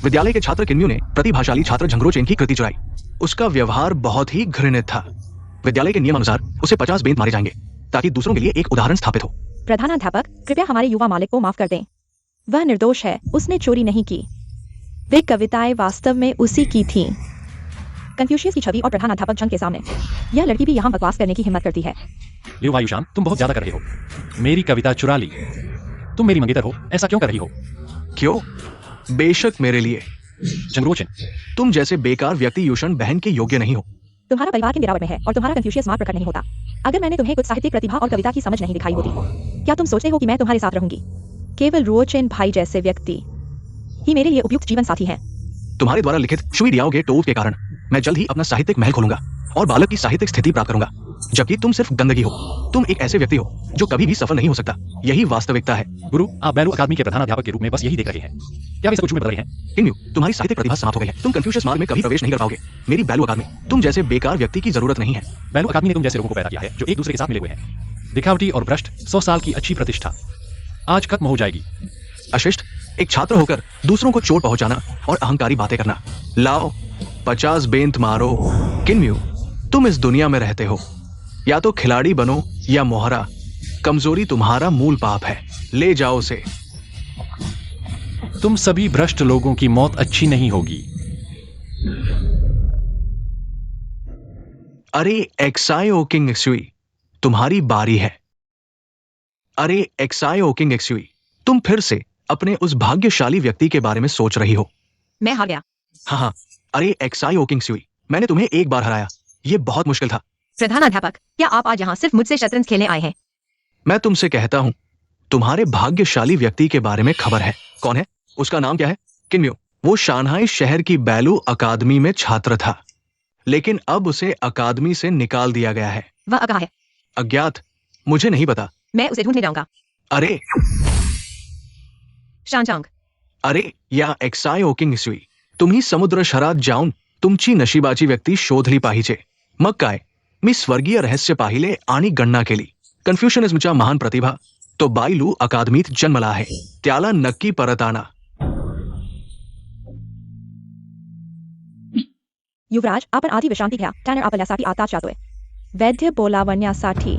विद्यालय के छात्र किन्म्यू ने प्रतिभाशाली छात्र झंगरोचेन की कृति चुराई। उसका व्यवहार बहुत ही घृणित था। विद्यालय के नियमानुसार उसे 50 बेंत मारे जाएंगे ताकि दूसरों के लिए एक उदाहरण स्थापित हो। प्रधानाध्यापक, कृपया हमारे युवा मालिक को माफ कर दें। वह निर्दोष है, उसने चोरी नहीं की। वे कविताएं वास्तव में उसी की थीं। कन्फ्यूशियस की छवि और प्रधानाध्यापक झंग के सामने। यह लड़की भी यहाँ बकवास करने की हिम्मत करती है। लियो वायुशान, तुम बहुत ज्यादा कर रहे हो। मेरी कविता चुरा ली। तुम मेरी मंगेतर हो, ऐसा क्यों कर रही हो? क्यों? बेशक मेरे लिए। झंगरोचेन, तुम जैसे बेकार व्यक्ति यूशन बहन के योग्य नहीं हो। तुम्हारा परिवार की गिरावट में है और तुम्हारा कन्फ्यूशियस मार्ग प्रकट नहीं होता। अगर मैंने तुम्हें कुछ साहित्यिक प्रतिभा और कविता की समझ नहीं दिखाई होती, क्या तुम सोचते हो कि मैं तुम्हारे साथ रहूंगी? केवल रुओचेन भाई जैसे व्यक्ति ही मेरे लिए उपयुक्त जीवन साथी हैं। तुम्हारे द्वारा लिखित शुई डियाओ के टोव के कारण मैं जल्द ही अपना साहित्यिक महल खोलूंगा और बालक की साहित्यिक स्थिति प्राप्त करूंगा, जबकि तुम सिर्फ गंदगी हो। तुम एक ऐसे व्यक्ति हो जो कभी भी सफल नहीं हो सकता। यही वास्तविकता है। गुरु, आप बैलू अकादमी के प्रधानाध्यापक के रूप में बस यही देख रहे हैं। क्या वे सब कुछ में बदल रहे हैं? किन्म्यू, तुम्हारी साहित्यिक प्रतिभा समाप्त हो गई है। तुम कन्फ्यूशियस मार्ग में कभी प्रवेश नहीं कर पाओगे। मेरी बैलू अकादमी तुम जैसे बेकार व्यक्ति की जरूरत नहीं है। बैलू अकादमी ने तुम जैसे लोगों को पैदा किया है जो एक दूसरे के साथ मिले हुए हैं। दिखावटी और भ्रष्ट 100 साल की अच्छी प्रतिष्ठा आज खत्म हो जाएगी। अशिष्ट, एक छात्र होकर दूसरों को चोट पहुंचाना और अहंकारी बातें करना। लाओ 50 बेंत मारो। किन्म्यू, तुम इस दुनिया में रहते हो, या तो खिलाड़ी बनो या मोहरा। कमजोरी तुम्हारा मूल पाप है। ले जाओ उसे। तुम सभी भ्रष्ट लोगों की मौत अच्छी नहीं होगी। अरे एक्सायो किंग एक्सुई, तुम्हारी बारी है। अरे एक्सायो किंग एक्सुई, तुम फिर से अपने उस भाग्यशाली व्यक्ति के बारे में सोच रही हो। मैं हार गया। हाँ, अरे एक्सायो किंग एक्सुई, मैंने तुम्हें एक बार हराया। यह बहुत मुश्किल था। प्रधानाध्यापक, क्या आप आज यहाँ सिर्फ मुझसे शतरंज खेलने आए हैं? मैं तुमसे कहता हूं, तुम्हारे भाग्यशाली व्यक्ति के बारे में खबर है। कौन है? उसका नाम क्या है? किन्म्यू। वो शांघाई शहर की बैलू अकादमी में छात्र था, लेकिन अब उसे अकादमी से निकाल दिया गया है। वह कहाँ है? अज्ञात, मुझे नहीं पता। मैं उसे ढूंढने जाऊंगा। अरे शानचांग, अरे या एक्सायो किंग सुई, तुम्ही समुद्र शरात जाऊन तुमची नशिबाची व्यक्ती शोधली पाहिजे. मग काय, मी स्वर्गीय रहस्य पाहिले आणि गणना केली. कन्फ्युशनिझमच्या महान प्रतिभा तो बायलू अकादमीत जन्मला आहे. त्याला नक्की परत आणा. युवराज, आपण आधी विश्रांती घ्या. टॅनर आपल्यासाठी आताच जातोय. वैद्य बोलावण्यासाठी.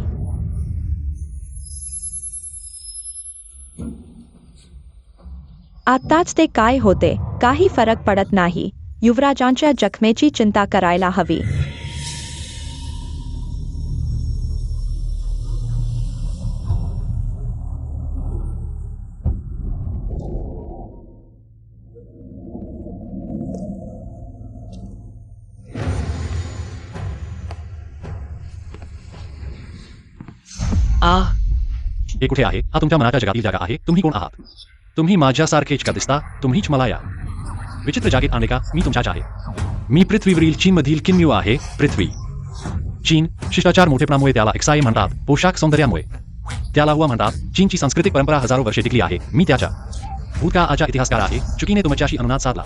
आताच ते काय होते काही फरक पडत नाही. युवराजांच्या जखमेची चिंता करायला हवी. हे कुठे आहे? हा तुमच्या मनाच्या जगातील जागा आहे. तुम्ही कोण आहात? तुम्ही माझ्यासारखेच का दिसता? तुम्हीच मला या विचित्र जागेत आणले का? मी तुमच्याच आहे. मी पृथ्वीवरील चीनमधील किन्म्यू आहे. पृथ्वी, चीन शिष्टाचार मोठेपणामुळे त्याला एक्साई म्हणतात. पोशाख सौंदर्यामुळे त्याला हुआ म्हणतात. चीनची सांस्कृतिक परंपरा हजारो वर्षे टिकली आहे. मी त्याच्या भूतकाळाचा इतिहासकार आहे. चुकीने तुमच्याशी अनुनाद साधला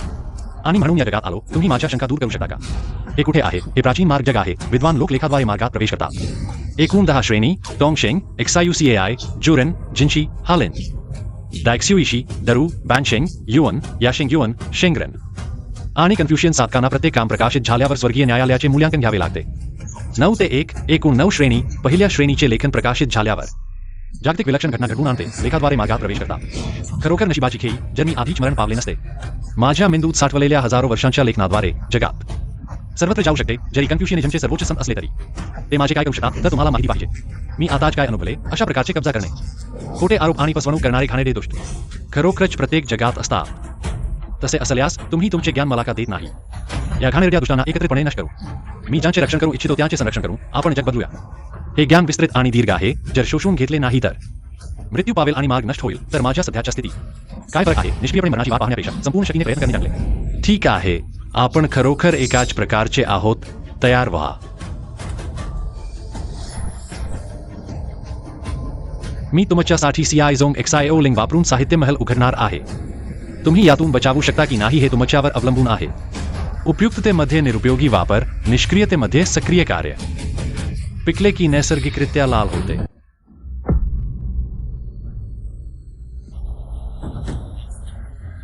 आणि म्हणून या जगात आलो. तुम्ही माझ्या शंका दूर करू शकता का? हे कुठे आहे? हे प्राचीन मार्ग जग आहे. विद्वान लोक लेखाद्वारे मार्गात प्रवेश करतात. एकूण 10 श्रेणी: टोंगशेंग, एक्सायुसीएआय, जुरेन, जिन्शी, हालेन, डायक्स्युइशी, दरू, बॅनशेंग, युवन, याशेंग युवन, शेंगरेन आणि कन्फ्युशियन साधकांना प्रत्येक काम प्रकाशित झाल्यावर स्वर्गीय न्यायालयाचे मूल्यांकन घ्यावे लागते. 9 ते 1 एकूण 9 श्रेणी. पहिल्या श्रेणीचे लेखन प्रकाशित झाल्यावर जागतिक विलक्षण घटना घडवून आणते. लेखाद्वारे मार्गात प्रवेश करतात. खरोखर नशिबाची खेळी, जर मी आधीच मरण पावले नसते. माझ्या मेंदूत साठवलेल्या हजारो वर्षांच्या लेखनाद्वारे जगात सर्वत्र जाऊ शकते. जरी कन्फ्युशियनिझमचे सर्वोच्च संत असले तरी ते माझे काय करू शकतात तर तुम्हाला माहिती पाहिजे. मी आता काय अनुभवले? अशा प्रकारचे कब्जा करणे, खोटे आरोप आणि फसवणूक करणारे घाणेरडे दुष्ट खरोखरच प्रत्येक जगात असतात. तसे असल्यास तुम्ही तुमचे ज्ञान मला का देत नाही? या घाणेरड्या दुष्टांना एकत्रितपणे नष्ट करू. मी ज्यांचे रक्षण करू इच्छितो त्यांचे संरक्षण करू. आपण जग बदलूया. हे ज्ञान विस्तृत आणि दीर्घ आहे. जर शोषून घेतले नाही तर मृत्यू पावेल आणि मार्ग नष्ट होईल. तर माझ्या सध्याच्या स्थिती काय फरक आहे? निष्क्रियपणे मरणाची वाट पाहण्यापेक्षा संपूर्ण शक्तीने प्रयत्न करणे चांगले. ठीक आहे, आपण खरोखर एकाच प्रकारचे आहोत. तयार व्हा. मी तुमच्यासाठी सीआयझोंग एक्सायओ लिंग वापरून साहित्य महल उघडणार आहे. तुम्ही यातून बचावू शकता की नाही हे तुमच्यावर अवलंबून आहे. उपयुक्ततेमध्ये निरुपयोगी वापर, निष्क्रियतेमध्ये सक्रिय कार्य. पिकले की नैसर्गिकरित्या लाल होते.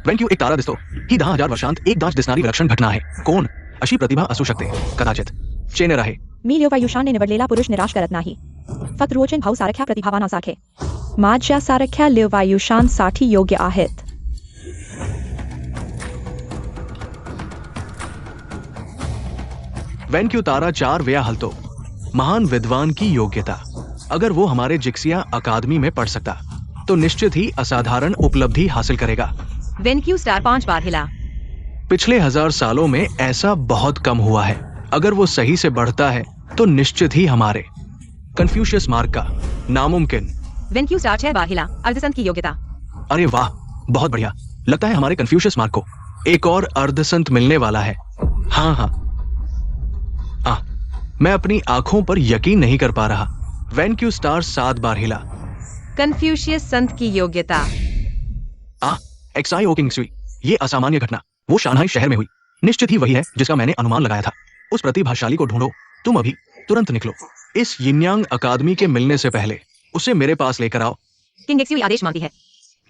वेंक्यू एक तारा दिसतो ही 10,000 वर्षांत एकदाच दिसणारी विलक्षण घटना आहे. कोण अशी प्रतिभा असू शकते? कदाचित चेनेर आहे. मी लिओवायुशानने निवडलेला पुरुष निराश करत नाही. फक्त रोचन भाऊ सारख्या प्रतिभावानासारखे माझ्यासारख्या लिओवायुशानसाठी योग्य आहेत. वेंक्यू तारा 4 वेळा हलतो. महान विद्वान की योग्यता. अगर वो हमारे जिक्सिया अकादमी में पढ़ सकता तो निश्चित ही असाधारण उपलब्धि हासिल करेगा. वेनक्यू स्टार 5 बार हिला. पिछले 1000 सालों में ऐसा बहुत कम हुआ है. अगर वो सही से बढ़ता है तो निश्चित ही हमारे कन्फ्यूशियस मार्ग का नामुमकिन. वेनक्यू स्टार 6 बार हिला. अर्धसंत की योग्यता. अरे वाह, बहुत बढ़िया. लगता है हमारे कन्फ्यूशियस मार्ग को एक और अर्धसंत मिलने वाला है. हाँ, मैं अपनी आंखों पर यकीन नहीं कर पा रहा. वेनक्यू स्टार 7 बार हिला. कन्फ्यूशियस संत की योग्यता. एक्साई ओकिंग सुई. ये असामान्य घटना वो शांघाई शहर में हुई. निश्चित ही वही है जिसका मैंने अनुमान लगाया था. उस प्रतिभाशाली को ढूंढो. तुम अभी तुरंत निकलो. इस यिनयांग अकादमी के मिलने से पहले उसे मेरे पास लेकर आओ. किंग एक्सुई आदेश मांगती है.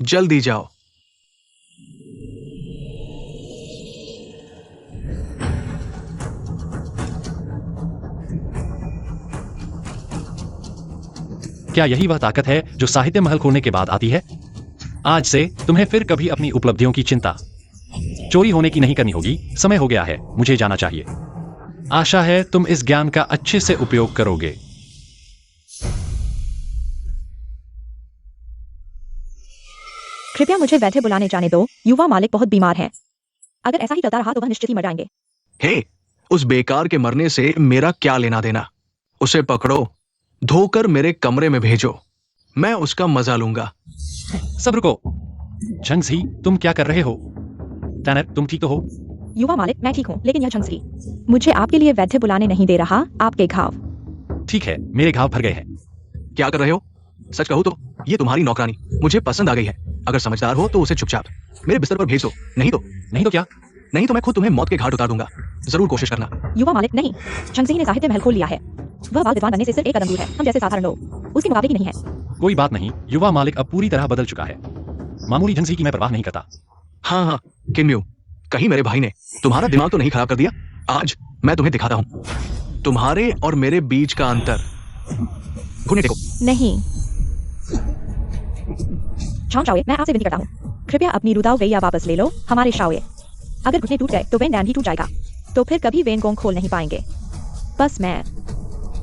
जल्दी जाओ. क्या यही वह ताकत है जो साहित्य महल खोलने के बाद आती है? आज से तुम्हें फिर कभी अपनी उपलब्धियों की चिंता चोरी होने की नहीं करनी होगी. समय हो गया है, मुझे जाना चाहिए. आशा है तुम इस ज्ञान का अच्छे से उपयोग करोगे. कृपया मुझे बैठे बुलाने जाने दो. युवा मालिक बहुत बीमार हैं. अगर ऐसा ही चलता रहा तो वह निश्चित ही मर जाएंगे. हे, उस बेकार के मरने से मेरा क्या लेना देना? उसे पकड़ो, धोकर मेरे कमरे में भेजो. मैं उसका मजा लूंगा. सब रुको. झंगजी, तुम क्या कर रहे हो? टैनर, तुम ठीक तो हो? युवा मालिक, मैं ठीक हूँ, लेकिन यह झंगसी मुझे आपके लिए वैद्य बुलाने नहीं दे रहा. आपके घाव. ठीक है, मेरे घाव भर गए हैं. क्या कर रहे हो? सच कहूँ तो ये तुम्हारी नौकरानी मुझे पसंद आ गई है. अगर समझदार हो तो उसे चुपचाप मेरे बिस्तर पर भेज दो. नहीं तो क्या? नहीं तो मैं खुद तुम्हें मौत के घाट उतार दूंगा. जरूर कोशिश करना. युवा मालिक नहीं. झंगसी ने साहित्य महल खोल लिया है. वह बाल विद्वान बनने से सिर्फ एक कदम दूर है. हम जैसे साधारण लोग उसके मुकाबले की नहीं है. कोई बात नहीं, युवा मालिक अब पूरी तरह बदल चुका है. मामूली झंगसी की मैं परवाह नहीं करता. हाँ, किन्म्यू, कहीं मेरे भाई ने तुम्हारा दिमाग तो नहीं खराब कर दिया? आज मैं तुम्हें दिखाता हूँ तुम्हारे और मेरे बीच का अंतर. घुटने टेको. नहीं. शाओए, मैं आपसे विनती करता हूँ, कृपया अपनी रुदाव गैया वापस ले लो. हमारे शाओए, अगर घुटने टूट गए तो वेन डैन भी टूट जाएगा. तो फिर कभी वेन गोंग खोल नहीं पाएंगे. बस मैं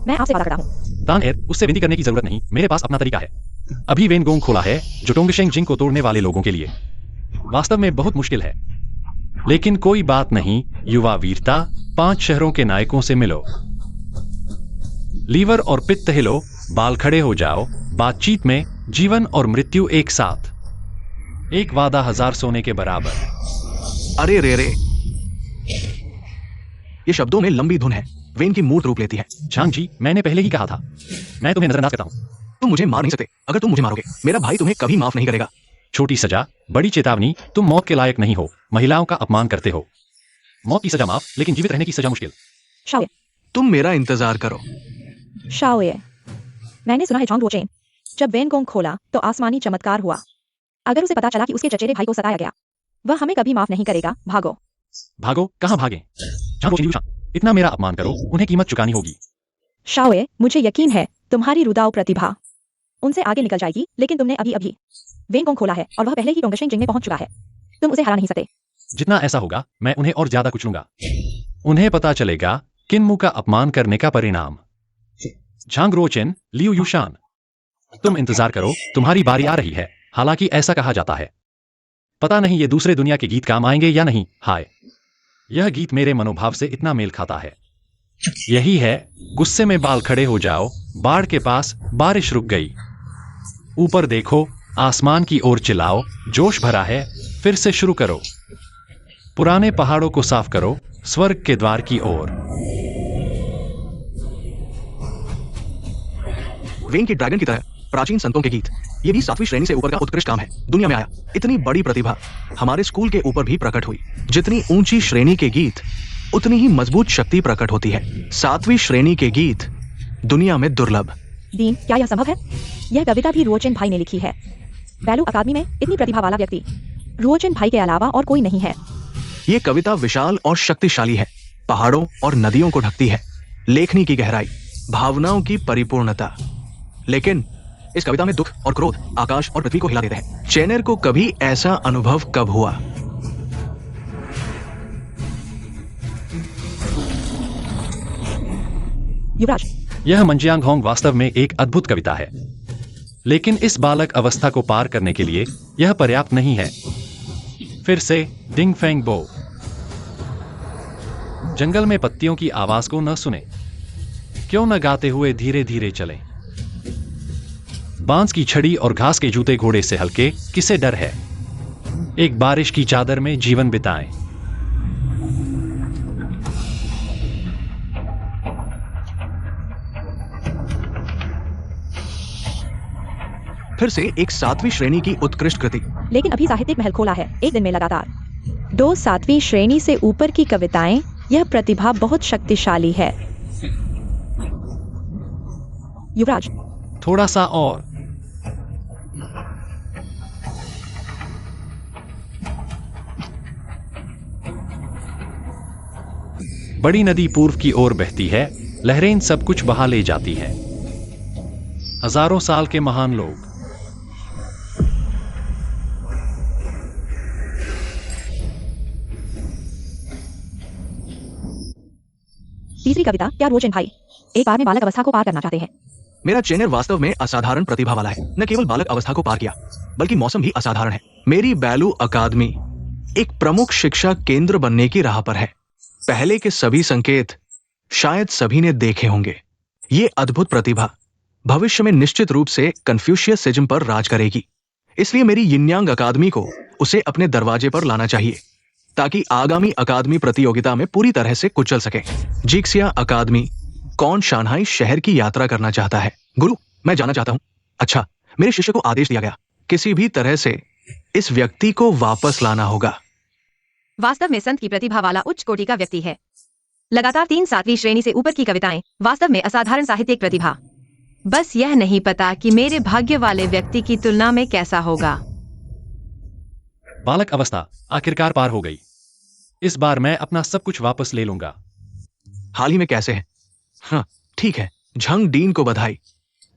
आपसे वादा करता हूँ. तानहेर, उससे विनती करने की जरूरत नहीं. मेरे पास अपना तरीका है. अभी वेन गोंग खोला है जो टोंगशेंग जिंग को तोड़ने वाले लोगों के लिए वास्तव में बहुत मुश्किल है. लेकिन कोई बात नहीं. युवा वीरता, 5 शहरों के नायकों से मिलो. लीवर और पित्त हिलो. बाल खड़े हो जाओ. बातचीत में जीवन और मृत्यु एक साथ. एक वादा 1000 सोने के बराबर. अरे रे, ये शब्दों में लंबी धुन है. वेन की मूर्त रूप लेती है. झांग जी, मैंने पहले ही कहा था, मैं तुम्हें नजरअंदाज करता हूं. तुम मुझे मार नहीं सकते. अगर तुम मुझे मारोगे मेरा भाई तुम्हें कभी माफ नहीं करेगा. छोटी सजा, बड़ी चेतावनी. तुम मौत के लायक नहीं हो. महिलाओं का अपमान करते हो. मौत की सजा माफ, लेकिन जीवित रहने की सजा मुश्किल. शाओए, तुम मेरा इंतजार करो. शाओए, मैंने सुना है झांग रोचेन जब वेन गोंग खोला तो आसमानी चमत्कार हुआ. अगर उसे पता चला कि उसके चचेरे भाई को सताया गया, वह हमें कभी माफ नहीं करेगा. भागो. भागो? कहां भागे? झांग रोचेन, इतना मेरा अपमान करो, उन्हें कीमत चुकानी होगी. शाओए, मुझे यकीन है तुम्हारी रुदाव प्रतिभा उनसे आगे निकल जाएगी. लेकिन तुमने अभी वेन गोंग खोला है और वह पहले ही टोंगशेंग जिंग में पहुंच चुका है. तुम उसे हरा नहीं सकते. जितना ऐसा होगा मैं उन्हें और ज्यादा कुचलूंगा. उन्हें पता चलेगा किन्मू का अपमान करने का परिणाम. झांग रोचेन, लियू यूशान, तुम इंतजार करो, तुम्हारी बारी आ रही है. हालांकि ऐसा कहा जाता है. पता नहीं ये दूसरे दुनिया के गीत काम आएंगे या नहीं. हाय, यह गीत मेरे मनोभाव से इतना मेल खाता है. यही है, गुस्से में बाल खड़े हो जाओ. बाढ़ के पास बारिश रुक गई. ऊपर देखो, आसमान की ओर चिल्लाओ. जोश भरा है, फिर से शुरू करो. पुराने पहाड़ों को साफ करो. स्वर्ग के द्वार की ओर. वेन की ड्रैगन की तरह प्राचीन संतों के गीत, ये भी 7वीं श्रेणी से ऊपर का उत्कृष्ट काम है. दुनिया में आया. इतनी बड़ी प्रतिभा हमारे स्कूल के ऊपर भी प्रकट हुई. जितनी ऊंची श्रेणी के गीत उतनी ही मजबूत शक्ति प्रकट होती है. 7वीं श्रेणी के गीत दुनिया में दुर्लभ. दीन, क्या यह संभव है? यह कविता भी रोचेन भाई ने लिखी है. वैलू अकादमी में इतनी प्रतिभा वाला व्यक्ति रोजन भाई के अलावा और कोई नहीं है। ये कविता विशाल और शक्तिशाली है, पहाड़ों और नदियों को ढकती है, लेखनी की गहराई, भावनाओं की परिपूर्णता। लेकिन इस कविता में दुख और क्रोध आकाश और पृथ्वी को हिला देते हैं। चेनर को कभी ऐसा अनुभव कब हुआ? युवराज, यह मंजियांग होंग वास्तव में एक अद्भुत कविता है, लेकिन इस बालक अवस्था को पार करने के लिए यह पर्याप्त नहीं है। फिर से डिंग फेंग बो। जंगल में पत्तियों की आवाज को न सुने, क्यों न गाते हुए धीरे धीरे चलें। बांस की छड़ी और घास के जूते घोड़े से हल्के, किसे डर है। एक बारिश की चादर में जीवन बिताएं। फिर से एक 7वीं श्रेणी की उत्कृष्ट कृति। लेकिन अभी साहित्यिक महल खोला है, एक दिन में लगातार 2 7वीं श्रेणी से ऊपर की कविताएं। यह प्रतिभा बहुत शक्तिशाली है। युवराज, थोड़ा सा और। बड़ी नदी पूर्व की ओर बहती है, लहरें सब कुछ बहा ले जाती हैं। हजारों साल के महान लोग। तीसरी कविता, क्या रोजन भाई एक बार में बालक अवस्था को पार करना चाहते हैं? मेरा चेनर वास्तव में असाधारण प्रतिभा वाला है। न केवल बालक अवस्था को पार किया, बल्कि मौसम भी असाधारण है। मेरी बैलू अकादमी एक प्रमुख शिक्षा केंद्र बनने की राह पर है। पहले के सभी संकेत शायद सभी ने देखे होंगे। ये अद्भुत प्रतिभा भविष्य में निश्चित रूप से कन्फ्यूशियसिज्म पर राज करेगी। इसलिए मेरी यिनयांग अकादमी को उसे अपने दरवाजे पर लाना चाहिए, ताकि आगामी अकादमी प्रतियोगिता में पूरी तरह से कुचल सके। जिक्सिया अकादमी। कौन शांघाई शहर की यात्रा करना चाहता है? गुरु, मैं जाना चाहता हूं। अच्छा, मेरे शिष्य को आदेश दिया गया, किसी भी तरह से इस व्यक्ति को वापस लाना होगा। वास्तव में संत की प्रतिभा वाला उच्च कोटि का व्यक्ति है। लगातार 3 7वीं श्रेणी से ऊपर की कविताएं, वास्तव में असाधारण साहित्यिक प्रतिभा। बस यह नहीं पता कि मेरे भाग्य वाले व्यक्ति की तुलना में कैसा होगा। बालक अवस्था आखिरकार पार हो गई। इस बार मैं अपना सब कुछ वापस ले लूंगा। हाल ही में कैसे है? हाँ, ठीक है। झंग डीन को बधाई।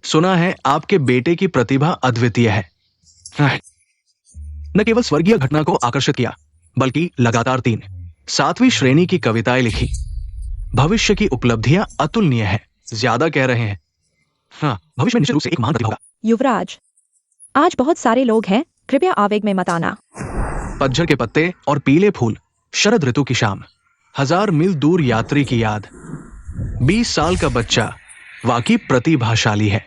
सुना है आपके बेटे की प्रतिभा अद्वितीय है। न केवल स्वर्गीय घटना को आकर्षित किया, बल्कि लगातार 3 7वीं श्रेणी की कविताएं लिखी। भविष्य की उपलब्धियां अतुलनीय है। ज्यादा कह रहे हैं। हाँ, भविष्य में निश्चित रूप से एक महान प्रतिभा होगा। युवराज, आज बहुत सारे लोग हैं, कृपया आवेग में मत आना। पतझड़ के पत्ते और पीले फूल, शरद ऋतु की शाम, 1000 मील दूर यात्री की याद। 20 साल का बच्चा वाकई प्रतिभाशाली है।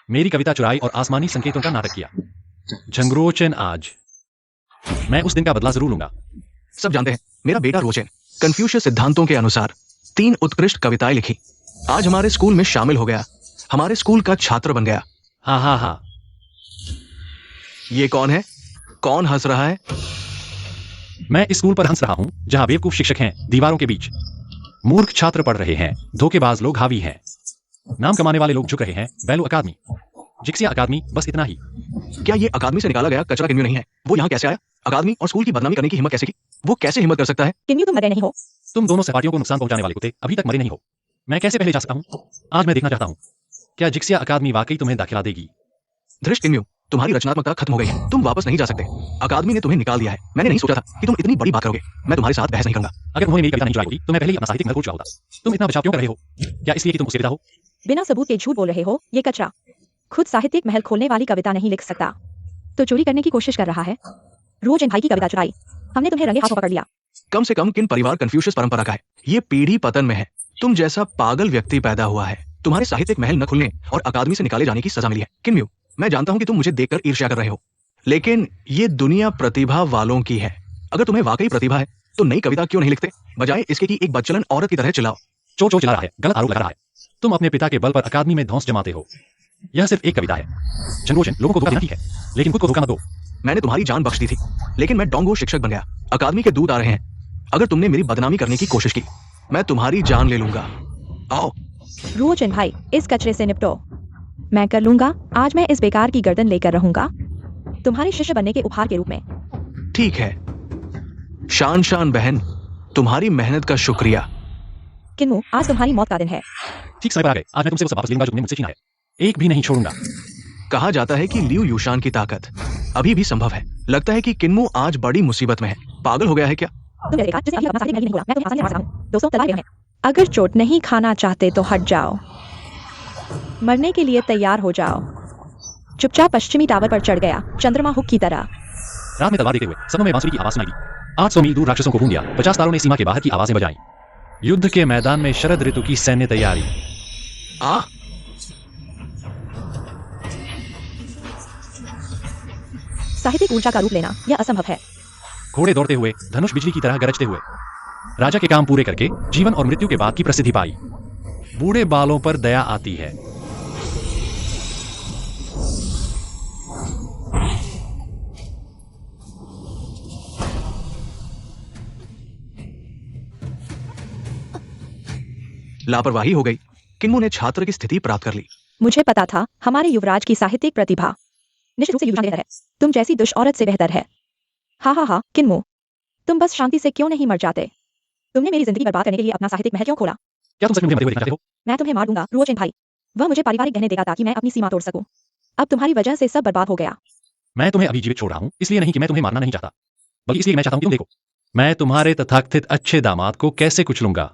मेरी कविता चुराई और आसमानी संकेतों का नाटक किया। झंगरोचन आज। मैं उस दिन का बदला जरूर लूंगा। सब जानते हैं, मेरा बेटा रोचन कन्फ्यूशियस सिद्धांतों के अनुसार 3 उत्कृष्ट कविताएं लिखी। आज हमारे स्कूल में शामिल हो गया, हमारे स्कूल का छात्र बन गया। हाँ हाँ हाँ। ये कौन है? कौन हंस रहा है? मैं इस स्कूल पर हंस रहा हूं, जहां बेवकूफ शिक्षक हैं, दीवारों के बीच मूर्ख छात्र पढ़ रहे हैं, धोखेबाज लोग हावी हैं, नाम कमाने वाले लोग झुक रहे हैं। बैलू अकादमी, जिक्सिया अकादमी, बस इतना ही। क्या ये अकादमी से निकाला गया कचरा किन्यू नहीं है? वो यहाँ कैसे आया? अकादमी और स्कूल की बदनामी करने की हिम्मत कैसे की? वो कैसे हिम्मत कर सकता है? किन्यू, तुम मरे नहीं हो। तुम दोनों सहपाठियों को नुकसान पहुंचाने वाले कुत्ते अभी तक मरे नहीं हो। मैं कैसे पहले जा सकता हूं? आज मैं देखना चाहता हूं, क्या जिक्सिया अकादमी वाकई तुम्हें दाखिला देगी? धृष्ट किन्यू, तुम्हारी रचनात्मकता खत्म हो गई है। तुम वापस नहीं जा सकते। अकादमी ने तुम्हें निकाल दिया है। मैंने नहीं सोचा था कि तुम इतनी बड़ी बात करोगे। मैं तुम्हारे साथ बहस नहीं करूंगा। अगर उन्होंने मेरी कविता नहीं चुराई होती, तो मैं पहले ही अपना साहित्यिक महल खोल चुका होता। तुम इतना बचाव क्यों कर रहे हो? क्या इसलिए कि तुम उसके पिता हो? बिना सबूत के झूठ बोल रहे हो। ये कचरा खुद साहित्यिक महल खोलने वाली कविता नहीं लिख सकता, तो चोरी करने की कोशिश कर रहा है। रोजन भाई की कविता चुराई, हमने तुम्हें रंगे हाथों पकड़ लिया। कम से कम किन परिवार कन्फ्यूशियस परंपरा का है? ये पीढ़ी पतन में है। तुम जैसा पागल व्यक्ति पैदा हुआ है। तुम्हारे साहित्यिक महल न खुलने और अकादमी से निकाले जाने की सजा मिली है। किन्यू, मैं जानता हूं कि तुम मुझे देखकर ईर्ष्या कर रहे हो, लेकिन ये दुनिया प्रतिभा वालों की है। अगर तुम्हें वाकई प्रतिभा है, तो नई कविता क्यों नहीं लिखते, बजाय इसके कि एक बदचलन औरत की तरह चिल्लाओ। चोर चोर चिल्ला रहा है, गलत आरोप लगा रहा है। तुम अपने पिता के बल पर अकादमी में धौंस जमाते हो। यह सिर्फ एक कविता है। झंगरोचन, लोगों को धोखा देना ठीक है, लेकिन खुद को धोखा मत दो। मैंने तुम्हारी जान बख्श दी थी, लेकिन मैं डोंगो शिक्षक बन गया। अकादमी के दूत आ रहे हैं। अगर तुमने मेरी बदनामी करने की कोशिश की, मैं तुम्हारी जान ले लूंगा। आओ। रोजन भाई, इस कचरे से निपटो। मैं कर लूंगा। आज मैं इस बेकार की गर्दन लेकर रहूंगा। तुम्हारे शिष्य बनने के उपहार के रूप में। ठीक है शान शान बहन, तुम्हारी मेहनत का शुक्रिया। किन्मू, आज तुम्हारी मौत का दिन है। ठीक समय पर आ गए। आज मैं तुमसे वो सब वापस लूंगा जो तुमने मुझसे छीना है। एक भी नहीं छोड़ूंगा। कहा जाता है कि लियू यूशान की ताकत अभी भी संभव है। लगता है कि किन्मू आज बड़ी मुसीबत में है। पागल हो गया है क्या? तुमने देखा जिसने अभी अपना साथी नहीं बोला, मैं तुम्हें आसानी से मार सकता हूं। दोस्तों, तलवार यहाँ है। अगर चोट नहीं खाना चाहते तो हट जाओ। मरने के लिए तैयार हो जाओ। चुपचाप पश्चिमी टावर पर चढ़ गया, चंद्रमा हुक की तरह। रात में तलवार देते हुए सपनों में बांसुरी की आवाज सुनाई दी। 800 मील दूर राक्षसों को भून दिया। 50 तारों ने सीमा के बाहर की आवाजें बजाई। युद्ध के मैदान में शरद ऋतु की सैन्य तैयारी। आ साहित्यिक ऊर्जा का रूप लेना यह असंभव है। घोड़े दौड़ते हुए, धनुष बिजली की तरह गरजते हुए। राजा के काम पूरे करके जीवन और मृत्यु के बाद की प्रसिद्धि पाई। बूढ़े बालों पर दया आती है। लापरवाही हो गई। किन्मू ने छात्र की स्थिति प्राप्त कर ली। मुझे पता था हमारे युवराज की साहित्यिक प्रतिभा निश्चित रूप से यूशान बेहतर है। तुम जैसी दुष्ट औरत से बेहतर है। हा, किन्मू, तुम बस शांति से क्यों नहीं मर जाते? तुमने मेरी जिंदगी बर्बाद करने के लिए अपना साहित्यिक महल क्यों खोला? क्या तुम सच में मुझे मरे हुए देखना चाहते हो? मैं तुम्हें मार दूंगा रुओचेन भाई। वह मुझे पारिवारिक गहने देगा ताकि मैं अपनी सीमा तोड़ सकूं। अब तुम्हारी वजह से सब बर्बाद हो गया। मैं तुम्हें अभी जीवित छोड़ रहा हूं, इसलिए नहीं कि मैं तुम्हें मारना नहीं चाहता, बल्कि इसलिए मैं चाहता हूं कि तुम देखो मैं तुम्हारे तथाकथित अच्छे दामाद को कैसे कुचलूंगा।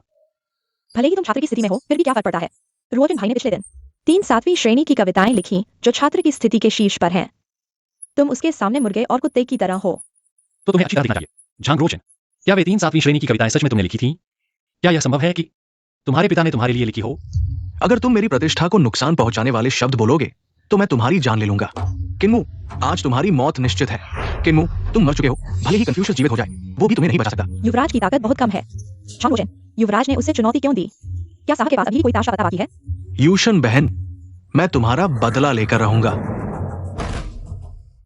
भले ही तुम छात्र की स्थिति में हो, फिर भी क्या फर्क पड़ता है? रुओचेन भाई ने पिछले दिन 3 7वीं श्रेणी की कविताएं लिखी जो छात्र की स्थिति के शीर्ष पर हैं। तुम उसके सामने मुर्गे और कुत्ते की तरह हो। तो तुम्हें अच्छी तरह दिखना चाहिए। झांग रोचन, क्या वे 3 7वीं श्रेणी की कविताएं सच में तुमने लिखी थी? क्या यह संभव है कि तुम्हारे पिता ने तुम्हारे लिए लिखी हो? अगर तुम मेरी प्रतिष्ठा को नुकसान पहुंचाने वाले शब्द बोलोगे तो मैं तुम्हारी जान ले लूंगा। किन्मू, आज तुम्हारी मौत निश्चित है। किन्मू, तुम मर चुके हो। भले ही कन्फ्यूशियस जीवित हो जाए, वो भी तुम्हें नहीं बचा सकता। युवराज की ताकत बहुत कम है। झांग युवराज ने उसे चुनौती क्यों दी? क्या साह के पास अभी कोई ताशा पता बाकी है? यूशन बहन, मैं तुम्हारा बदला लेकर रहूंगा।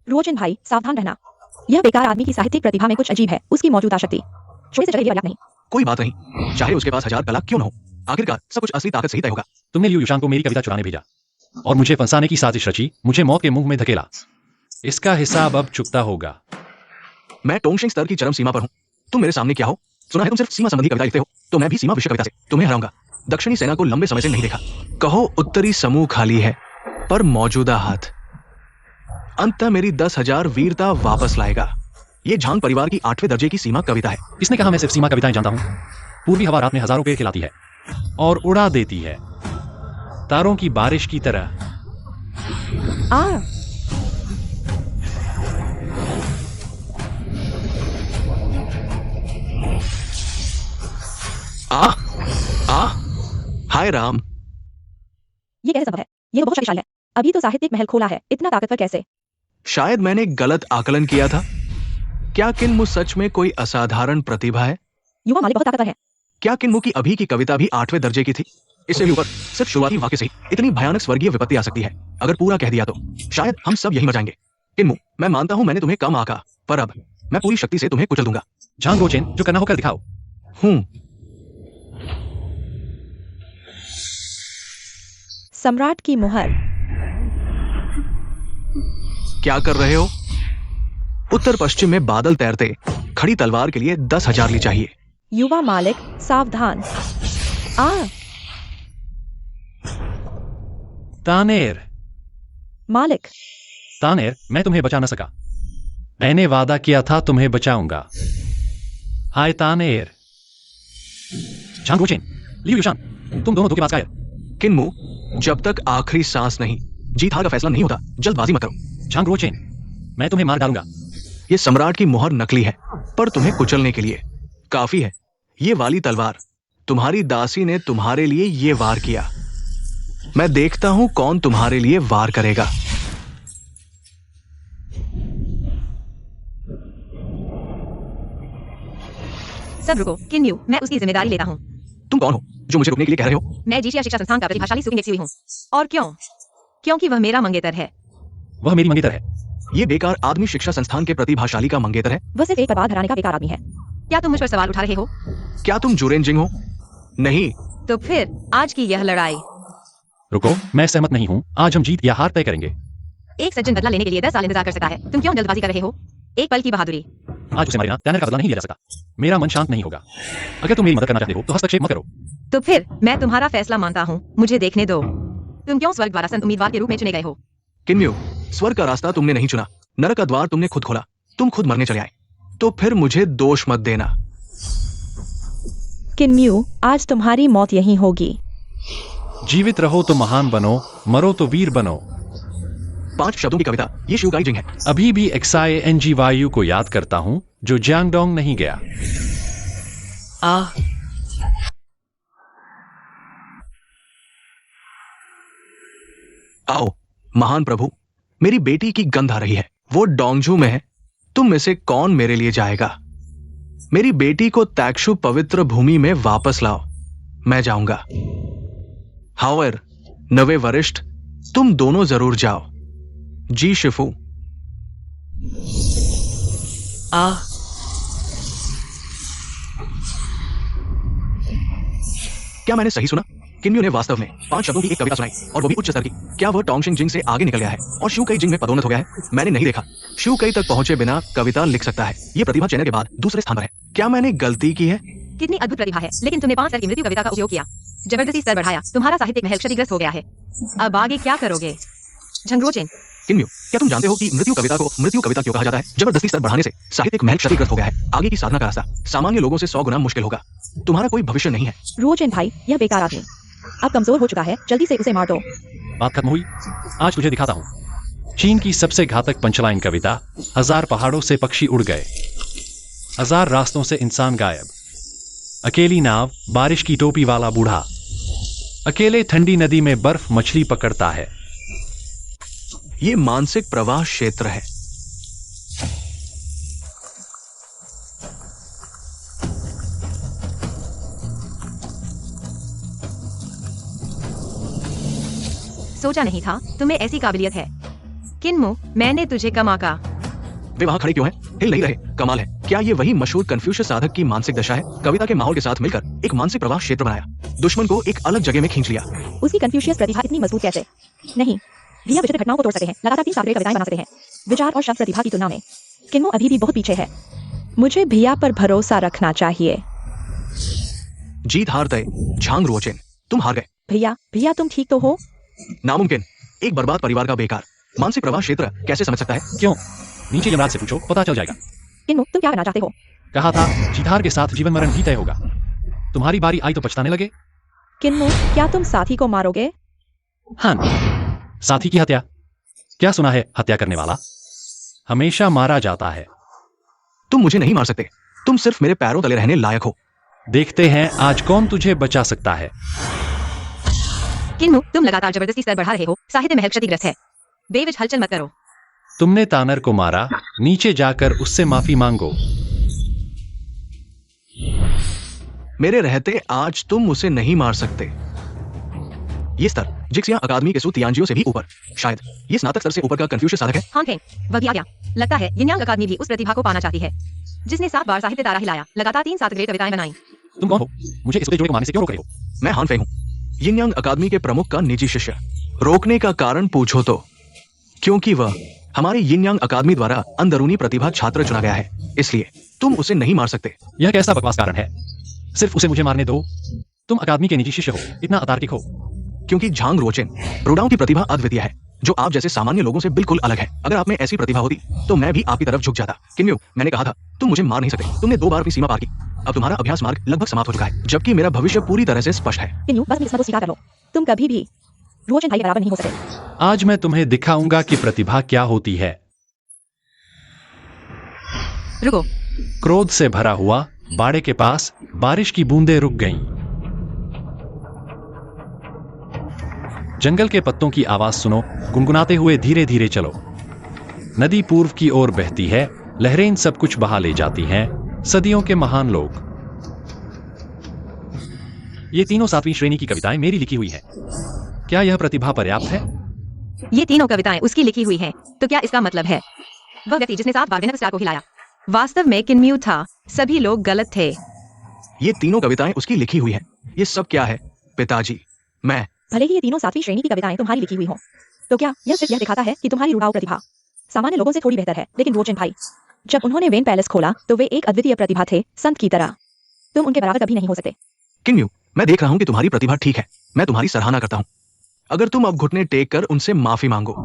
रुओचेन भाई, सावधान रहना। यह बेकार आदमी की साहित्यिक प्रतिभा में कुछ अजीब है। उसकी मौजूदा शक्ति छोटे से चले पर्याप्त नहीं। कोई बात नहीं, चाहे उसके पास 1000 कला क्यों न हो, आखिरकार सब कुछ असली ताकत से ही तय होगा। तुमने लियू यूशान को मेरी कविता चुराने भेजा और मुझे फंसाने की साजिश रची, मुझे मौत के मुंह में धकेला। इसका हिसाब अब चुकता होगा। मैं टोंगशिंग स्तर की चरम सीमा पर हूँ। तुम मेरे सामने क्या हो? सुना है तुम सिर्फ सीमा संबंधी कविता लिखते हो, तो मैं भी सीमा विषय कविता से तुम्हें हराऊंगा। दक्षिणी सेना को लंबे समय से नहीं देखा। कहो उत्तरी समूह खाली है, पर मौजूदा हाथ अंततः मेरी 10,000 वीरता वापस लाएगा। ये झांग परिवार की 8वें दर्जे की सीमा कविता है। किसने कहा मैं सिर्फ सीमा कविताएं जानता हूं? पूर्वी हवा रात में हजारों पेड़ खिलाती है और उड़ा देती है, तारों की बारिश की तरह। आ हाय राम, ये कैसे संभव है? यह बहुत शक्तिशाली है। अभी तो साहित्यिक महल खोला है, इतना ताकतवर कैसे? शायद मैंने गलत आकलन किया था। क्या किन्मू सच में कोई असाधारण प्रतिभा है? युवा मालिक बहुत ताकतवर है। क्या किन्मू की अभी की कविता भी 8वें दर्जे की थी? इससे भी ऊपर सिर्फ शुरुआती वाक्य से ही इतनी भयानक स्वर्गीय विपत्ति आ सकती है। अगर पूरा कह दिया तो शायद हम सब यही मर जाएंगे। किन्मू, मैं मानता हूं मैंने तुम्हें कम आंका, पर अब मैं पूरी शक्ति से तुम्हें कुचल दूंगा। झांग रोचेन, जो करना होकर दिखाओ। हूं सम्राट की मुहर। क्या कर रहे हो? उत्तर पश्चिम में बादल तैरते, खड़ी तलवार के लिए 10,000 ली चाहिए। युवा मालिक, सावधान। तानेर, मालिक, तानेर, मैं तुम्हें बचा न सका। मैंने वादा किया था तुम्हें बचाऊंगा। हाय तानेर। झांग रोचेन, लियू यूशान, तुम दोनों धोखेबाज कायर। किन्मू, जब तक आखिरी सांस नहीं, जीत हार का फैसला नहीं होता, जल्दबाजी मत करो। झांग रोचेन, मैं तुम्हें मार डालूंगा। ये सम्राट की मुहर नकली है, पर तुम्हें कुचलने के लिए काफी है। ये वाली तलवार तुम्हारी दासी ने तुम्हारे लिए ये वार किया। मैं देखता हूं कौन तुम्हारे लिए वार करेगा। सब रुको, किन्यू, मैं उसकी जिम्मेदारी लेता हूँ। तुम कौन हो जो मुझे रुकने के लिए कह रहे हो? मैं जीशिया शिक्षा संस्थान का प्रतिभाशाली सुई हूँ। और क्यों? क्योंकि वह मेरा मंगेतर है। वह मेरी मंगेतर है। ये बेकार आदमी शिक्षा संस्थान के प्रतिभाशाली का मंगेतर है। वह सिर्फ एक बर्बाद हराने का बेकार आदमी है। क्या तुम मुझ पर सवाल उठा रहे हो? क्या तुम जुरेन जिंग हो? नहीं। तो फिर आज की यह लड़ाई। रुको, मैं सहमत नहीं हूं। आज हम जीत या हार तय करेंगे। एक सज्जन बदला लेने के लिए 10 साल इंतजार कर सकता है। तुम क्यों जल्दबाजी कर रहे हो? एक पल की बहादुरी। आज उसे मारे ना टैनर का बदला नहीं लिया जा सकता। मेरा मन शांत नहीं होगा। अगर तुम मेरी मदद करना चाहते हो तो हस्तक्षेप मत करो। तो फिर मैं तुम्हारा फैसला मानता हूँ, मुझे देखने दो। तुम क्यों स्वर्ग द्वारा संत उम्मीदवार के रूप में चुने गए हो? किन्म्यू, स्वर्ग का रास्ता तुमने नहीं चुना, नरक का द्वार तुमने खुद खोला, तुम खुद मरने चले आए, तो फिर मुझे दोष मत देना। किन्म्यू, आज तुम्हारी मौत यहीं होगी। जीवित रहो तो महान बनो, मरो तो वीर बनो। 5 शब्दों की कविता, ये शिवगाई जिंग है। अभी भी XING वायु को याद करता हूं जो जियांगडोंग नहीं गया। आओ महान प्रभु, मेरी बेटी की गंध आ रही है, वो डोंगजू में है, तुम में से कौन मेरे लिए जाएगा? मेरी बेटी को तैक्शु पवित्र भूमि में वापस लाओ, मैं जाऊंगा। हावर, नवे वरिष्ठ, तुम दोनों जरूर जाओ। जी शिफू। क्या मैंने सही सुना? किन्म्यू ने वास्तव में 5 शब्दों की एक कविता सुनाई, और वो भी उच्च स्तर की। क्या वह टोंगशिंग जिंग से आगे निकल गया है और शिवकई जिंग में पदोन्नत हो गया है? मैंने नहीं देखा। शिवकई तक पहुंचे बिना कविता लिख सकता है। ये प्रतिभा चयन के बाद दूसरे स्थान पर है। क्या मैंने गलती की है? कितनी अद्भुत प्रतिभा है, लेकिन तुमने 5 स्तर की मृत्यु कविता का उपयोग किया, जबरदस्ती स्तर बढ़ाया। तुम्हारा साहित्यिक महल क्षतिग्रस्त हो गया है। अब आगे क्या करोगे? झंगरोचेन, किन्म्यू, क्या तुम जानते हो कि मृत्यु कविता को मृत्यु कविता क्यों कहा जाता है? जबरदस्ती स्तर बढ़ाने से साहित्यिक महल क्षतिग्रस्त हो गया है। आगे की साधना का रास्ता सामान्य लोगों से 100 गुना मुश्किल होगा। तुम्हारा कोई भविष्य नहीं है। रोचेन भाई, यह बेकार आदमी अब कमजोर हो चुका है, जल्दी से उसे मार दो। बात खत्म हुई। आज तुझे दिखाता हूं चीन की सबसे घातक पंचलाइन कविता। 1000 पहाड़ों से पक्षी उड़ गए, 1000 रास्तों से इंसान गायब, अकेली नाव, बारिश की टोपी वाला बूढ़ा, अकेले ठंडी नदी में बर्फ मछली पकड़ता है। ये मानसिक प्रवाह क्षेत्र है। सोचा नहीं था तुम्हें ऐसी काबिलियत है। किन्मू, मैंने तुझे कमा का। वे वहां खड़े क्यों हैं? हिल नहीं रहे। कमाल है। क्या ये वही मशहूर कन्फ्यूशियस साधक की मानसिक दशा है? कविता के माहौल के साथ मिलकर एक मानसिक प्रवाह क्षेत्र बनाया, दुश्मन को एक अलग जगह में खींच लिया। उसकी कन्फ्यूशियस प्रतिभा इतनी मजबूत कैसे? नहीं, भैया विचित्र घटनाओं को तोड़ सकते हैं, लगातार 3 सागरे कविताएं बना सकते हैं। विचार और शब्द प्रतिभा की तुलना में किन्मू अभी भी बहुत पीछे है। मुझे भैया पर भरोसा रखना चाहिए। जीत हार तय। झांग रोचेन, तुम हार गए। भैया तुम ठीक तो हो? नामुमकिन। एक बर्बाद परिवार का बेकार मानसिक प्रवाह क्षेत्र कैसे समझ सकता है? क्यों? नीचे यमराज से पूछो, पता चल जाएगा। किन्मू, तुम क्या करना चाहते हो? कहा था जीतहार के साथ जीवन मरण भी तय होगा। तुम्हारी बारी आई तो पछताने लगे। किन्मू, क्या तुम साथी को मारोगे? हाँ, साथी की हत्या। क्या सुना है, हत्या करने वाला हमेशा मारा जाता है। तुम मुझे नहीं मार सकते, तुम सिर्फ मेरे पैरों तले रहने लायक हो। देखते हैं आज कौन तुझे बचा सकता है। किन्मू, तुम लगातार जबरदस्ती स्तर बढ़ा रहे हो, साहित्य महल क्षतिग्रस्त है। बेवजह हलचल मत करो। तुमने तानर को मारा, नीचे जाकर उससे माफी मांगो। मेरे रहते आज तुम उसे नहीं मार सकते। ये स्तर जिक्सिया अकादमी के सु तियानजियो से भी ऊपर, शायद ये स्नातक स्तर से ऊपर का कन्फ्यूशियस साधक है। हाँ, वह भी आ गया। लगता है यिनयांग अकादमी भी उस प्रतिभा को पाना चाहती है जिसने 7 बार साहित्य तारा हिलाया, लगातार 3 सात ग्रेड कविताएं बनाई। तुम कौन हो? मुझे इस जोड़े को मारने से क्यों रोक रहे हो? मैं हान फेई हूँ, यिनयांग अकादमी के प्रमुख का निजी शिष्य। रोकने का कारण पूछो तो क्योंकि वह हमारे यिनयांग अकादमी द्वारा अंदरूनी प्रतिभा छात्र चुना गया है, इसलिए तुम उसे नहीं मार सकते। यह कैसा बकवास कारण है? सिर्फ उसे मुझे मारने दो। तुम अकादमी के निजी शिष्य हो, इतना अतार्किक हो। क्योंकि झांग रोचेन, रुडाओं की प्रतिभा अद्वितीय है, जो आप जैसे सामान्य लोगों से बिल्कुल अलग है। अगर आप में ऐसी प्रतिभा होती तो मैं भी आपकी तरफ झुक जाता। किन्म्यू, मैंने कहा था तुम मुझे मार नहीं सकते। तुमने 2 बार अपनी सीमा पार की। अब तुम्हारा अभ्यास मार्ग लगभग समाप्त हो चुका है, जबकि मेरा भविष्य पूरी तरह से स्पष्ट है। किन्मू, बस इस बात को स्वीकार कर लो, तुम कभी भी रोचेन भाई के बराबर नहीं हो सकते। आज मैं तुम्हें दिखाऊंगा कि प्रतिभा क्या होती है। रुको। क्रोध से भरा हुआ बाड़े के पास बारिश की बूंदें रुक गईं। जंगल के पत्तों की आवाज सुनो, गुनगुनाते हुए धीरे धीरे चलो। नदी पूर्व की ओर बहती है, लहरें सब कुछ बहा ले जाती हैं, सदियों के महान लोग। ये तीनों 7वीं श्रेणी की कविताएं मेरी लिखी हुई हैं। क्या यह प्रतिभा पर्याप्त है? ये तीनों कविताएं उसकी लिखी हुई हैं, तो क्या इसका मतलब है वह व्यक्ति जिसने 7 बार विनर स्टार को हिलाया वास्तव में किन्म्यू था? सभी लोग गलत थे। ये तीनों कविताएं उसकी लिखी हुई हैं। ये सब क्या है पिताजी? मैं भले ही ये तीनों 7वीं श्रेणी की कविताएं तुम्हारी लिखी हुई हो, तो क्या यह सिर्फ यह दिखाता है कि तुम्हारी रुड़ाऊ प्रतिभा सामान्य लोगों से थोड़ी बेहतर है? लेकिन रोचन भाई, जब उन्होंने वेन पैलेस खोला तो वे एक अद्वितीय प्रतिभा थे, संत की तरह। तुम उनके बराबर कभी नहीं हो सकते। किंग म्यू, मैं देख रहा हूँ कि तुम्हारी प्रतिभा ठीक है। मैं तुम्हारी सराहना करता हूँ। अगर तुम अब घुटने टेक कर उनसे माफी मांगो,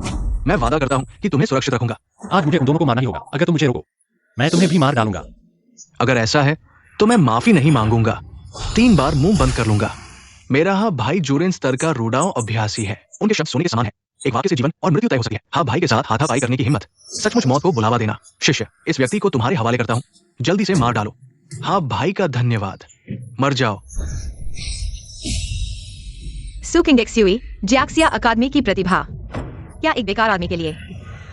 मैं वादा करता हूँ कि तुम्हें सुरक्षित रखूंगा। आज मुझे उन दोनों को मारना ही होगा। अगर तुम मुझे रोको, मैं तुम्हें भी मार डालूंगा। अगर ऐसा है तो मैं माफी नहीं मांगूंगा, 3 बार मुंह बंद कर लूंगा। मेरा भाई जुरेन स्तर का रूडाओ अभ्यासी है। उनके शब्द सोने के समान है। एक वाक्य से जीवन और मृत्यु तय हो सकती है। हाँ, भाई के साथ हाथापाई करने की हिम्मत, सचमुच मौत को बुलावा देना। शिष्य, इस व्यक्ति को तुम्हारे हवाले करता हूँ। जल्दी से मार डालो। हाँ भाई का धन्यवाद। मर जाओ। सुकिंग एक्सुई, जैक्सिया अकादमी की प्रतिभा। क्या एक बेकार आदमी के लिए?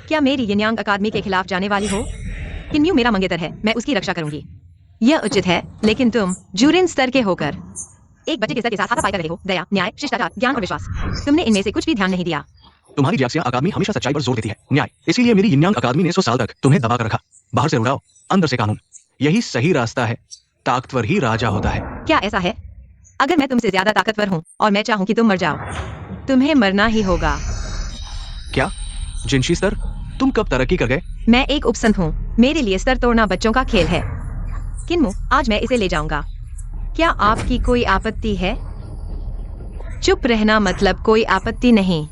क्या मेरी यिनयांग अकादमी के खिलाफ जाने वाली हो? किन्यू मेरा मंगेतर है, मैं उसकी रक्षा करूंगी। यह उचित है, लेकिन तुम जुरेन स्तर के होकर एक बच्चे के स्तर के साथ हाथापाई कर रहे हो। दया, न्याय, शिष्टाचार, ज्ञान और विश्वास, तुमने इनमें से कुछ भी ध्यान नहीं दिया। तुम्हारी जैक्सिया अकादमी हमेशा सच्चाई पर जोर देती है, न्याय। इसीलिए मेरी यिनयांग अकादमी ने 100 साल तक तुम्हें दबा कर रखा। बाहर से रुड़ाओ, अंदर से कानून। यही सही रास्ता है। ताकतवर ही राजा होता है। क्या ऐसा है? अगर मैं तुमसे ज्यादा ताकतवर हूँ और मैं चाहूँ कि तुम मर जाओ, तुम्हें मरना ही होगा। क्या जिनशी स्तर? तुम कब तरक्की कर गए? मैं एक उपसंत हूँ। मेरे लिए स्तर तोड़ना बच्चों का खेल है। किन्मू, आज मैं इसे ले जाऊंगा। क्या आपकी कोई आपत्ति है? चुप रहना मतलब कोई आपत्ति नहीं।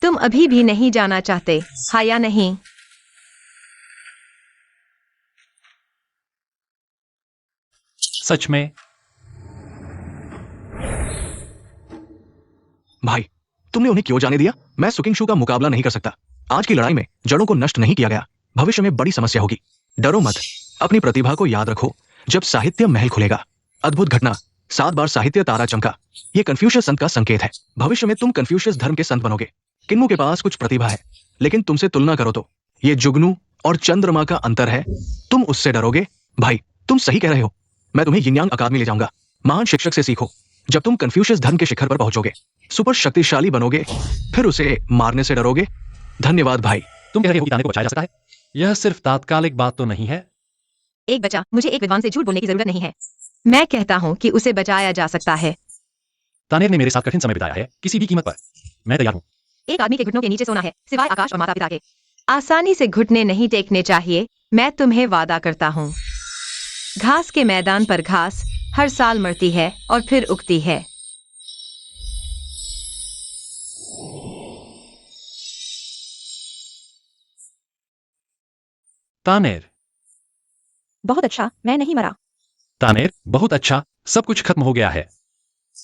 तुम अभी भी नहीं जाना चाहते, हाँ या नहीं? सच में? भाई, तुमने उन्हें क्यों जाने दिया? मैं सुकिंगशू का मुकाबला नहीं कर सकता। आज की लड़ाई में जड़ों को नष्ट नहीं किया गया, भविष्य में बड़ी समस्या होगी। डरो मत, अपनी प्रतिभा को याद रखो। जब साहित्य महल खुलेगा, अद्भुत घटना, 7 बार साहित्य तारा चमका। ये कन्फ्यूशियस संत का संकेत है। भविष्य में तुम कन्फ्यूशियस धर्म के संत बनोगे। किन्मू के पास कुछ प्रतिभा है, लेकिन तुमसे तुलना करो तो ये जुगनू और चंद्रमा का अंतर है। तुम उससे डरोगे? भाई, तुम सही कह रहे हो। मैं तुम्हें यिनयांग अकादमी ले जाऊंगा। महान शिक्षक से सीखो। जब तुम कन्फ्यूशियस धर्म के शिखर पर पहुंचोगे, सुपर शक्तिशाली बनोगे, फिर उसे मारने से डरोगे। धन्यवाद भाई। तुम कह रहे हो कि ताने को बचाया जा सकता है? यह सिर्फ तात्कालिक बात तो नहीं है। एक बच्चा, मुझे एक विद्वान से झूठ बोलने की जरूरत नहीं है। मैं कहता हूँ कि उसे बचाया जा सकता है। तानेर ने मेरे साथ कठिन समय बिताया है, किसी भी कीमत पर। मैं तैयार हूँ। एक आदमी के घुटनों के नीचे सोना है, सिवाय आकाश और माता पिता के। आसानी से घुटने नहीं टेकने चाहिए, मैं तुम्हें वादा करता हूँ। घास के मैदान पर घास हर साल मरती है और फिर उगती है। तानेर, बहुत अच्छा, मैं नहीं मरा। तानेर, बहुत अच्छा, सब कुछ खत्म हो गया है।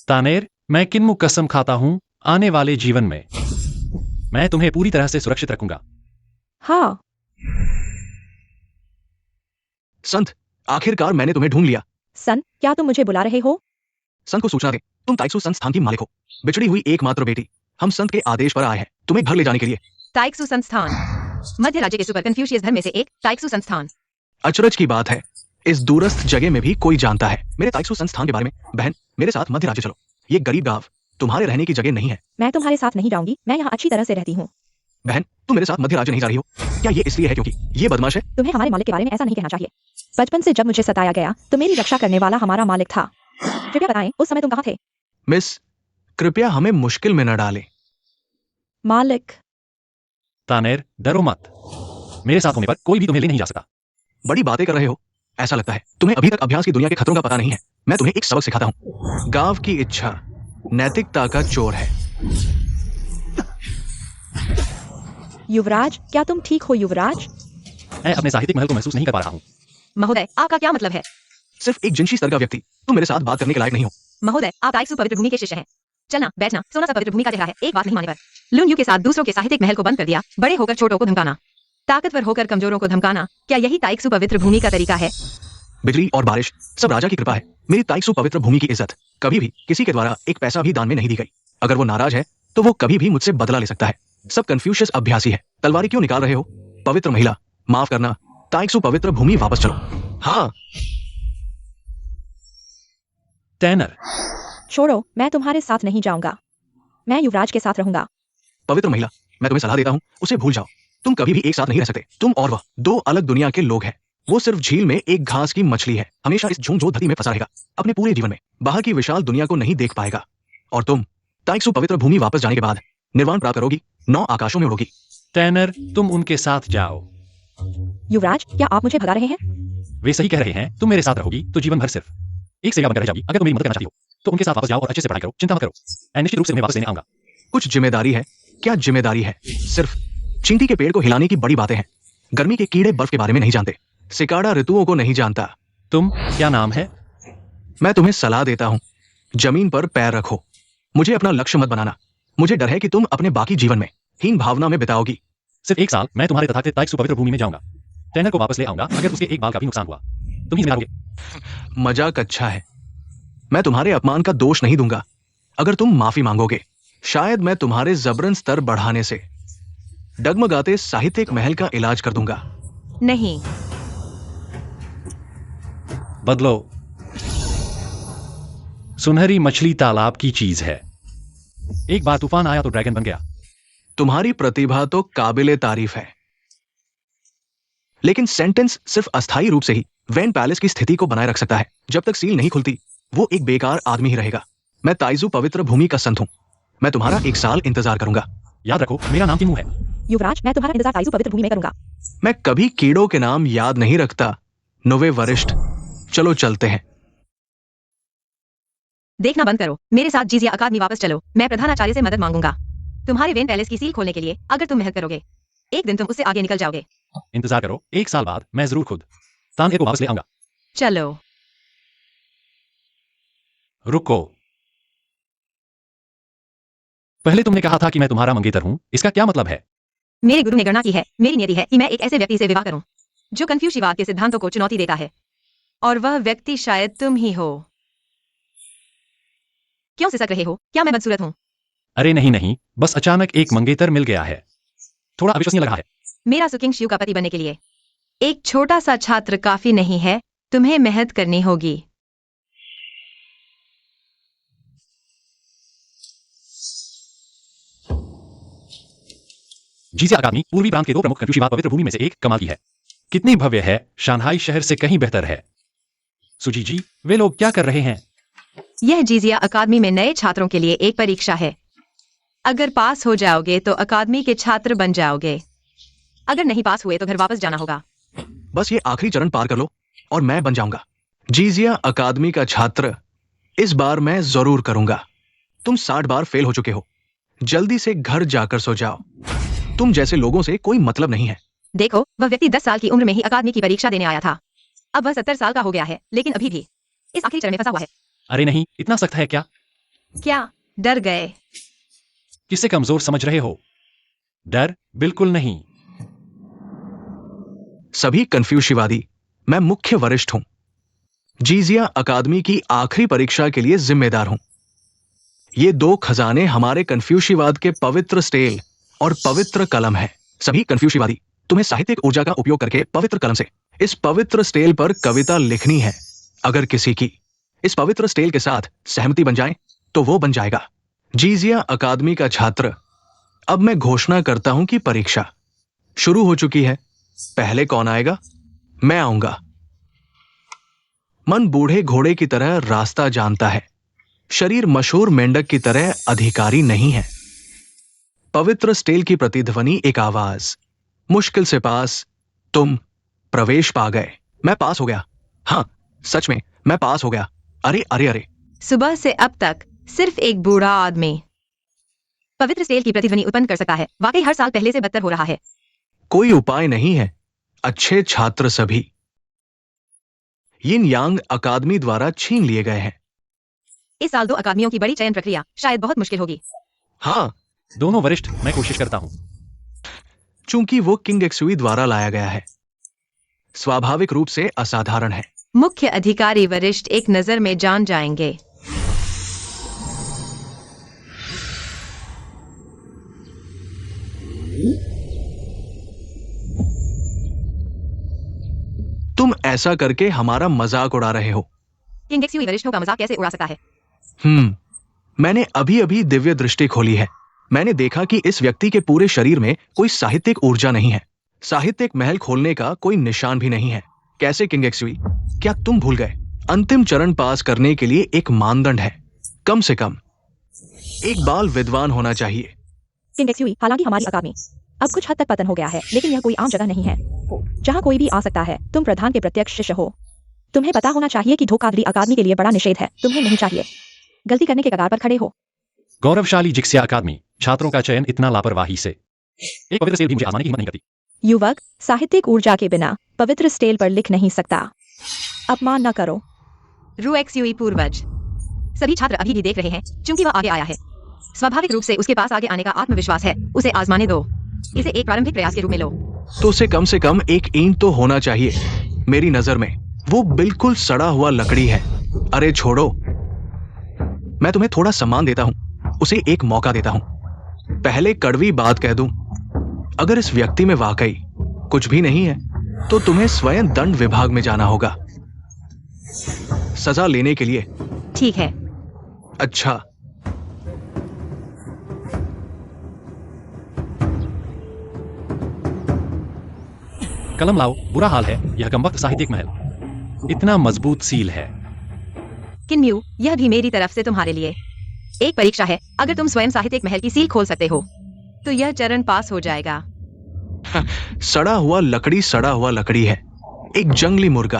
तानेर, मैं किन्मू कसम खाता हूँ, आने वाले जीवन में मैं तुम्हें पूरी तरह से सुरक्षित रखूंगा। हाँ, संत, आखिरकार मैंने तुम्हें ढूंढ लिया। सन, क्या तुम मुझे बुला रहे हो? संत को सूचना दे, तुम ताइक्सू संस्थान की मालिक हो। बिछड़ी हुई एकमात्र बेटी। हम संत के आदेश पर आए हैं तुम्हें घर ले जाने के लिए। ताइक्सू संस्थान, मध्य राज्य के सुपर कन्फ्यूशियस धर्म में से एक। ताइक्सू संस्थान। अचरज की बात है, इस दूरस्थ जगह में भी कोई जानता है मेरे ताइक्सू संस्थान के बारे में। बहन, मेरे साथ मध्य राज्य चलो। ये गरीब गांव तुम्हारे रहने की जगह नहीं है। मैं तुम्हारे साथ नहीं जाऊंगी, मैं यहाँ अच्छी तरह से रहती हूँ। बहन, तुम मेरे साथ मध्य राज्य नहीं जा रही हो। क्या ये इसलिए है क्योंकि ये बदमाश है? तुम्हें हमारे मालिक के बारे में ऐसा नहीं कहना चाहिए। बचपन से जब मुझे सताया गया तो मेरी रक्षा करने वाला हमारा मालिक था। कृपया बताएं, उस समय तुम कहाँ थे? मिस, कृपया हमें मुश्किल में न डालें। मालिक, तानेर, डरो मत। मेरे साथ होने पर कोई भी तुम्हें ले नहीं जा सकता। बड़ी बातें कर रहे हो। ऐसा लगता है तुम्हें अभी तक अभ्यास की दुनिया के खतरों का पता नहीं है। मैं तुम्हें एक सबक सिखाता हूँ। गांव की इच्छा नैतिकता का चोर है। युवराज, क्या तुम ठीक हो युवराज? मैं अपने साहित्यिक महल को महसूस नहीं कर पा रहा हूँ। महोदय, आपका क्या मतलब है? सिर्फ एक जिनशी स्तर का व्यक्ति, तुम मेरे साथ बात करने के लायक नहीं हो। महोदय, आप ताइक्सू पवित्र भूमि के शिष्य हैं। चलना, बैठना, सोना सा पवित्र भूमि का चेहरा है। एक बात नहीं मानने पर लुन्यू के साथ दूसरों के साहित्यिक महल को बंद कर दिया। बड़े होकर छोटों को धमकाना, ताकतवर होकर कमजोरों को धमकाना, क्या यही ताइक्सू पवित्र भूमि का तरीका है? बिजली और बारिश सब राजा की कृपा है। मेरी ताइक्सू पवित्र भूमि की इज्जत कभी भी किसी के द्वारा एक पैसा भी दान में नहीं दी गई। अगर वो नाराज है तो वो कभी भी मुझसे बदला ले सकता है। सब कन्फ्यूशियस अभ्यासी है। तलवारी क्यों निकाल रहे हो? पवित्र महिला, माफ करना, ताइक्सू पवित्र भूमि वापस चलो। हाँ। टैनर, छोड़ो, मैं तुम्हारे साथ नहीं जाऊंगा। मैं युवराज के साथ रहूंगा। पवित्र महिला, मैं तुम्हें सलाह देता हूँ, उसे भूल जाओ। तुम कभी भी एक साथ नहीं रह सकते। तुम और वह दो अलग दुनिया के लोग हैं। वो सिर्फ झील में एक घास की मछली है, हमेशा इस झूम धरती में फंसा रहेगा अपने पूरे जीवन में। बाहर की विशाल दुनिया को नहीं देख पाएगा। और तुम ताइक्सू पवित्र भूमि वापस जाने के बाद निर्वाण प्राप्त करोगी, 9 आकाशों में उड़ोगी। टैनर, तुम उनके साथ जाओ। युवराज, क्या आप मुझे भगा रहे हैं? वे सही कह रहे हैं, तुम मेरे साथ रहोगी तो जीवन भर सिर्फ एक सेवा बनकर रह जाओगी। अगर तुम मेरी मदद करना चाहती हो तो उनके साथ वापस जाओ और अच्छे से पढ़ाई करो, चिंता मत करो। मैं निश्चित रूप से उन्हें वापस लेने आऊंगा। कुछ जिम्मेदारी है। क्या जिम्मेदारी है? सिर्फ चींटी के पेड़ को हिलाने की बड़ी बातें हैं। गर्मी के कीड़े बर्फ के बारे में नहीं जानते। सिकाड़ा ऋतुओं को नहीं जानता। तुम, क्या नाम है? मैं तुम्हें सलाह देता हूं, जमीन पर पैर रखो। मुझे अपना लक्ष्य मत बनाना। मुझे डर है कि तुम अपने बाकी जीवन में हीन भावना में बिताओगी। सिर्फ 1 साल मैं तुम्हारे तथाकथित ताइक्सु पवित्र भूमि में जाऊंगा। टैनर को वापस ले आऊंगा अगर उसके एक बाल का भी नुकसान हुआ। तुम ही जिम्मेदार होगे। मजाक अच्छा है। मैं तुम्हारे अपमान का दोष नहीं दूंगा अगर तुम माफी मांगोगे। शायद मैं तुम्हारे जबरन स्तर बढ़ाने से डगमगाते साहित्यिक महल का इलाज कर दूंगा। नहीं, बदलो। सुनहरी मछली तालाब की चीज है। एक बार तूफान आया तो ड्रैगन बन गया। तुम्हारी प्रतिभा तो काबिले तारीफ है, लेकिन सेंटेंस सिर्फ अस्थायी रूप से ही वैन पैलेस की स्थिति को बनाए रख सकता है। जब तक सील नहीं खुलती वो एक बेकार आदमी ही रहेगा। मैं ताइजू पवित्र भूमि का संत हूं। मैं तुम्हारा 1 साल इंतजार करूंगा। याद रखो, मेरा नाम किमू है। युवराज, मैं तुम्हारा इंतजार ताइजू पवित्र भूमि में करूंगा। मैं कभी कीड़ों के नाम याद नहीं रखता। नोवे वरिष्ठ, चलो चलते हैं। देखना बंद करो। मेरे साथ जीजिया अकादमी वापस चलो। मैं प्रधानाचार्य से मदद मांगूंगा तुम्हारे वेन पैलेस की सील खोलने के लिए। अगर तुम मेहनत करोगे एक दिन तुम उससे आगे निकल जाओगे। इंतजार करो, 1 साल बाद मैं जरूर खुद तानगे को वापस ले आऊंगा। चलो। रुको, पहले तुमने कहा था कि मैं तुम्हारा मंगेतर हूं। इसका क्या मतलब है? मेरे गुरु ने गणना की है, मेरी नियति है कि मैं एक ऐसे व्यक्ति से विवाह करूं जो कन्फ्यूशियवाद के सिद्धांतों को चुनौती देता है, और वह व्यक्ति शायद तुम ही हो। क्यों सिसक रहे हो? क्या मैं बदसूरत हूं? अरे नहीं नहीं, बस अचानक एक मंगेतर मिल गया है। थोड़ा अविश्वसनीय लगा है। मेरा सुकिंग शिव का पति बनने के लिए एक छोटा सा छात्र काफी नहीं है। तुम्हें मेहनत करनी होगी। जीजिया अकादमी पूर्वी प्रांत के 2 प्रमुख कन्फ्यूशियवाद पवित्र भूमि में से एक। कमाल की है। कितनी भव्य है। शांघाई शहर से कहीं बेहतर है। सुजी जी, वे लोग क्या कर रहे हैं? यह जीजिया अकादमी में नए छात्रों के लिए एक परीक्षा है। अगर पास हो जाओगे तो अकादमी के छात्र बन जाओगे। अगर नहीं पास हुए तो घर वापस जाना होगा। बस ये आखिरी चरण पार कर लो और मैं बन जाऊंगा जीजिया अकादमी का छात्र। इस बार मैं जरूर करूंगा। तुम 60 बार फेल हो चुके हो। जल्दी से घर जाकर सो जाओ। तुम जैसे लोगों से कोई मतलब नहीं है। देखो, वह व्यक्ति 10 साल की उम्र में ही अकादमी की परीक्षा देने आया था। अब वह 70 साल का हो गया है, लेकिन अभी भी इस आखिरी चरण में फंसा हुआ है। अरे नहीं, इतना सख्त है क्या? क्या डर गए? किसे कमजोर समझ रहे हो? डर बिल्कुल नहीं। सभी कन्फ्यूशियवादी, मैं मुख्य वरिष्ठ हूं। जीजिया अकादमी की आखिरी परीक्षा के लिए जिम्मेदार हूं। ये 2 खजाने हमारे कन्फ्यूशियवाद के पवित्र स्टेल और पवित्र कलम है। सभी कन्फ्यूशियवादी, तुम्हें साहित्यिक ऊर्जा का उपयोग करके पवित्र कलम से इस पवित्र स्टेल पर कविता लिखनी है। अगर किसी की इस पवित्र स्टेल के साथ सहमति बन जाए तो वो बन जाएगा जीजिया अकादमी का छात्र। अब मैं घोषणा करता हूं कि परीक्षा शुरू हो चुकी है। पहले कौन आएगा? मैं आऊंगा। मन बूढ़े घोड़े की तरह रास्ता जानता है। शरीर मशहूर मेंढक की तरह अधिकारी नहीं है। पवित्र स्टेल की प्रतिध्वनि एक आवाज। मुश्किल से पास। तुम प्रवेश पा गए। मैं पास हो गया। हाँ, सच में मैं पास हो गया। अरे अरे अरे, सुबह से अब तक सिर्फ एक बूढ़ा आदमी पवित्र स्टेल की प्रतिध्वनि उत्पन्न कर सकता है। वाकई हर साल पहले से बदतर हो रहा है। कोई उपाय नहीं है। अच्छे छात्र सभी यिन यांग अकादमी द्वारा छीन लिए गए हैं। इस साल 2 अकादमियों की बड़ी चयन प्रक्रिया शायद बहुत मुश्किल होगी। हाँ, दोनों वरिष्ठ, मैं कोशिश करता हूं। चूंकि वो किंग एक्सुई द्वारा लाया गया है, स्वाभाविक रूप से असाधारण है। मुख्य अधिकारी वरिष्ठ एक नजर में जान जाएंगे। तुम ऐसा करके हमारा मजाक उड़ा रहे हो। किंग एक्सुई वरिष्ठों का मजाक कैसे उड़ा सकता है? मैंने अभी अभी दिव्य दृष्टि खोली है। मैंने देखा कि इस व्यक्ति के पूरे शरीर में कोई साहित्यिक ऊर्जा नहीं है। साहित्यिक महल खोलने का कोई निशान भी नहीं है। कैसे किंग एक्सुई? क्या तुम भूल गए? अंतिम चरण पास करने के लिए एक मानदंड है। कम से कम एक बाल विद्वान होना चाहिए। किंग एक्सयूई, हालांकि हमारी अकादमी अब कुछ हद तक पतन हो गया है, लेकिन यह कोई आम जगह नहीं है जहां कोई भी आ सकता है। तुम प्रधान के प्रत्यक्ष शिष्य हो। तुम्हें पता होना चाहिए कि धोखाधड़ी अकादमी के लिए बड़ा निषेध है। तुम्हें नहीं चाहिए। गलती करने के कगार पर खड़े हो। गौरवशाली जिक्सिया अकादमी छात्रों का चयन इतना लापरवाही से। एक पवित्र सेल भी मुझे आजमाने की हिम्मत नहीं करती। युवक साहित्यिक ऊर्जा के बिना पवित्र स्टेल पर लिख नहीं सकता। अपमान न करो। रू एक्सयूई पूर्वज। सभी छात्र अभी भी देख रहे हैं क्योंकि वह आगे आया है। स्वाभाविक रूप से उसके पास आगे आने का आत्मविश्वास है। उसे आजमाने दो। इसे एक प्रारंभिक प्रयास के रूप में लो। तो उसे कम से कम एक ईंट तो होना चाहिए। मेरी नजर में वो बिल्कुल सड़ा हुआ लकड़ी है। अरे छोड़ो, मैं तुम्हें थोड़ा सम्मान देता हूं, उसे एक मौका देता हूं। पहले कड़वी बात कह दूं, अगर इस व्यक्ति में वाकई कुछ भी नहीं है तो तुम्हें स्वयं दंड विभाग में जाना होगा सजा लेने के लिए। ठीक है। अच्छा, कलम लाओ। बुरा हाल है यह कमबख्त साहित्यिक महल। इतना मजबूत सील है। किन्म्यू, यह भी मेरी तरफ से तुम्हारे लिए एक परीक्षा है। अगर तुम स्वयं साहित्यिक महल की सील खोल सकते हो तो यह चरण पास हो जाएगा। सड़ा हुआ लकड़ी है। एक जंगली मुर्गा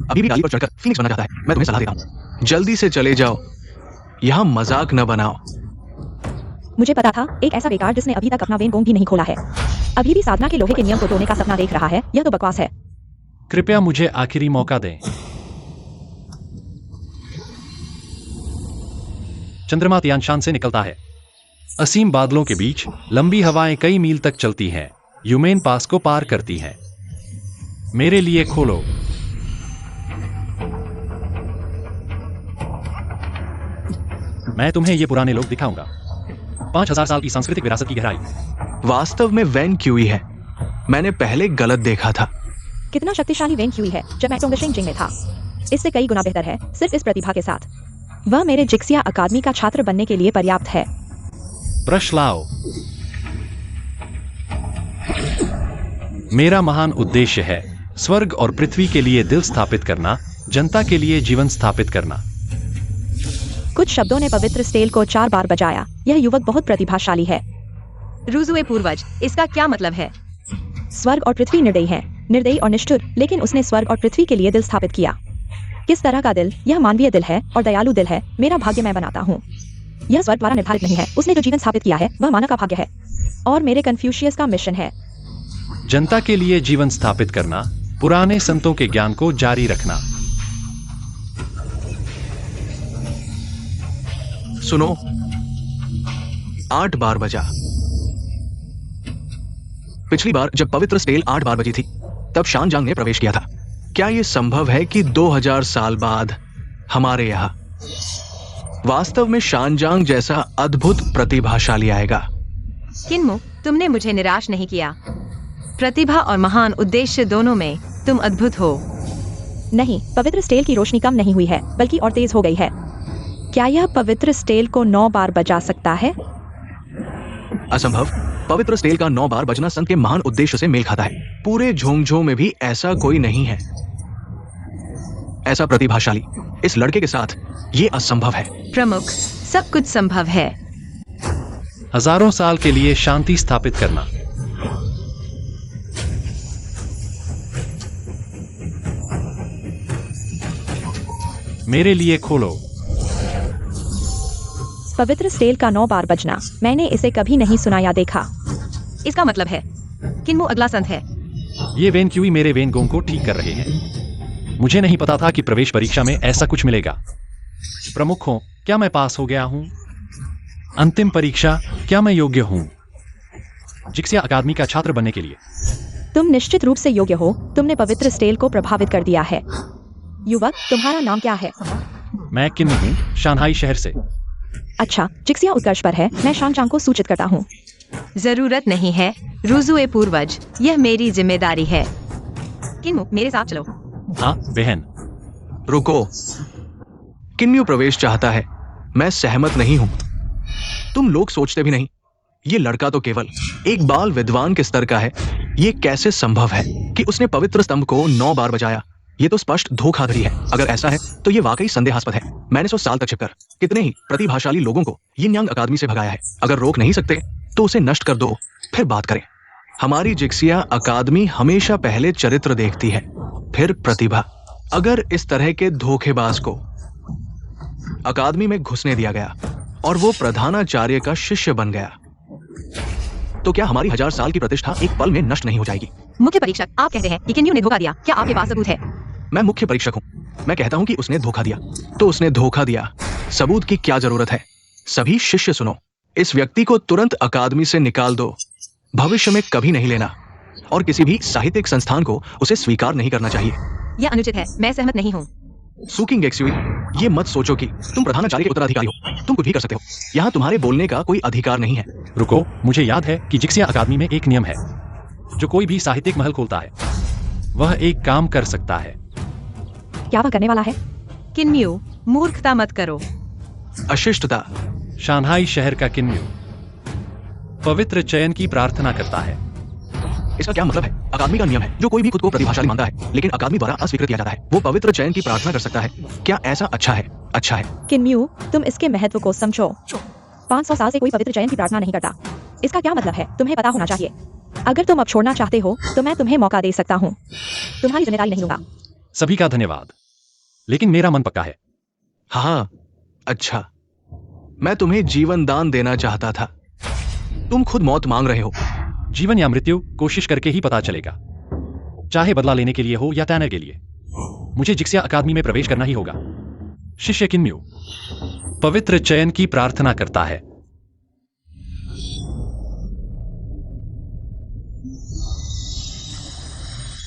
अभी भी डाली पर चढ़कर फीनिक्स बनना चाहता है। मैं तुम्हें सलाह देता हूं, जल्दी से चले जाओ। यहां मजाक न बनाओ। मुझे पता था, एक ऐसा बेकार जिसने अभी तक अपना वेन गोंग भी नहीं खोला है अभी भी साधना के लोहे के नियम को तोड़ने का सपना देख रहा है। यह तो बकवास है। कृपया मुझे आखिरी मौका दें। चंद्रमा तियानशान से निकलता है। असीम बादलों के बीच लंबी हवाएं कई मील तक चलती हैं, यूमेन पास को पार करती हैं। मेरे लिए खोलो। मैं तुम्हें ये पुराने लोग दिखाऊंगा। 5000 साल की सांस्कृतिक विरासत की गहराई। वास्तव में वैन क्यूई है। मैंने पहले गलत देखा था। कितना शक्तिशाली वेन क्यूई है जब मैं टोंगशिंग जिंग में था। इससे कई गुना बेहतर है, सिर्फ इस प्रतिभा के साथ। वह मेरे जिक्सिया अकादमी का छात्र बनने के लिए पर्याप्त है। ब्रश लाओ। मेरा महान उद्देश्य है स्वर्ग और पृथ्वी के लिए दिल स्थापित करना, जनता के लिए जीवन स्थापित करना। कुछ शब्दों ने पवित्र स्टेल को 4 बार बजाया। यह युवक बहुत प्रतिभाशाली है। रूजुए पूर्वज, इसका क्या मतलब है? स्वर्ग और पृथ्वी निर्दयी हैं, निर्दयी और निष्ठुर, लेकिन उसने स्वर्ग और पृथ्वी के लिए दिल स्थापित किया। किस तरह का दिल? यह मानवीय दिल है और दयालु दिल है। मेरा भाग्य मैं बनाता हूँ। यह स्वर्ग द्वारा निर्धारित नहीं है। उसने जो जीवन स्थापित किया है वह मानव का भाग्य है और मेरे कन्फ्यूशियस का मिशन है। जनता के लिए जीवन स्थापित करना, पुराने संतों के ज्ञान को जारी रखना। सुनो, 8 बार बजा। पिछली बार जब पवित्र स्टेल 8 बार बजी थी तब शानजांग ने प्रवेश किया था। क्या यह संभव है कि 2000 साल बाद हमारे यहां वास्तव में शानजांग जैसा अद्भुत प्रतिभाशाली आएगा? किन्मू, तुमने मुझे निराश नहीं किया। प्रतिभा और महान उद्देश्य दोनों में तुम अद्भुत हो। नहीं, पवित्र स्टेल की रोशनी कम नहीं हुई है बल्कि और तेज हो गई है। क्या यह पवित्र स्टेल को 9 बार बजा सकता है? असंभव। पवित्र स्टेल का 9 बार बजना संत के महान उद्देश्य से मेल खाता है। पूरे झोंगझों में भी ऐसा कोई नहीं है ऐसा प्रतिभाशाली। इस लड़के के साथ ये असंभव है। प्रमुख, सब कुछ संभव है। हजारों साल के लिए शांति स्थापित करना। मेरे लिए खोलो। पवित्र स्टेल का 9 बार बजना। मैंने इसे कभी नहीं सुना या देखा। इसका मतलब है किन्मू अगला संत है। ये वेन क्यूई मेरे वेन गोंग को ठीक कर रहे हैं। मुझे नहीं पता था कि प्रवेश परीक्षा में ऐसा कुछ मिलेगा। प्रमुखों, क्या मैं पास हो गया हूं? अंतिम परीक्षा, क्या मैं योग्य हूं जिक्सिया अकादमी का छात्र बनने के लिए? तुम निश्चित रूप से योग्य हो। तुमने पवित्र स्टेल को प्रभावित कर दिया है। युवक, तुम्हारा नाम क्या है? मैं किन्नू हूं, शानहाई शहर से। अच्छा, जिक्सिया उत्कर्ष पर है। मैं शानचांग को सूचित करता हूँ। जरूरत नहीं है रूजुए पूर्वज, यह मेरी जिम्मेदारी है। किन्मू, मेरे साथ चलो। हाँ बहन। रुको, किन्म्यू प्रवेश चाहता है। मैं सहमत नहीं हूं। तुम लोग सोचते भी नहीं। ये लड़का तो केवल एक बाल विद्वान के स्तर का है। ये कैसे संभव है कि उसने पवित्र स्तंभ को 9 बार बजाया? ये तो स्पष्ट धोखाधड़ी है। अगर ऐसा है तो ये वाकई संदेहास्पद है। मैंने 100 साल तक छिपकर कितने ही प्रतिभाशाली लोगों को यिन यांग अकादमी से भगाया है। अगर रोक नहीं सकते तो उसे नष्ट कर दो, फिर बात करें। हमारी जिक्सिया अकादमी हमेशा पहले चरित्र देखती है, फिर प्रतिभा। अगर इस तरह के धोखेबाज को अकादमी में घुसने दिया गया और वो प्रधानाचार्य का शिष्य बन गया, तो क्या हमारी 1000 साल की प्रतिष्ठा एक पल में नष्ट नहीं हो जाएगी? मुख्य परीक्षक, आप कहते हैं कि किन्यू ने धोखा दिया, क्या आपके पास सबूत है? मैं मुख्य परीक्षक हूं, मैं कहता हूं कि उसने धोखा दिया, तो उसने धोखा दिया। सबूत की क्या जरूरत है? सभी शिष्य सुनो, इस व्यक्ति को तुरंत अकादमी से निकाल दो, भविष्य में कभी नहीं लेना, और किसी भी साहित्यिक संस्थान को उसे स्वीकार नहीं करना चाहिए। यह अनुचित है, मैं सहमत नहीं हूँ। सुकिंग गेक्सुई, ये मत सोचो कि तुम प्रधानाचार्य के उत्तराधिकारी हो, तुम कुछ भी कर सकते हो। यहाँ तुम्हारे बोलने का कोई अधिकार नहीं है। रुको, मुझे याद है कि जिक्सिया अकादमी में एक नियम है, जो कोई भी साहित्यिक महल खोलता है वह एक काम कर सकता है। क्या वह करने वाला है? किन्यू, मूर्खता मत करो। अशिष्टता। शांघाई शहर का किन्यू पवित्र चयन की प्रार्थना करता है। इसका क्या मतलब है? अकादमी का नियम है, जो कोई भी खुद को प्रतिभाशाली मानता है लेकिन अकादमी द्वारा अस्वीकृत किया जाता है, वो पवित्र चयन की प्रार्थना कर सकता है। क्या ऐसा अच्छा है? अच्छा है। किन्यू, तुम इसके महत्व को समझो। 500 साल से कोई पवित्र चयन की प्रार्थना नहीं करता। इसका क्या मतलब है? तुम्हें पता होना चाहिए। अगर तुम अब छोड़ना चाहते हो तो मैं तुम्हें मौका दे सकता हूँ। तुम्हारी जिम्मेदारी नहीं लूंगा। सभी का धन्यवाद, लेकिन मेरा मन पक्का है। हाँ, अच्छा। मैं तुम्हें जीवन दान देना चाहता था। तुम खुद मौत मांग रहे हो। जीवन या मृत्यु कोशिश करके ही पता चलेगा, चाहे बदला लेने के लिए हो या टैनर के लिए। मुझे जिक्सिया अकादमी में प्रवेश करना ही होगा। शिष्य किन्यू पवित्र चयन की प्रार्थना करता है।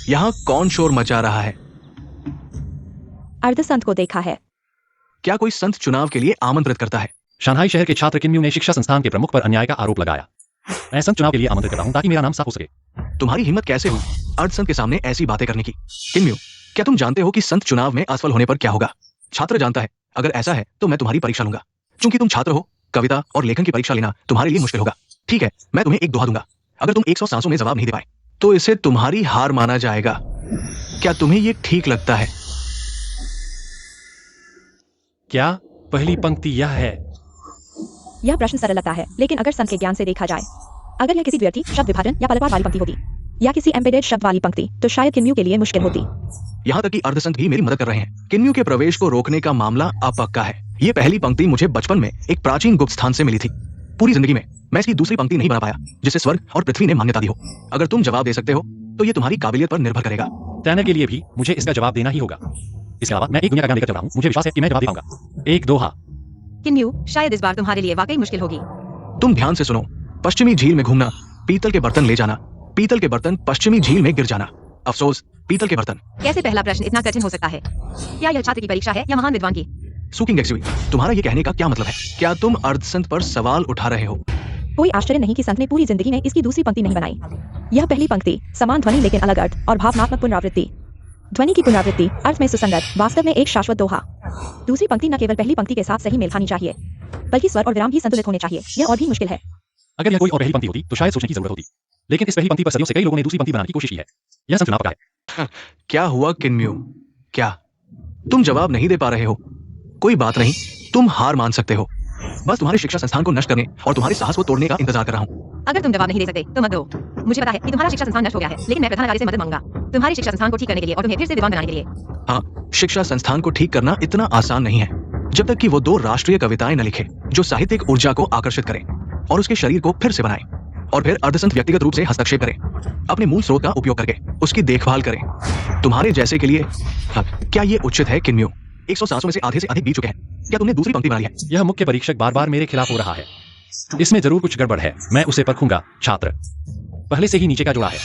यहाँ कौन शोर मचा रहा है? अर्धसंत को देखा है। क्या कोई संत चुनाव के लिए आमंत्रित करता है? शांघाई शहर के छात्र किन्यू ने शिक्षा संस्थान के प्रमुख पर अन्याय का आरोप लगाया। मैं संत चुनाव के लिए आमंत्रित करता हूं ताकि मेरा नाम साफ हो सके। तुम्हारी हिम्मत कैसे हुई अर्धसंत के सामने ऐसी बातें करने की? किन्यू, क्या तुम जानते हो कि संत चुनाव में असफल होने पर क्या होगा? छात्र जानता है। अगर ऐसा है तो मैं तुम्हारी परीक्षा लूंगा। चूंकि तुम छात्र हो, कविता और लेखन की परीक्षा लेना तुम्हारे लिए मुश्किल होगा। ठीक है, मैं तुम्हें एक दोहा दूंगा। अगर तुम 100 सांसों में जवाब नहीं दे पाए तो इसे तुम्हारी हार माना जाएगा। क्या तुम्हें ये ठीक लगता है? क्या पहली पंक्ति यह है? यह प्रश्न सरल लगता है, लेकिन अगर संत के ज्ञान से देखा जाए, अगर यह किसी द्व्यर्थी शब्द विभाजन या पलटवार वाली पंक्ति होती या किसी एम्बेडेड शब्द वाली पंक्ति, तो शायद किन्यू के लिए मुश्किल होती। यहाँ तक कि अर्धसंत भी मेरी मदद कर रहे हैं। किन्यू के प्रवेश को रोकने का मामला अपक्का है। ये पहली पंक्ति मुझे बचपन में एक प्राचीन गुप्त स्थान से मिली थी। पूरी जिंदगी में मैं इसकी दूसरी पंक्ति नहीं बना पाया जिसे स्वर्ग और पृथ्वी ने मान्यता दी हो। अगर तुम जवाब दे सकते हो तो ये तुम्हारी काबिलियत पर निर्भर करेगा। टैनर के लिए भी मुझे इसका जवाब देना ही होगा। इसके अलावा मैं एक दुनिया का ज्ञान लेकर चल रहा हूं। मुझे विश्वास है कि मैं जवाब दे पाऊंगा। एक दोहा। किन्यू, शायद इस बार तुम्हारे लिए वाकई मुश्किल होगी। तुम ध्यान से सुनो। पश्चिमी झील में घूमना, पीतल के बर्तन ले जाना, पीतल के बर्तन पश्चिमी झील में गिर जाना। अफसोस, पीतल के बर्तन। कैसे पहला प्रश्न इतना कठिन हो सकता है? क्या यह छात्र की परीक्षा है या महान विद्वान की? सुकिंग गेक्सुई, तुम्हारा ये कहने का क्या मतलब है? क्या तुम अर्धसंत पर सवाल उठा रहे हो? कोई आश्चर्य नहीं कि संत ने पूरी जिंदगी में इसकी दूसरी पंक्ति नहीं बनाई। यह पहली पंक्ति समान ध्वनि लेकिन अलग अर्थ और भावनात्मक पुनरावृत्ति, ध्वनि की पुनरावृत्ति, अर्थ में सुसंगत, वास्तव में एक शाश्वत दोहा। दूसरी पंक्ति न केवल पहली पंक्ति के साथ सही मेल खानी चाहिए, बल्कि स्वर और विराम भी संतुलित होने चाहिए। यह और भी मुश्किल है। अगर यह कोई और पहली पंक्ति होती तो शायद सोचने की जरूरत होती, लेकिन इस पहली पंक्ति पर सदियों से कई लोगों ने दूसरी पंक्ति बनाने की कोशिश की है। यह संत चुनाव का है। क्या हुआ किन्यू? क्या तुम जवाब नहीं दे पा रहे हो? कोई बात नहीं, तुम हार मान सकते हो। बस तुम्हारे शिक्षा संस्थान को नष्ट करने और तुम्हारे साहस को तोड़ने का इंतजार कर रहा हूँ। अगर तुम जवाब नहीं दे सकते तो मत दो। मुझे पता है कि तुम्हारा शिक्षा संस्थान नष्ट हो गया है, लेकिन मैं प्रधानाचार्य से मदद मांगूंगा तुम्हारी शिक्षा संस्थान को ठीक करने के लिए और तुम्हें फिर से विद्वान बनाने के लिए। हाँ, शिक्षा संस्थान को ठीक करना इतना आसान नहीं है जब तक कि वो 2 राष्ट्रीय कविताएं न लिखे जो साहित्यिक ऊर्जा को आकर्षित करें और उसके शरीर को फिर से बनाए, और फिर अर्धसंत व्यक्तिगत रूप से हस्तक्षेप करें, अपने मूल स्रोत का उपयोग करके उसकी देखभाल करें। तुम्हारे जैसे के लिए क्या ये उचित है किन्यू? 100 सांसों में से आधे से अधिक बीत चुके हैं। क्या तुमने दूसरी पंक्ति बनाई है? यह मुख्य परीक्षक बार बार मेरे खिलाफ हो रहा है। इसमें जरूर कुछ गड़बड़ है। मैं उसे परखूंगा। छात्र, पहले से ही नीचे का जोड़ा है।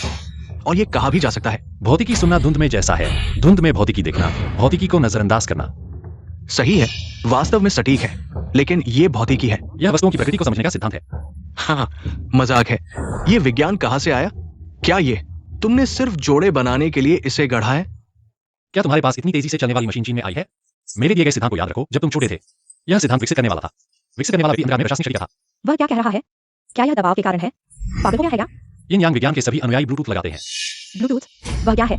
और ये कहा भी जा सकता है, भौतिकी सुनना धुंध में जैसा है, धुंध में भौतिकी देखना, भौतिकी को नजरअंदाज करना। सही है, वास्तव में सटीक है, लेकिन ये भौतिकी है। यह वस्तुओं की प्रकृति को समझने का सिद्धांत है। हाँ, मजाक है। ये विज्ञान कहाँ से आया? क्या ये तुमने सिर्फ जोड़े बनाने के लिए इसे गढ़ा है? क्या तुम्हारे पास इतनी तेजी से चलने वाली मशीन चीन में आई है? मेरे दिए गए सिद्धांत को याद रखो। जब तुम छोटे थे, यह सिद्धांत विकसित करने वाला था। विकसित करने वाला व्यक्ति अंतरिक्ष में प्रशासनिक शरीर का था। वह क्या कह रहा है? क्या यह दबाव के कारण है? पागल हो गया है क्या? yin yang विज्ञान के सभी अनुयायी ब्लूटूथ लगाते हैं। ब्लूटूथ? वह क्या है?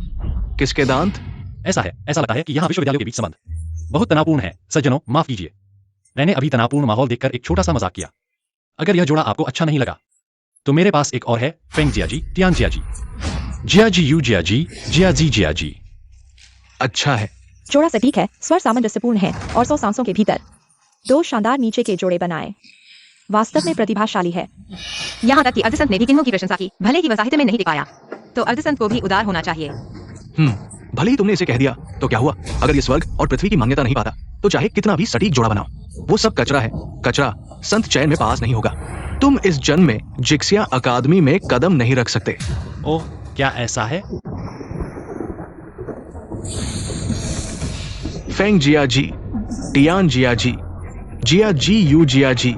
किसके दांत? ऐसा है, ऐसा लगता है कि यहाँ विश्वविद्यालयों के बीच संबंध बहुत तनावपूर्ण है। सज्जनों, माफ कीजिए, मैंने अभी तनावपूर्ण माहौल देखकर एक छोटा सा मजाक किया। अगर यह जोड़ा आपको अच्छा नहीं लगा तो मेरे पास एक और है, Feng Jiyaji, Tian Jiyaji, Jiyaji you Jiyaji, Jiyaji Jiyaji. अच्छा है। जोड़ा सटीक है, स्वर सामंजस्यपूर्ण है और 100 सांसों के भीतर 2 शानदार नीचे के जोड़े बनाए। वास्तव में प्रतिभाशाली है। यहाँ तक कि अर्धसंत ने भी किन्मू की प्रशंसा की, भले ही वह साहित्य में नहीं दिख पाया। तो अर्धसंत को भी उदार होना चाहिए। भले ही तुमने इसे कह दिया तो क्या हुआ? अगर ये स्वर्ग और पृथ्वी की मान्यता नहीं पाता तो चाहे कितना भी सटीक जोड़ा बनाओ, वो सब कचरा है। कचरा संत चयन में पास नहीं होगा। तुम इस जन्म में जिक्सिया अकादमी में कदम नहीं रख सकते। ओह, क्या ऐसा है? Feng Jiyaji, Tian Jiyaji, Jiyaji you Jiyaji,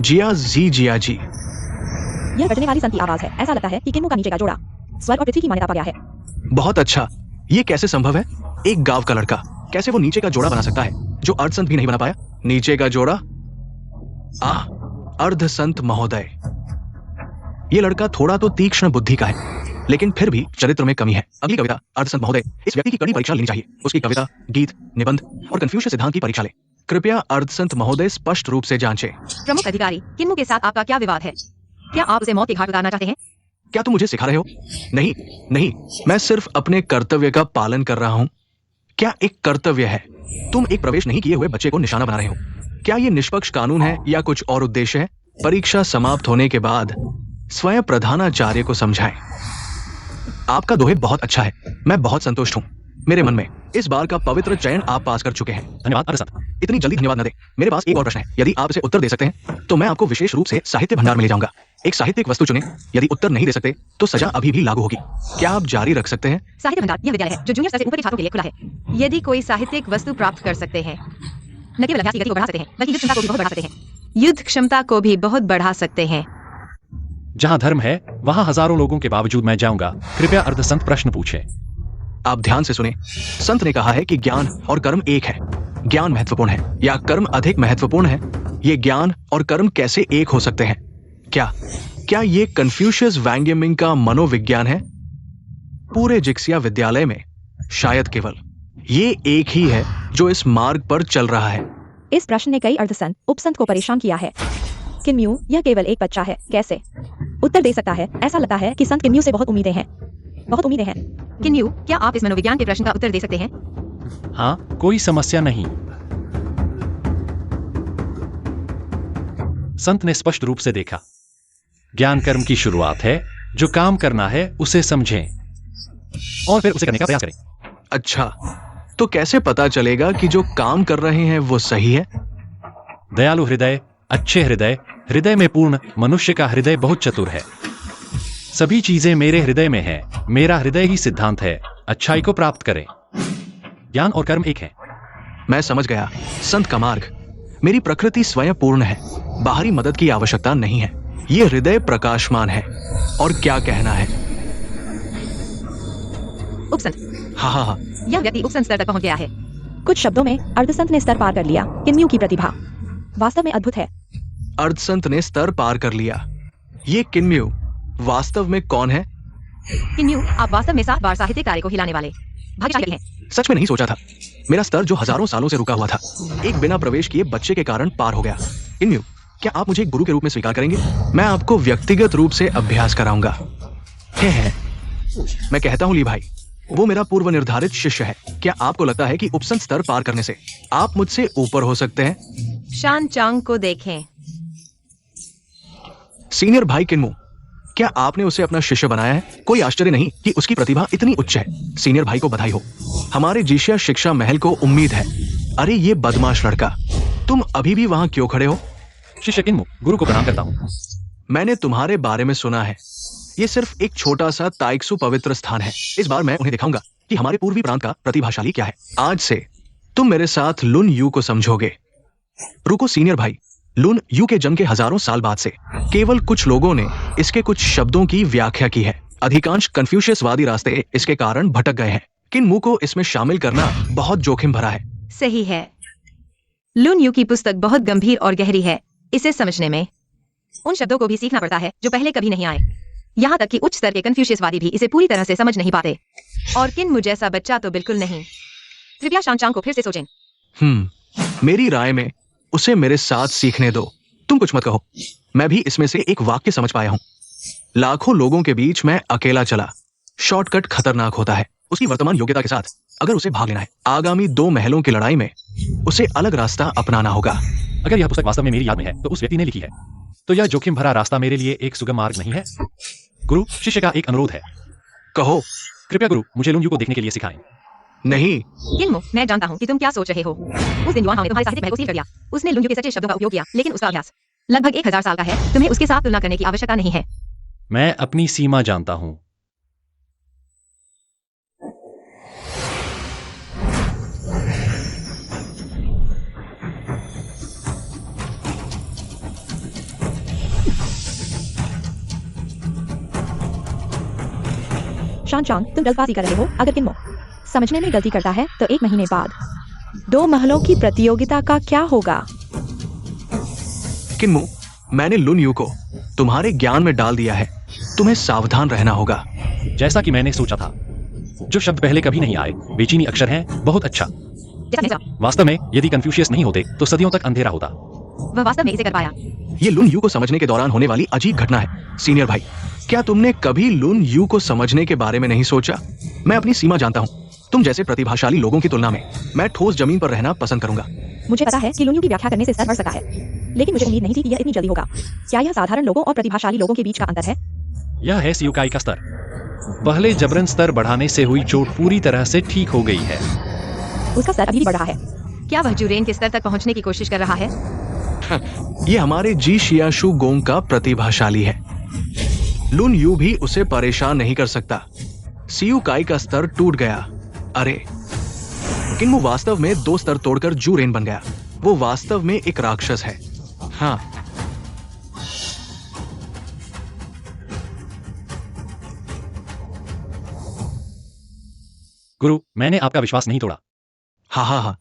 Jiyaji Jiyaji. यह रटने वाली संत की आवाज है। ऐसा लगता है कि किन्मू का नीचे का जोड़ा स्वर्ग और पृथ्वी की मान्यता पा गया है। बहुत अच्छा। ये कैसे संभव है? एक गांव का लड़का कैसे वो नीचे का जोड़ा बना सकता है जो अर्धसंत भी नहीं बना पाया? नीचे का जोड़ा? अर्धसंत महोदय, ये लड़का थोड़ा तो तीक्ष्ण बुद्धि का है, लेकिन फिर भी चरित्र में कमी है। अगली कविता अर्धसंत महोदय, इस व्यक्ति की कड़ी परीक्षा लेनी चाहिए। उसकी कविता, गीत, निबंध और कन्फ्यूशियस सिद्धांत की परीक्षा ले। कृपया अर्धसंत महोदय स्पष्ट रूप से जांचें। प्रमुख अधिकारी, किन्मू के साथ आपका क्या विवाद है? क्या आप उसे मौत के घाट उतारना चाहते हैं? क्या तुम मुझे सिखा रहे हो? नहीं नहीं, मैं सिर्फ अपने कर्तव्य का पालन कर रहा हूं। क्या एक कर्तव्य है? तुम एक प्रवेश नहीं किए हुए बच्चे को निशाना बना रहे हो। क्या ये निष्पक्ष कानून है या कुछ और उद्देश्य है? परीक्षा समाप्त होने के बाद स्वयं प्रधानाचार्य को समझाएं। आपका दोहे बहुत अच्छा है। मैं बहुत संतुष्ट हूँ। मेरे मन में इस बार का पवित्र चयन आप पास कर चुके हैं। धन्यवाद अर्धसंत। इतनी जल्दी धन्यवाद न दें। मेरे पास एक और प्रश्न है। यदि आप इसे उत्तर दे सकते हैं तो मैं आपको विशेष रूप से साहित्य भंडार में ले जाऊंगा। एक साहित्यिक वस्तु चुनें। यदि उत्तर नहीं दे सकते तो सजा अभी भी लागू होगी। क्या आप जारी रख सकते हैं? साहित्य भंडार यह विद्यालय है जो जूनियर स्तर से ऊपर के छात्रों के लिए खुला है। यदि कोई साहित्यिक वस्तु प्राप्त कर सकते हैं, न केवल अभ्यास की गति को बढ़ा सकते हैं बल्कि युद्ध क्षमता को भी बहुत बढ़ा सकते हैं। युद्ध क्षमता को भी बहुत बढ़ा सकते हैं। जहां धर्म है वहां हजारों लोगों के बावजूद मैं जाऊंगा। कृपया अर्धसंत प्रश्न पूछे। आप ध्यान से सुने। संत ने कहा है कि ज्ञान और कर्म एक है। ज्ञान महत्वपूर्ण है या कर्म अधिक महत्वपूर्ण है? ये ज्ञान और कर्म कैसे एक हो सकते हैं? क्या ये कन्फ्यूशियस वैंगमिंग का मनोविज्ञान है? पूरे जिक्सिया विद्यालय में शायद केवल ये एक ही है जो इस मार्ग पर चल रहा है। इस प्रश्न ने कई अर्धसंत उपसंत को परेशान किया है। किन्म्यू, यह केवल एक बच्चा है, कैसे उत्तर दे सकता है? ऐसा लगता है कि संत किन्म्यू से बहुत उम्मीदें हैं। किन्म्यू, क्या आप इस मनोविज्ञान के प्रश्न का उत्तर दे सकते हैं? हाँ, कोई समस्या नहीं। संत ने स्पष्ट रूप से देखा। ज्ञान कर्म की शुरुआत है। जो काम करना है उसे समझें और फिर उसे करने का प्रयास करें। अच्छा, तो कैसे पता चलेगा कि जो काम कर रहे हैं वो सही है? दयालु हृदय, अच्छे हृदय, हृदय में पूर्ण मनुष्य का हृदय बहुत चतुर है। सभी चीजें मेरे हृदय में है। मेरा हृदय ही सिद्धांत है। अच्छाई को प्राप्त करें। ज्ञान और कर्म एक है। मैं समझ गया। संत का मार्ग। मेरी प्रकृति स्वयं पूर्ण है। बाहरी मदद की आवश्यकता नहीं है। ये हृदय प्रकाशमान है। और क्या कहना है? उपसंत, हाँ। यह व्यक्ति उपसंत स्तर तक पहुंच गया है। कुछ शब्दों में अर्धसंत ने स्तर पार कर लिया। किन्म्यू की प्रतिभा वास्तव में अद्भुत है। अर्धसंत ने स्तर पार कर लिया। ये किन्म्यू वास्तव में कौन है? किन्म्यू, आप वास्तव में 7 बार साहित्यिक कार्य को हिलाने वाले भाग्यशाली हैं। सच में नहीं सोचा था। मेरा स्तर जो हजारों सालों से रुका हुआ था, एक बिना प्रवेश किए बच्चे के कारण पार हो गया। किन्म्यू, क्या आप मुझे एक गुरु के रूप में स्वीकार करेंगे? मैं आपको व्यक्तिगत रूप से अभ्यास कराऊंगा। है। मैं कहता हूं ली भाई, वो मेरा पूर्व निर्धारित शिष्य है। क्या आपको लगता है कि उपसंत स्तर पार करने से आप मुझसे ऊपर हो सकते हैं? शान चांग को देखें। सीनियर भाई किन्मू, क्या आपने उसे अपना शिष्य बनाया है? कोई आश्चर्य नहीं कि उसकी प्रतिभा इतनी उच्च है। सीनियर भाई को बधाई हो। हमारे जिशिया शिक्षा महल को उम्मीद है। अरे ये बदमाश लड़का, तुम अभी भी वहां क्यों खड़े हो? शिष्य किन्मू, गुरु को प्रणाम करता हूँ। मैंने तुम्हारे बारे में सुना है। ये सिर्फ एक छोटा सा ताइक्सु पवित्र स्थान है। इस बार मैं उन्हें दिखाऊंगा कि हमारे पूर्वी प्रांत का प्रतिभाशाली क्या है। आज से तुम मेरे साथ लुन यू को समझोगे। रुको सीनियर भाई, लुन यू के जन्म के हजारों साल बाद से केवल कुछ लोगों ने इसके कुछ शब्दों की व्याख्या की है। अधिकांश कन्फ्यूशियसवादी रास्ते इसके कारण भटक गए हैं। किन्मू को इसमें शामिल करना बहुत जोखिम भरा है। सही है। लुन यू की पुस्तक बहुत गंभीर और गहरी है। इसे समझने में उन शब्दों को भी सीखना पड़ता है जो पहले कभी नहीं आए। यहाँ तक कि उच्च स्तर के कन्फ्यूशियसवादी भी इसे पूरी तरह से समझ नहीं पाते। और किन्मू जैसा बच्चा तो बिल्कुल नहीं। कृपया शानचांग को फिर से सोचें। मेरी राय में उसे मेरे साथ सीखने दो। तुम कुछ मत कहो। मैं भी इसमें से एक वाक्य समझ पाया हूँ। लाखों लोगों के बीच मैं अकेला चला। शॉर्टकट खतरनाक होता है। उसकी वर्तमान योग्यता के साथ अगर उसे भाग लेना है, आगामी 2 महलों की लड़ाई में उसे अलग रास्ता अपनाना होगा। अगर यह पुस्तक वास्तव में मेरी याद में है तो उस व्यक्ति ने लिखी है, तो यह जोखिम भरा रास्ता मेरे लिए एक सुगम मार्ग नहीं है। गुरु, शिष्य का एक अनुरोध है। कहो। कृपया गुरु, मुझे लुंजू को देखने के लिए सिखाएं। नहीं। किन्मो, मैं जानता हूँ कि तुम क्या सोच रहे हो। उस दिन युआन हाउ ने तुम्हारे साहित्यिक महल को सील कर दिया। उसने लुंजू के सच्चे शब्दों का उपयोग किया, लेकिन उसका अभ्यास लगभग 1000 साल का है। तुम्हें उसके साथ तुलना करने की आवश्यकता नहीं है। मैं अपनी सीमा जानता हूं। शानचांग, तुम जल्दबाजी कर रहे हो। अगर किन्मो समझने में गलती करता है तो 1 महीने बाद 2 महलों की प्रतियोगिता का क्या होगा? किन्मो, मैंने लुन यू को तुम्हारे ज्ञान में डाल दिया है। तुम्हें सावधान रहना होगा। जैसा कि मैंने सोचा था, जो शब्द पहले कभी नहीं आए वे चीनी अक्षर हैं। बहुत अच्छा। वास्तव में यदि कन्फ्यूशियस नहीं होते तो सदियों तक अंधेरा होता। वह वास्तव में इसे कर पाया। ये लुन यू को समझने के दौरान होने वाली अजीब घटना है। सीनियर भाई, क्या तुमने कभी लुन यू को समझने के बारे में नहीं सोचा? मैं अपनी सीमा जानता हूँ। तुम जैसे प्रतिभाशाली लोगों की तुलना में मैं ठोस जमीन पर रहना पसंद करूंगा। मुझे पता है कि लुन यू की व्याख्या करने से स्तर बढ़ सका है, लेकिन मुझे उम्मीद नहीं थी कि यह इतनी जल्दी होगा। क्या यह साधारण लोगों और प्रतिभाशाली लोगों के बीच का अंतर है? यह है सियुकाई का स्तर। पहले जबरन स्तर बढ़ाने से हुई चोट पूरी तरह से ठीक हो गई है। उसका स्तर अभी भी बढ़ रहा है। क्या वह जुरेन के स्तर तक पहुंचने की कोशिश कर रहा है? ये हमारे जी शियाशु गोंग का प्रतिभाशाली है। लुन यू भी उसे परेशान नहीं कर सकता। सियू काई का स्तर टूट गया। अरे, किन्मो वास्तव में 2 स्तर तोड़कर जूरेन बन गया। वो वास्तव में एक राक्षस है। हाँ। गुरु, मैंने आपका विश्वास नहीं तोड़ा। हाँ।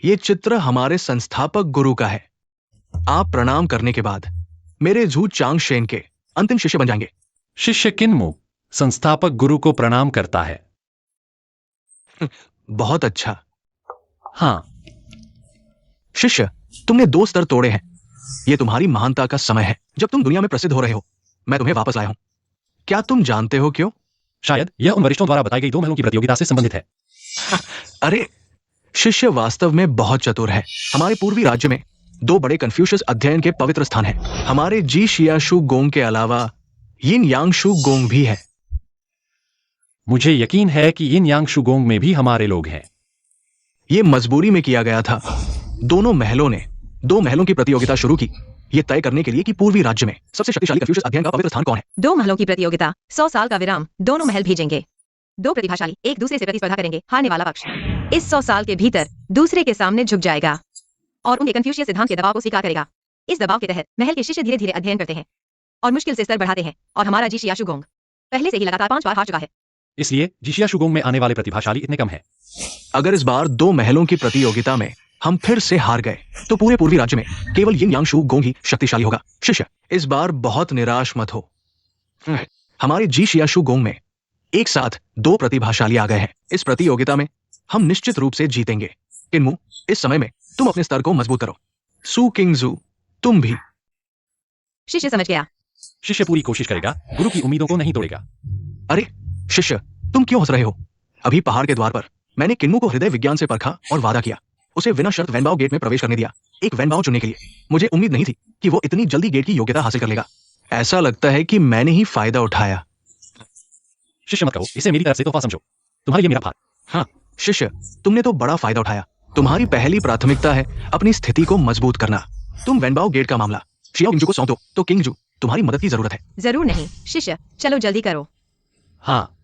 ये चित्र हमारे संस्थापक गुरु का है। आप प्रणाम करने के बाद मेरे झू चांग शेन के अंतिम शिष्य बन जाएंगे। शिष्य किन्मो संस्थापक गुरु को प्रणाम करता है। बहुत अच्छा। हाँ। शिष्य, तुमने 2 स्तर तोड़े हैं। यह तुम्हारी महानता का समय है। जब तुम दुनिया में प्रसिद्ध हो रहे हो, मैं तुम्हें वापस लाया हूं। क्या तुम जानते हो क्यों? शायद यह उन वरिष्ठों द्वारा बताई गई 2 महलों की प्रतियोगिता से संबंधित है। अरे, शिष्य वास्तव में बहुत चतुर है। हमारे पूर्वी राज्य में 2 बड़े कन्फ्यूशियस अध्ययन के पवित्र स्थान हैं। हमारे जी शियाशु गोंग के अलावा यिन यांगशु गोंग भी है। मुझे यकीन है कि यिन यांगशु गोंग में भी हमारे लोग हैं। यह मजबूरी में किया गया था। दोनों महलों ने 2 महलों की प्रतियोगिता शुरू की, यह तय करने के लिए कि पूर्वी राज्य में सबसे शक्तिशाली कन्फ्यूशियस अध्ययन का पवित्र स्थान कौन है। 2 महलों की प्रतियोगिता, 100 साल का विराम, दोनों महल भेजेंगे। 2 प्रतिभाशाली एक दूसरे से प्रतिस्पर्धा करेंगे। हारने वाला पक्ष इस 100 साल के भीतर दूसरे के सामने झुक जाएगा और उनके कन्फ्यूशियस सिद्धांत के दबाव को स्वीकार करेगा। इस दबाव के तहत महल के शिष्य धीरे धीरे अध्ययन करते हैं और मुश्किल से स्तर बढ़ाते हैं। और हमारा जी शियाशु गोंग पहले से ही लगातार 5 बार हार चुका है। इसलिए जिशिया शुगोंग में आने वाले प्रतिभाशाली इतने कम हैं। अगर इस बार 2 महलों की प्रतियोगिता में हम फिर से हार गए तो पूरे पूर्वी राज्य में केवल यिन यांगशु गोंग ही शक्तिशाली होगा। शिष्य, इस बार बहुत निराश मत हो। हमारे जी शियाशु गोंग में एक साथ 2 प्रतिभाशाली आ गए हैं। इस प्रतियोगिता में हम निश्चित रूप से जीतेंगे। किन्मो, इस समय में तुम अपने स्तर को मजबूत करो। सू किंगजू, तुम भी। शिष्य समझ गया। शिष्य पूरी कोशिश करेगा, गुरु की उम्मीदों को नहीं तोड़ेगा। अरे शिष्य, तुम क्यों हंस रहे हो? अभी पहाड़ के द्वार पर मैंने किन्मो को हृदय विज्ञान से परखा और वादा किया। उसे बिना शर्त वैनबाओ गेट में प्रवेश करने दिया, एक वैनबाओ चुनने के लिए। मुझे उम्मीद नहीं थी कि वो इतनी जल्दी गेट की योग्यता हासिल कर लेगा। ऐसा लगता है कि मैंने ही फायदा उठाया। शिष्य मत कहो, इसे मेरी तरफ से तोहफा समझो। तुम्हारे लिए मेरा भार। हाँ शिष्य, तुमने तो बड़ा फायदा उठाया। तुम्हारी पहली प्राथमिकता है अपनी स्थिति को मजबूत करना। तुम वैनबाओ गेट का मामला शियाओ किंगजू को सौंप दो, तो किंगजू तुम्हारी मदद की जरूरत है। जरूर नहीं शिष्य, चलो जल्दी करो। हाँ।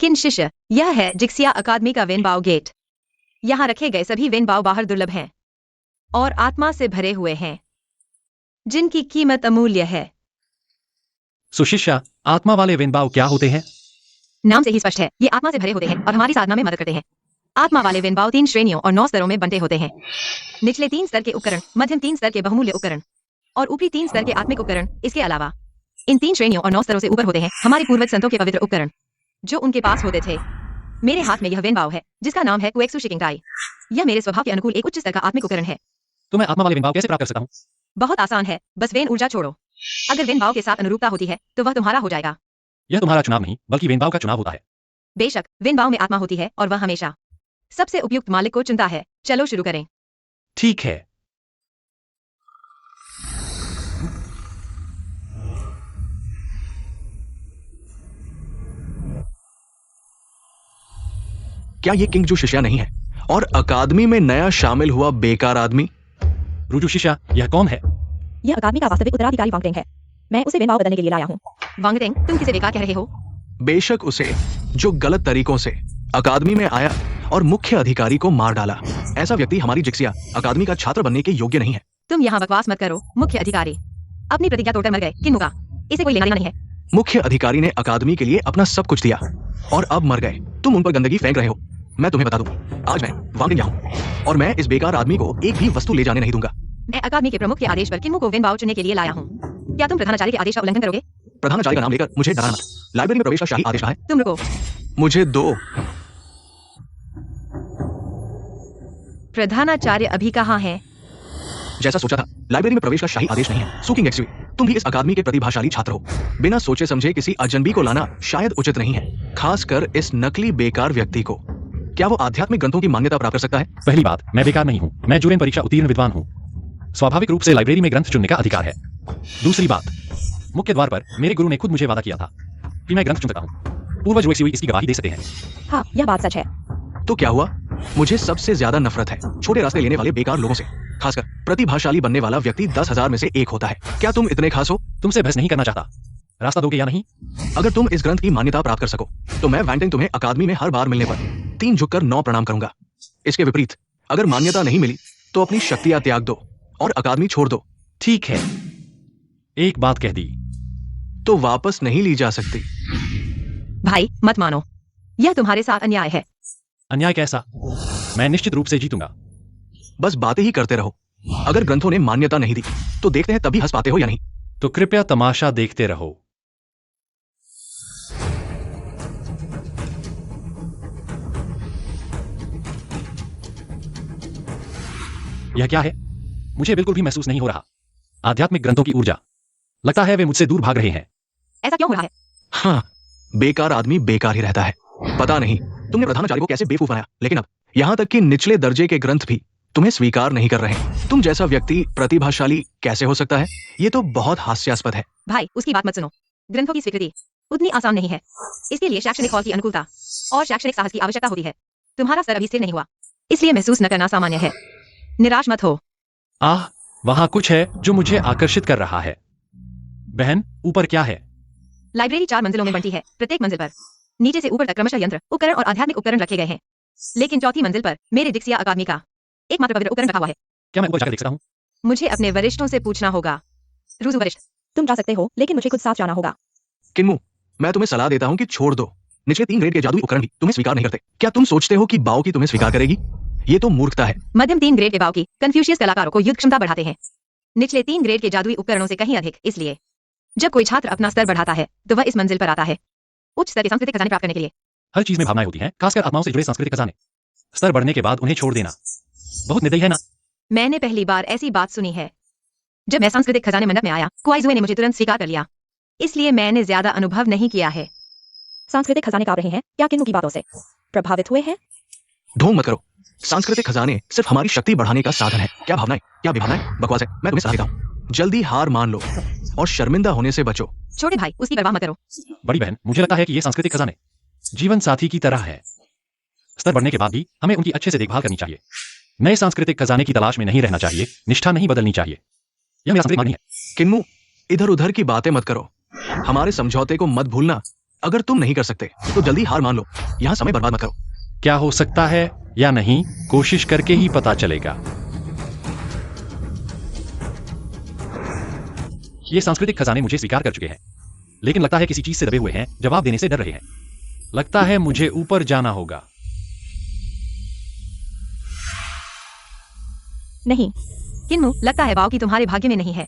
किन शिष्य, यह है जिक्सिया अकादमी का वेनबाओ गेट। यहाँ रखे गए सभी वेनबाओ बाहर दुर्लभ हैं और आत्मा से भरे हुए हैं, जिनकी कीमत अमूल्य है। सुशिष्या, आत्मा वाले वेनबाओ क्या होते हैं? नाम से ही स्पष्ट है, ये आत्मा से भरे होते हैं और हमारी साधना में मदद करते हैं। आत्मा वाले वेनबाओ 3 श्रेणियों और 9 स्तरों में बंटे होते हैं। निचले 3 स्तर के उपकरण, मध्यम 3 स्तर के बहुमूल्य उपकरण और ऊपरी 3 स्तर के आत्मिक उपकरण। इसके अलावा इन 3 श्रेणियों और 9 स्तरों से ऊपर होते हैं हमारे पूर्वज संतों के पवित्र उपकरण, जो उनके पास होते थे। मेरे हाथ में यह वेनबाओ है जिसका नाम है कुएक्सु शिकिंगटाई। यह मेरे स्वभाव के अनुकूल एक उच्च स्तर का आत्मिक उपकरण है। तो मैं आत्मा वाले विन भाव कैसे प्राप्त कर सकता हूँ? बहुत आसान है, बस वेन ऊर्जा छोड़ो। अगर वेन भाव के साथ अनुरूपता होती है तो वह तुम्हारा हो जाएगा। यह तुम्हारा चुनाव नहीं बल्कि विन भाव का चुनाव होता है। बेशक वेन भाव में आत्मा होती है और वह हमेशा सबसे उपयुक्त मालिक को चुनता है। चलो शुरू करें। ठीक है। क्या ये किंग जो शिष्या नहीं है और अकादमी में नया शामिल हुआ बेकार आदमी? रुजु शिष्या, यह कौन है? यह अकादमी का वास्तविक उत्तराधिकारी वांगटेंग है। मैं उसे वेन भाव बदलने के लिए लाया हूँ। वांगटेंग, तुम किसे बेकार कह रहे हो? बेशक उसे, जो गलत तरीकों से अकादमी में आया और मुख्य अधिकारी को मार डाला। ऐसा व्यक्ति हमारी जिक्सिया अकादमी का छात्र बनने के योग्य नहीं है। तुम यहाँ बकवास मत करो। मुख्य अधिकारी अपनी प्रतिज्ञा तोड़कर मर गए। किन्मुगा, इसे कोई लेना देना नहीं है। मुख्य अधिकारी ने अकादमी के लिए अपना सब कुछ दिया और अब मर गए। तुम उन पर गंदगी फेंक रहे हो। मैं तुम्हें बता दूं, आज मैं वांगटेंग यहाँ हूँ और मैं इस बेकार आदमी को एक भी वस्तु ले जाने नहीं दूंगा। मैं अकादमी के प्रमुख के आदेश पर किन्मु को वेन भाव चुनने के लिए लाया हूँ। क्या तुम प्रधानाचार्य के आदेश का उल्लंघन करोगे? प्रधानाचार्य का नाम लेकर मुझे डराना मत। लाइब्रेरी में प्रवेश का शाही आदेश है। तुम रुको। मुझे दो। प्रधानाचार्य अभी कहाँ है? जैसा सोचा था, लाइब्रेरी में प्रवेश का शाही आदेश नहीं है। सुकिंग एक्सवी, तुम भी इस अकादमी के प्रतिभाशाली छात्र हो। बिना सोचे समझे किसी अजनबी को लाना शायद उचित नहीं है, खासकर इस नकली बेकार व्यक्ति को। क्या वो आध्यात्मिक ग्रंथों की मान्यता प्राप्त कर सकता है? पहली बात, मैं बेकार नहीं हूँ। मैं जुरेन परीक्षा उत्तीर्ण विद्वान हूँ। स्वाभाविक रूप से लाइब्रेरी में ग्रंथ चुनने का अधिकार है। दूसरी बात, मुख्य द्वार पर मेरे गुरु ने खुद मुझे वादा किया था कि मैं ग्रंथ चुन सकता हूँ। पूर्वज हुई इसकी गवाही दे सकते हैं। हाँ, यह बात सच है। तो क्या हुआ? मुझे सबसे ज्यादा नफरत है छोटे रास्ते लेने वाले बेकार लोगों से, खासकर प्रतिभाशाली बनने वाला व्यक्ति 10,000 में से एक होता है। क्या तुम इतने खास हो? तुमसे बहस नहीं करना चाहता। रास्ता दोगे या नहीं? अगर तुम इस ग्रंथ की मान्यता प्राप्त कर सको तो मैं वांगटेंग तुम्हें अकादमी में हर बार मिलने पर 3 झुककर 9 प्रणाम करूंगा। इसके विपरीत, अगर मान्यता नहीं मिली तो अपनी शक्तियां त्याग दो और अकादमी छोड़ दो। ठीक है, एक बात कह दी तो वापस नहीं ली जा सकती। भाई मत मानो, यह तुम्हारे साथ अन्याय है। अन्याय कैसा? मैं निश्चित रूप से जीतूंगा। बस बातें ही करते रहो। अगर ग्रंथों ने मान्यता नहीं दी तो देखते हैं तभी हंस पाते हो या नहीं। तो कृपया तमाशा देखते रहो। यह क्या है? मुझे बिल्कुल भी महसूस नहीं हो रहा। आध्यात्मिक ग्रंथों की ऊर्जा। लगता है वे मुझसे दूर भाग रहे हैं। ऐसा क्यों हो रहा है? हाँ, बेकार आदमी बेकार ही रहता है। पता नहीं तुमने प्रधानाचार्य को कैसे बेवकूफ बनाया, लेकिन अब यहाँ तक कि निचले दर्जे के ग्रंथ भी तुम्हें स्वीकार नहीं कर रहे। तुम जैसा व्यक्ति प्रतिभाशाली कैसे हो सकता है? ये तो बहुत हास्यास्पद है। भाई उसकी बात मत सुनो। ग्रंथों की स्वीकृति उतनी आसान नहीं है। इसके लिए शैक्षणिक हॉल की अनुकूलता और शैक्षणिक साहस की आवश्यकता होती है। तुम्हारा स्तर अभी स्थिर नहीं हुआ, इसलिए महसूस न करना सामान्य है। निराश मत हो। वहां कुछ है जो मुझे आकर्षित कर रहा है। बहन, ऊपर क्या है? लाइब्रेरी 4 मंजिलों में बनती है। प्रत्येक मंजिल पर नीचे से ऊपर तक क्रमशः यंत्र, उपकरण और आध्यात्मिक उपकरण रखे गए हैं। लेकिन चौथी मंजिल पर मेरे जिक्सिया अकादमी का एकमात्र पवित्र उपकरण रखा हुआ है। क्या मैं ऊपर जाकर देख सकता हूँ? मुझे अपने वरिष्ठों से पूछना होगा। रुजु वरिष्ठ, तुम जा सकते हो, लेकिन मुझे खुद साथ जाना होगा। किन्मु, मैं तुम्हें सलाह देता हूँ कि छोड़ दो। निचले 3 ग्रेड के जादुई उपकरण भी तुम्हें स्वीकार नहीं करते। क्या तुम सोचते हो कि बाओ की तुम्हें स्वीकार करेगी? ये तो मूर्खता है। मध्यम 3 ग्रेड के बाव की कन्फ्यूशियस कलाकारों को युद्ध क्षमता बढ़ाते हैं। निचले 3 ग्रेड के जादुई उपकरणों से कहीं अधिक। इसलिए जब कोई छात्र अपना स्तर बढ़ाता है तो वह इस मंजिल पर आता है उच्च स्तर के सांस्कृतिक खजाने प्राप्त करने के लिए। हर चीज में भावनाएं होती हैं, खासकर आत्माओं से जुड़े सांस्कृतिक खजाने। स्तर बढ़ने के बाद उन्हें छोड़ देना बहुत निर्दयी है ना? मैंने पहली बार ऐसी बात सुनी है। जब मैं सांस्कृतिक खजाने मंडप में आया, कुआइजुए ने मुझे तुरंत स्वीकार कर लिया, इसलिए मैंने ज्यादा अनुभव नहीं किया है। सांस्कृतिक खजाने कांप रहे हैं। क्या किन्मु की बातों से प्रभावित हुए हैं? ढोंग मत करो। सांस्कृतिक खजाने सिर्फ हमारी शक्ति बढ़ाने का साधन है। क्या भावनाएं, क्या विभावनाएं? बकवास है। मैं तुम्हें सलाह देता हूँ, जल्दी हार मान लो और शर्मिंदा होने से बचो। छोटे भाई, उसकी परवाह मत करो। बड़ी बहन, मुझे लगता है कि ये सांस्कृतिक खजाने जीवन साथी की तरह है। स्तर बढ़ने के बाद भी हमें उनकी अच्छे से देखभाल करनी चाहिए। नए सांस्कृतिक खजाने की तलाश में नहीं रहना चाहिए, निष्ठा नहीं बदलनी चाहिए। यह मेरा सांस्कृतिक मानी है। किन्मु, इधर उधर की बातें मत करो। हमारे समझौते को मत भूलना। अगर तुम नहीं कर सकते तो जल्दी हार मान लो। यहाँ समय बर्बाद मत करो। क्या हो सकता है या नहीं, कोशिश करके ही पता चलेगा। ये सांस्कृतिक खजाने मुझे स्वीकार कर चुके हैं, लेकिन लगता है किसी चीज से दबे हुए हैं, जवाब देने से डर रहे हैं। लगता है मुझे ऊपर जाना होगा। नहीं, किन्मु, लगता है बाव की तुम्हारे भाग्य में नहीं है।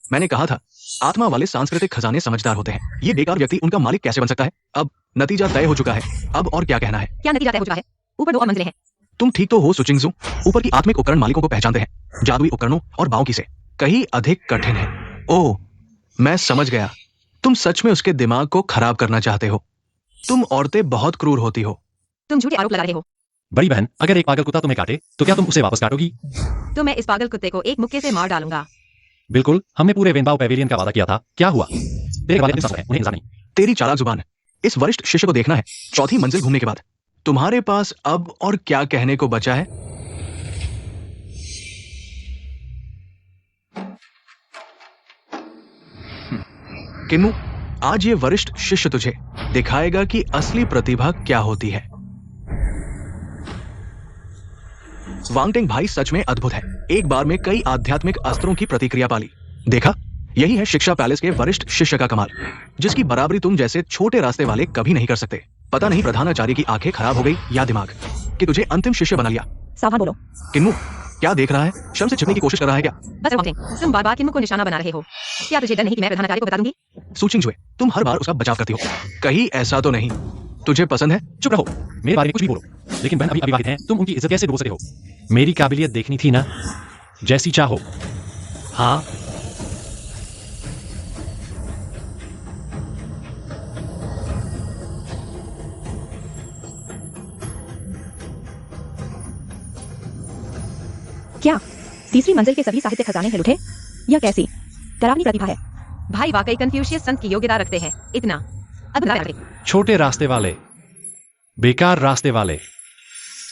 मैंने कहा था, आत्मा वाले सांस्कृतिक खजाने समझदार होते हैं। ये बेकार व्यक्ति उनका मालिक कैसे बन सकता है? अब नतीजा तय हो चुका है। अब और क्या कहना है? क्या नतीजा तय हो चुका है? ऊपर 2 और मंजिलें हैं। तुम ठीक तो हो सुचिंगजू। ऊपर की आत्मिक उपकरण मालिकों को पहचानते हैं, जादुई उपकरणों और बाओं की से कहीं अधिक कठिन है। ओह, मैं समझ गया। तुम सच में उसके दिमाग को खराब करना चाहते हो। तुम औरतें बहुत क्रूर होती हो। तुम झूठे आरोप लगा रहे हो। बड़ी बहन, अगर एक पागल कुत्ता तुम्हें काटे तो क्या तुम उसे वापस काटोगी? तो मैं इस पागल कुत्ते को एक मुक्के से मार डालूंगा। बिल्कुल, हमने पूरे वेनबाओ पेविलियन का वादा किया था। क्या हुआ? तेरे वाले दिन है, उन्हें इंतजार नहीं। तेरी चालाक जुबान। इस वरिष्ठ शिष्य को देखना है चौथी मंजिल घूमने के बाद। तुम्हारे पास अब और क्या कहने को बचा है? किन्नू, आज ये वरिष्ठ शिष्य तुझे दिखाएगा कि असली प्रतिभा क्या होती है। वांगटेंग भाई सच में अद्भुत है। एक बार में कई आध्यात्मिक अस्त्रों की प्रतिक्रिया पाली। देखा, यही है शिक्षा पैलेस के वरिष्ठ शिष्य का कमाल, जिसकी बराबरी तुम जैसे छोटे रास्ते वाले कभी नहीं कर सकते। पता नहीं प्रधानाचार्य की आंखें खराब हो गई या दिमाग, कि तुझे अंतिम शिष्य बना लिया। सावधान बोलो। किन्नू, क्या देख रहा है? शर्म से छिपने की कोशिश कर रहा है क्या? बस वांगटेंग, तुम बार बार किन्नू को निशाना बना रहे हो। क्या तुझे डर नहीं कि मैं प्रधानाचार्य को बता दूंगी? सूचिंग, तुम हर बार उसका बचाव करती हो। कहीं ऐसा तो नहीं तुझे पसंद है? चुप रहो, मेरे बारे में कुछ भी बोलो। लेकिन बहन अभी अविवाहित है, तुम उनकी इज्जत कैसे ढो सकते हो? मेरी काबिलियत देखनी थी ना, जैसी चाहो। हाँ, क्या तीसरी मंजिल के सभी साहित्य खजाने हिल उठे? यह कैसी डरावनी प्रतिभा है? भाई वाकई कन्फ्यूशियस संत की योग्यता रखते हैं। इतना अब बता रहे। छोटे रास्ते वाले, बेकार रास्ते वाले।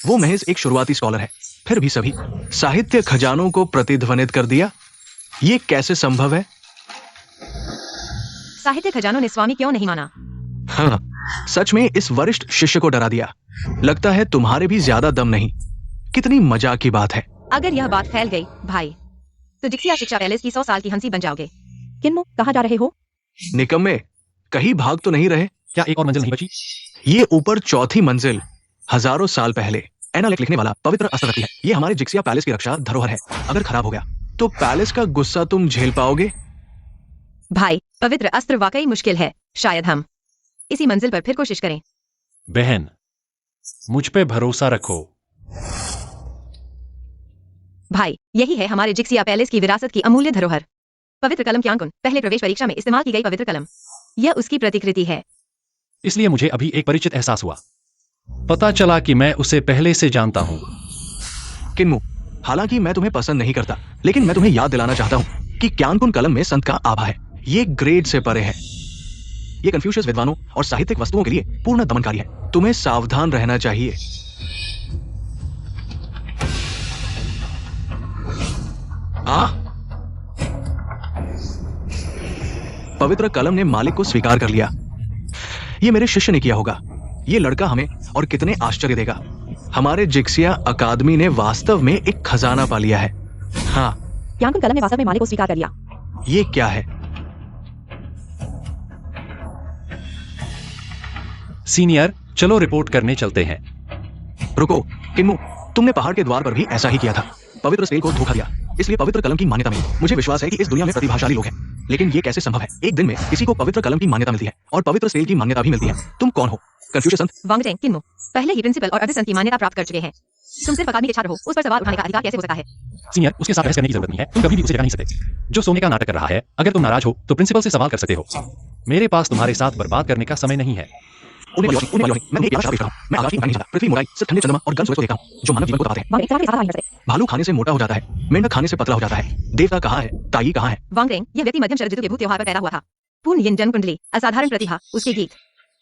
वो महज एक शुरुआती स्कॉलर है, फिर भी सभी साहित्य खजानों को प्रतिध्वनित कर दिया। ये कैसे संभव है? साहित्य खजानों ने स्वामी क्यों नहीं माना? हाँ, सच में इस वरिष्ठ शिष्य को डरा दिया। लगता है तुम्हारे भी ज्यादा दम नहीं। कितनी मजाक की बात है। अगर यह बात फैल गई भाई, तो जिक्सिया शिक्षा पैलेस की 100 साल की हंसी बन जाओगे। किन्मो, कहाँ जा रहे हो? निकम्मे, कहीं भाग तो नहीं रहे? क्या एक और मंजिल नहीं बची? ये ऊपर चौथी मंजिल हजारों साल पहले एनालेक लिखने वाला पवित्र अस्त्र रखती है। ये हमारे जिक्सिया पैलेस की रक्षा धरोहर है। अगर खराब हो गया तो पैलेस का गुस्सा तुम झेल पाओगे? भाई, पवित्र अस्त्र वाकई मुश्किल है। शायद हम इसी मंजिल पर फिर कोशिश करें। बहन, मुझ पे भरोसा रखो। भाई, यही है हमारे जिक्सिया पैलेस की विरासत की अमूल्य धरोहर। पवित्र कलम क्यांकुन, पहले प्रवेश परीक्षा में इस्तेमाल की गई पवित्र कलम। यह उसकी प्रतिकृति है। इसलिए मुझे अभी एक परिचित एहसास हुआ। पता चला कि मैं उसे पहले से जानता हूँ। किन्मू, हालांकि मैं तुम्हें पसंद नहीं करता, लेकिन मैं तुम्हें याद दिलाना चाहता हूँ कि क्यांकुन कलम में संत का आभा है। ये ग्रेड से परे है। ये कन्फ्यूशियस विद्वानों और साहित्यिक वस्तुओं के लिए पूर्ण दमनकारी है। तुम्हें सावधान रहना चाहिए। पवित्र कलम ने मालिक को स्वीकार कर लिया। ये मेरे शिष्य ने किया होगा। ये लड़का हमें और कितने आश्चर्य देगा। हमारे जिक्सिया अकादमी ने वास्तव में एक खजाना पा लिया है। हाँ, क्यांकुन कलम ने वास्तव में मालिक को स्वीकार कर लिया। ये क्या है? सीनियर, चलो रिपोर्ट करने चलते हैं। रुको किन्मू, तुमने पहाड़ के द्वार पर भी ऐसा ही किया था। पवित्र सेल को धोखा दिया, इसलिए पवित्र कलम की मान्यता मिली। मुझे विश्वास है कि इस दुनिया में प्रतिभाशाली लोग हैं, लेकिन ये कैसे संभव है? एक दिन में किसी को पवित्र कलम की मान्यता मिलती है और पवित्र सेल की मान्यता भी मिलती है। तुम कौन हो? कन्फ्यूशियस संत? वांगटेंग, किन्मो, पहले ही प्रिंसिपल और अर्ध संत की मान्यता प्राप्त कर चुके हैं। तुम सिर्फ अकादमी के छात्र हो, उस पर सवाल उठाने का अधिकार कैसे हो सकता है? सीनियर, उसके साथ बहस करने की जरूरत नहीं है। तुम कभी भी उसे हटा नहीं सकते। जो सोने का नाटक कर रहा है, अगर तुम नाराज हो तो प्रिंसिपल से सवाल कर सकते हो। मेरे पास तुम्हारे साथ बर्बाद करने का समय नहीं है। मैं एक आकाश मैं आकाश की नहीं चाहता। पृथ्वी मोटाई सिर्फ ठंडे चंद्रमा और गर्म सूरज को देखा हूं, जो मानव जीवन को दबाते हैं। वांगटेंग, के साथ नहीं कर सकते। भालू खाने से मोटा हो जाता है, मेंढक खाने से पतला हो जाता है। देवता कहाँ है? ताई कहाँ है? वांगटेंग, यह व्यक्ति मध्यम शरद ऋतु के भूत त्योहार पर पैदा हुआ था। पूर्ण यिन जन्म कुंडली, असाधारण प्रतिभा, उसके गीत,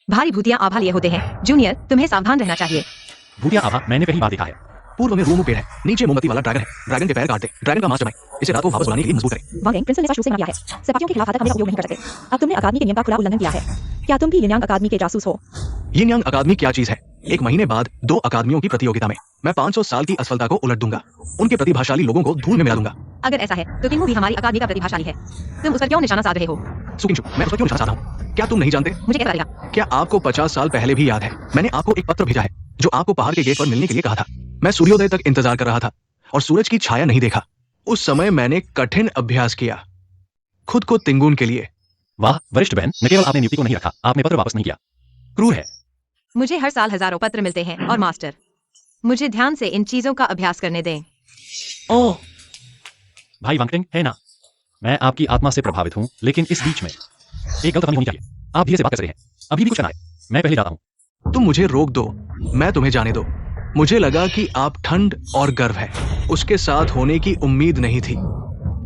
भारी भूतिया आभा लिए होते हैं। जूनियर, तुम्हें सावधान रहना चाहिए। भूतिया आभा मैंने पहली बार देखा है। पूर्व में रूमू पेड़ है, नीचे मोमबत्ती वाला ड्रैगन है। ड्रैगन के पैर काट दे, ड्रैगन का मांस जमाए, इसे रात को वापस बुलाने के लिए मजबूर करे। वांगटेंग, प्रिंसिपल ने स्पष्ट रूप से मना किया है। सिपाहियों के खिलाफ घातक हमले का उपयोग नहीं कर सकते। अब तुमने अकादमी के नियम का खुला उल्लंघन किया है। क्या तुम भी यिनयांग अकादमी के जासूस हो? यिनयांग अकादमी क्या चीज है? एक महीने बाद 2 अकादमियों की प्रतियोगिता में मैं 500 साल की असफलता को उलट दूंगा। उनके प्रतिभाशाली लोगों को धूल में मिला दूंगा। अगर ऐसा है तो किन्मो भी हमारी अकादमी का प्रतिभाशाली है। तुम उस पर क्यों निशाना साध रहे हो? सुकिंशु, मैं उस पर क्यों निशाना साधा हूं? क्या तुम नहीं जानते? मुझे कैसा लगेगा? क्या आपको 50 साल पहले भी याद है? मैंने आपको एक पत्र भेजा है जो आपको पहाड़ के गेट पर मिलने के लिए कहा था। मैं सूर्योदय तक इंतजार कर रहा था और सूरज की छाया नहीं देखा। उस समय मैंने कठिन अभ्यास किया, खुद को तिंगुन के लिए। वाह वरिष्ठ बहन, न केवल आपने नियुक्ति को नहीं रखा, आपने पत्र वापस नहीं किया। क्रूर है। मुझे हर साल हजारों पत्र मिलते हैं और मास्टर, मुझे ध्यान से इन चीजों का अभ्यास करने दें। ओह भाई वांगटिंग है ना, मैं आपकी आत्मा से प्रभावित हूं, लेकिन इस बीच में एक गलतफहमी होनी चाहिए। आप धीरे से बात कर रहे हैं, अभी भी कुछ करना है। मैं पहले जाता हूं। तुम मुझे रोक दो, मैं तुम्हें जाने दो। मुझे लगा कि आप ठंड और गर्व है उसके साथ होने की उम्मीद नहीं थी।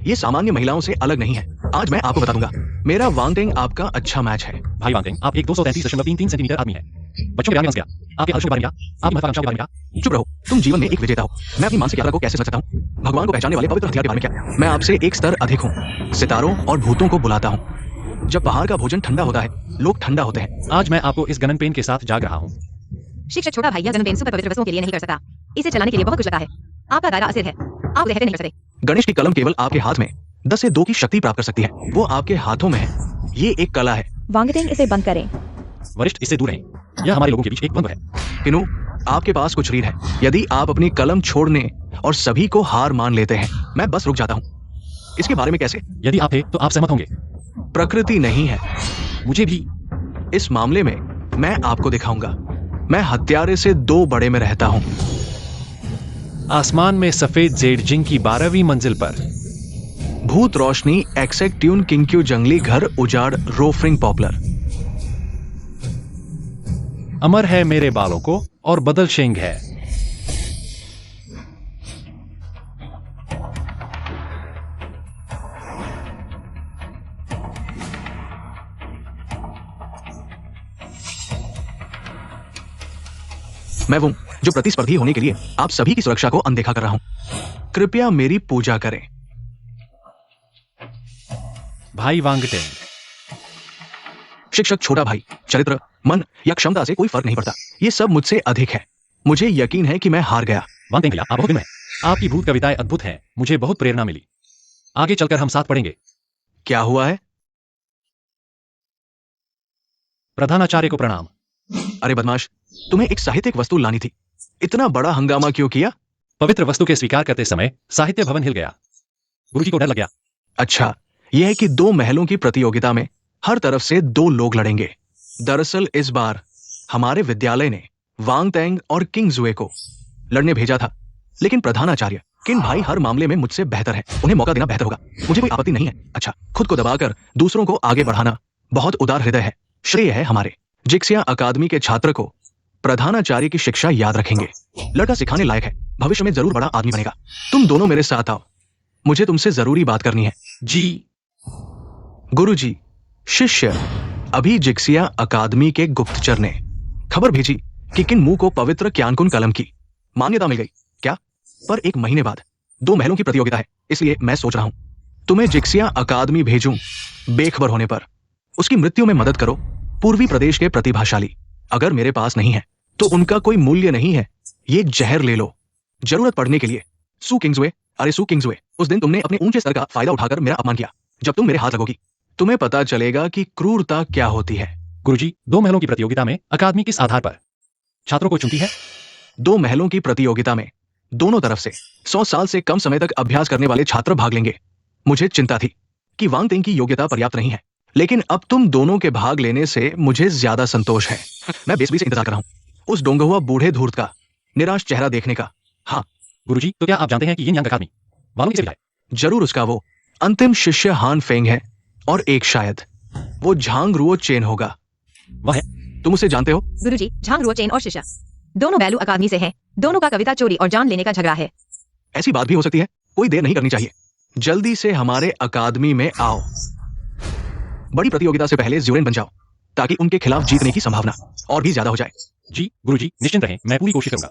ये सामान्य महिलाओं से अलग नहीं है। आज मैं आपको बता दूंगा, मेरा वांगटिंग आपका अच्छा मैच है। भाई वांगटिंग, आप एक 233.33 सेंटीमीटर आदमी है। बच्चों के बयान में फंस गया। आपके आदर्शों के बारे में क्या, आपकी महत्वाकांक्षाओं के बारे में क्या? चुप रहो, तुम जीवन में एक विजेता हो। मैं अपनी मानसिक यात्रा को कैसे समझ सकता हूँ? भगवान को पहचानने वाले पवित्र हथियार के बारे में क्या? मैं आपसे एक स्तर अधिक हूँ। सितारों और भूतों को बुलाता हूँ। जब पहाड़ का भोजन ठंडा होता है, लोग ठंडा होते हैं। आज मैं आपको इस गनन पेन के साथ जाग रहा हूँ। शिक्षक छोटा भाई यह गनपेन सुपर पवित्र वस्तुओं के लिए नहीं कर सकता। इसे चलाने के लिए बहुत कुछ लगता है। आपका दायरा अस्थिर है, आप उसे हटे नहीं कर सकते। गणेश की कलम केवल आपके हाथ में 10 से 2 की शक्ति प्राप्त कर सकती है। वो आपके हाथों में है। ये एक कला है। वांगटिंग, इसे बंद करें। वरिष्ठ, इससे दूर रहें। यह हमारे लोगों के बीच एक द्वंद्व है। किनु, आपके पास कुछ रीढ़ है। यदि आप अपनी कलम छोड़ने और सभी को हार मान लेते हैं, मैं बस रुक जाता हूँ। इसके बारे में कैसे? यदि आप थे तो आप सहमत होंगे। प्रकृति नहीं है। मुझे भी। इस मामले में मैं आपको दिखाऊंगा। मैं हत्यारे से 2 बड़े में रहता हूँ। आसमान में सफेद जेडजिंग की 12वीं मंजिल पर। भूत रोशनी, एक्सेक ट्यून, किंक्यू जंगली घर, उजाड़, रोफरिंग पॉपुलर। अमर है मेरे बालों को और बदल शेंग है। मैं वो जो प्रतिस्पर्धी होने के लिए आप सभी की सुरक्षा को अनदेखा कर रहा हूं। कृपया मेरी पूजा करें। भाई वांगटिंग, शिक्षक छोटा भाई, चरित्र, मन या क्षमता से कोई फर्क नहीं पड़ता। ये सब मुझसे अधिक है। मुझे यकीन है कि मैं हार गया। वांगटिंग भैया, आप बहुत दिन में हैं। आपकी भूत कविताएं अद्भुत हैं। मुझे बहुत प्रेरणा मिली। आगे चलकर हम साथ पढ़ेंगे। क्या हुआ है? प्रधानाचार्य को प्रणाम। अरे बदमाश, तुम्हें एक साहित्यिक वस्तु लानी थी। इतना बड़ा हंगामा क्यों किया? पवित्र वस्तु के स्वीकार करते समय साहित्य भवन हिल गया। गुरुजी को डर लग गया। अच्छा, यह है कि 2 महलों की प्रतियोगिता में हर तरफ से 2 लोग लड़ेंगे। दरअसल इस बार हमारे विद्यालय ने वांगटेंग और किंगजुए को लड़ने भेजा था, लेकिन प्रधानाचार्य किन भाई हर मामले में मुझसे बेहतर है। उन्हें मौका देना बेहतर होगा। मुझे कोई आपत्ति नहीं है। अच्छा, खुद को दबाकर दूसरों को आगे बढ़ाना बहुत उदार हृदय है। श्रेय है हमारे जिक्सिया अकादमी के छात्र को। प्रधानाचार्य की शिक्षा याद रखेंगे। लड़का सिखाने लायक है, भविष्य में जरूर बड़ा आदमी बनेगा। तुम दोनों मेरे साथ आओ, मुझे तुमसे जरूरी बात करनी है। जी। गुरुजी, शिष्य अभी जिक्सिया अकादमी के गुप्तचर ने खबर भेजी कि किन मुंह को पवित्र क्यानकुन कलम की मान्यता मिल गई। क्या? पर 1 महीने बाद 2 महलों की प्रतियोगिता है, इसलिए मैं सोच रहा हूं तुम्हें जिक्सिया अकादमी भेजूं। बेखबर होने पर उसकी मृत्यु में मदद करो। पूर्वी प्रदेश के प्रतिभाशाली अगर मेरे पास नहीं है तो उनका कोई मूल्य नहीं है। ये जहर ले लो जरूरत पड़ने के लिए। सू किंग्सवे, अरे सू किंग्सवे, उस दिन तुमने अपने ऊंचे स्तर का फायदा उठाकर मेरा अपमान किया। जब तुम मेरे हाथ लगोगी तुम्हें पता चलेगा कि क्रूरता क्या होती है। गुरुजी, 2 महलों की प्रतियोगिता में अकादमी किस आधार पर छात्रों को चुनती है? 2 महलों की प्रतियोगिता में दोनों तरफ से 100 साल से कम समय तक अभ्यास करने वाले छात्र भाग लेंगे। मुझे चिंता थी कि वांगटिंग की योग्यता पर्याप्त नहीं है, लेकिन अब तुम दोनों के भाग लेने से मुझे ज्यादा संतोष है। मैं बेसब्री से इंतजार कर रहा हूं उस डोंगा हुआ बूढ़े धूर्त का निराश चेहरा देखने का। हाँ गुरुजी, तो क्या आप जानते हैं कि यिन यांग अकादमी वालों की है? जरूर, उसका वो अंतिम शिष्य हान फेंग है और एक शायद वो झांग रुओ चेन होगा। वह है। तुम उसे जानते हो? गुरुजी, झांग रुओ चेन और शिष्य दोनों बैलू अकादमी से हैं। दोनों का कविता चोरी और जान लेने का झगड़ा है। ऐसी बात भी हो सकती है। कोई देर नहीं करनी चाहिए, जल्दी से हमारे अकादमी में आओ। बड़ी प्रतियोगिता से पहले ज्यूरेन बन जाओ ताकि उनके खिलाफ जीतने की संभावना और भी ज्यादा हो जाए। जी गुरुजी, निश्चिंत रहें, मैं पूरी कोशिश करूंगा।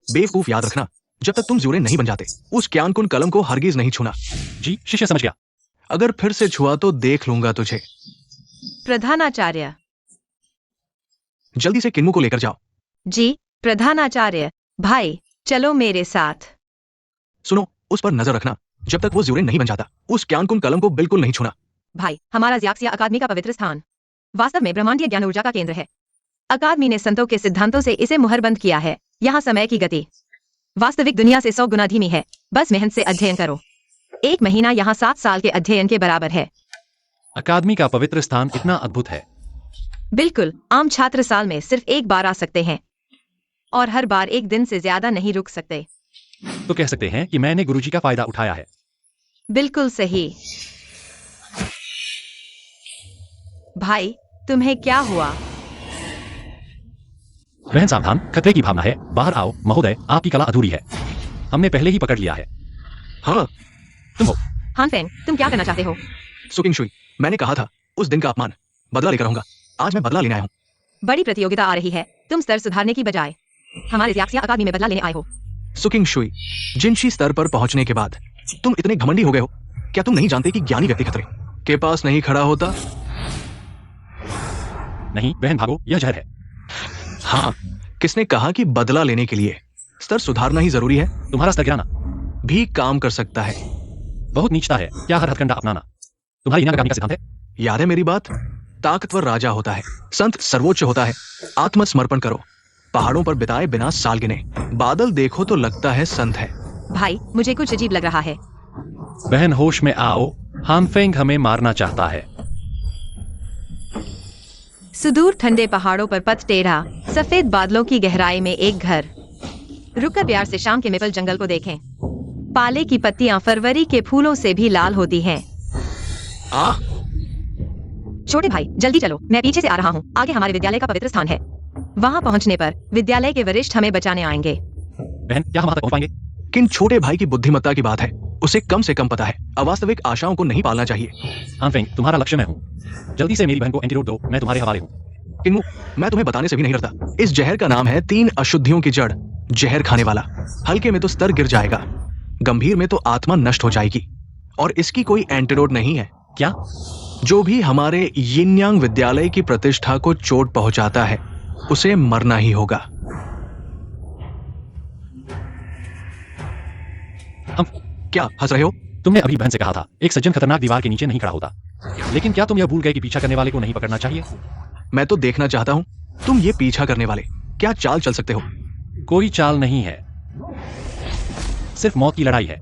बेवकूफ, याद रखना, जब तक तुम ज्यूरेन नहीं बन जाते उस क्यानकुन कलम को हरगिज नहीं छूना। जी, शिष्य समझ गया। अगर फिर से छुआ तो देख लूंगा तुझे। प्रधानाचार्य। जल्दी से किन्मू को लेकर जाओ। जी प्रधानाचार्य। भाई चलो मेरे साथ। सुनो, उस पर नजर रखना। जब तक वो ज्यूरेन नहीं बन जाता उस क्यानकुन कलम को बिल्कुल नहीं छूना। भाई, हमारा ज़्याक्सिया अकादमी का पवित्र स्थान वास्तव में ब्रह्मांडीय ज्ञान ऊर्जा का केंद्र है। अकादमी ने संतों के सिद्धांतों से इसे मुहरबंद किया है। यहाँ समय की गति वास्तविक दुनिया से 100 गुना धीमी है। बस मेहनत से अध्ययन करो। 1 महीना यहाँ 7 साल के अध्ययन के बराबर है। अकादमी का पवित्र स्थान इतना अद्भुत है। बिल्कुल, आम छात्र साल में सिर्फ 1 बार आ सकते हैं। और हर बार एक दिन से ज्यादा नहीं रुक सकते। तो कह सकते हैं कि मैंने गुरुजी का फायदा उठाया है। बिल्कुल सही। भाई, तुम्हें क्या हुआ? बहन सावधान, खतरे की भावना है। बाहर आओ महोदय, आपकी कला अधूरी है। हमने पहले ही पकड़ लिया है। हाँ, तुम हो। हान फेंग, तुम क्या करना चाहते हो? सुकिंग शुई, मैंने कहा था उस दिन का अपमान बदला लेकर रहूंगा। आज मैं बदला लेने आया हूँ। बड़ी प्रतियोगिता आ रही है, तुम स्तर सुधारने की बजाय हमारे ज़ियाक्सिया अकादमी में बदला लेने आए हो। सुकिंग शुई, जिनशी स्तर पर पहुंचने के बाद तुम इतने घमंडी हो गए हो। क्या तुम नहीं जानते कि ज्ञानी व्यक्ति खतरे के पास नहीं खड़ा होता? नहीं बहन भागो, यह जहर है। हाँ, किसने कहा कि बदला लेने के लिए स्तर सुधारना ही जरूरी है? तुम्हारा स्तर गिराना भी काम कर सकता है। बहुत नीचता है। क्या हर हथकंडा अपनाना तुम्हारी हीना का सिद्धांत है? याद है मेरी बात? ताकतवर राजा होता है, संत सर्वोच्च होता है। आत्मसमर्पण करो। पहाड़ों पर बिताए बिना साल गिने। बादल देखो तो लगता है संत है। भाई, मुझे कुछ अजीब लग रहा है। बहन होश में आओ, हानफेंग हमें मारना चाहता है। सुदूर ठंडे पहाड़ों पर पथ टेढ़ा, सफेद बादलों की गहराई में एक घर। रुककर प्यार से शाम के मेपल जंगल को देखें। पाले की पत्तियां फरवरी के फूलों से भी लाल होती हैं। आ, छोटे भाई, जल्दी चलो, मैं पीछे से आ रहा हूँ। आगे हमारे विद्यालय का पवित्र स्थान है। वहाँ पहुँचने पर विद्यालय के वरिष्ठ हमें बचाने आएंगे। बहन, क्या हम वहां तक पहुंच पाएंगे? किन छोटे भाई की बुद्धिमत्ता की बात है। उसे कम से कम पता है अवास्तविक आशाओं को नहीं पालना चाहिए। हानफेंग, तुम्हारा लक्ष्य मैं हूँ। जल्दी से मेरी बहन को एंटीडोट दो, मैं तुम्हारे हवाले हूँ। किन्नू, मैं तुम्हें बताने से भी नहीं डरता। इस जहर का नाम है 3 अशुद्धियों की जड़। जहर खाने वाला हल्के में तो स्तर गिर जाएगा, गंभीर में तो आत्मा नष्ट हो जाएगी। और इसकी कोई एंटीडोट नहीं है। क्या? जो भी हमारे यिनयांग विद्यालय की प्रतिष्ठा को चोट पहुंचाता है उसे मरना ही होगा। हम क्या हंस रहे हो? तुमने अभी बहन से कहा था एक सज्जन खतरनाक दीवार के नीचे नहीं खड़ा होता। लेकिन क्या तुम यह भूल गए कि पीछा करने वाले को नहीं पकड़ना चाहिए? मैं तो देखना चाहता हूं तुम ये पीछा करने वाले क्या चाल चल सकते हो। कोई चाल नहीं है, सिर्फ मौत की लड़ाई है।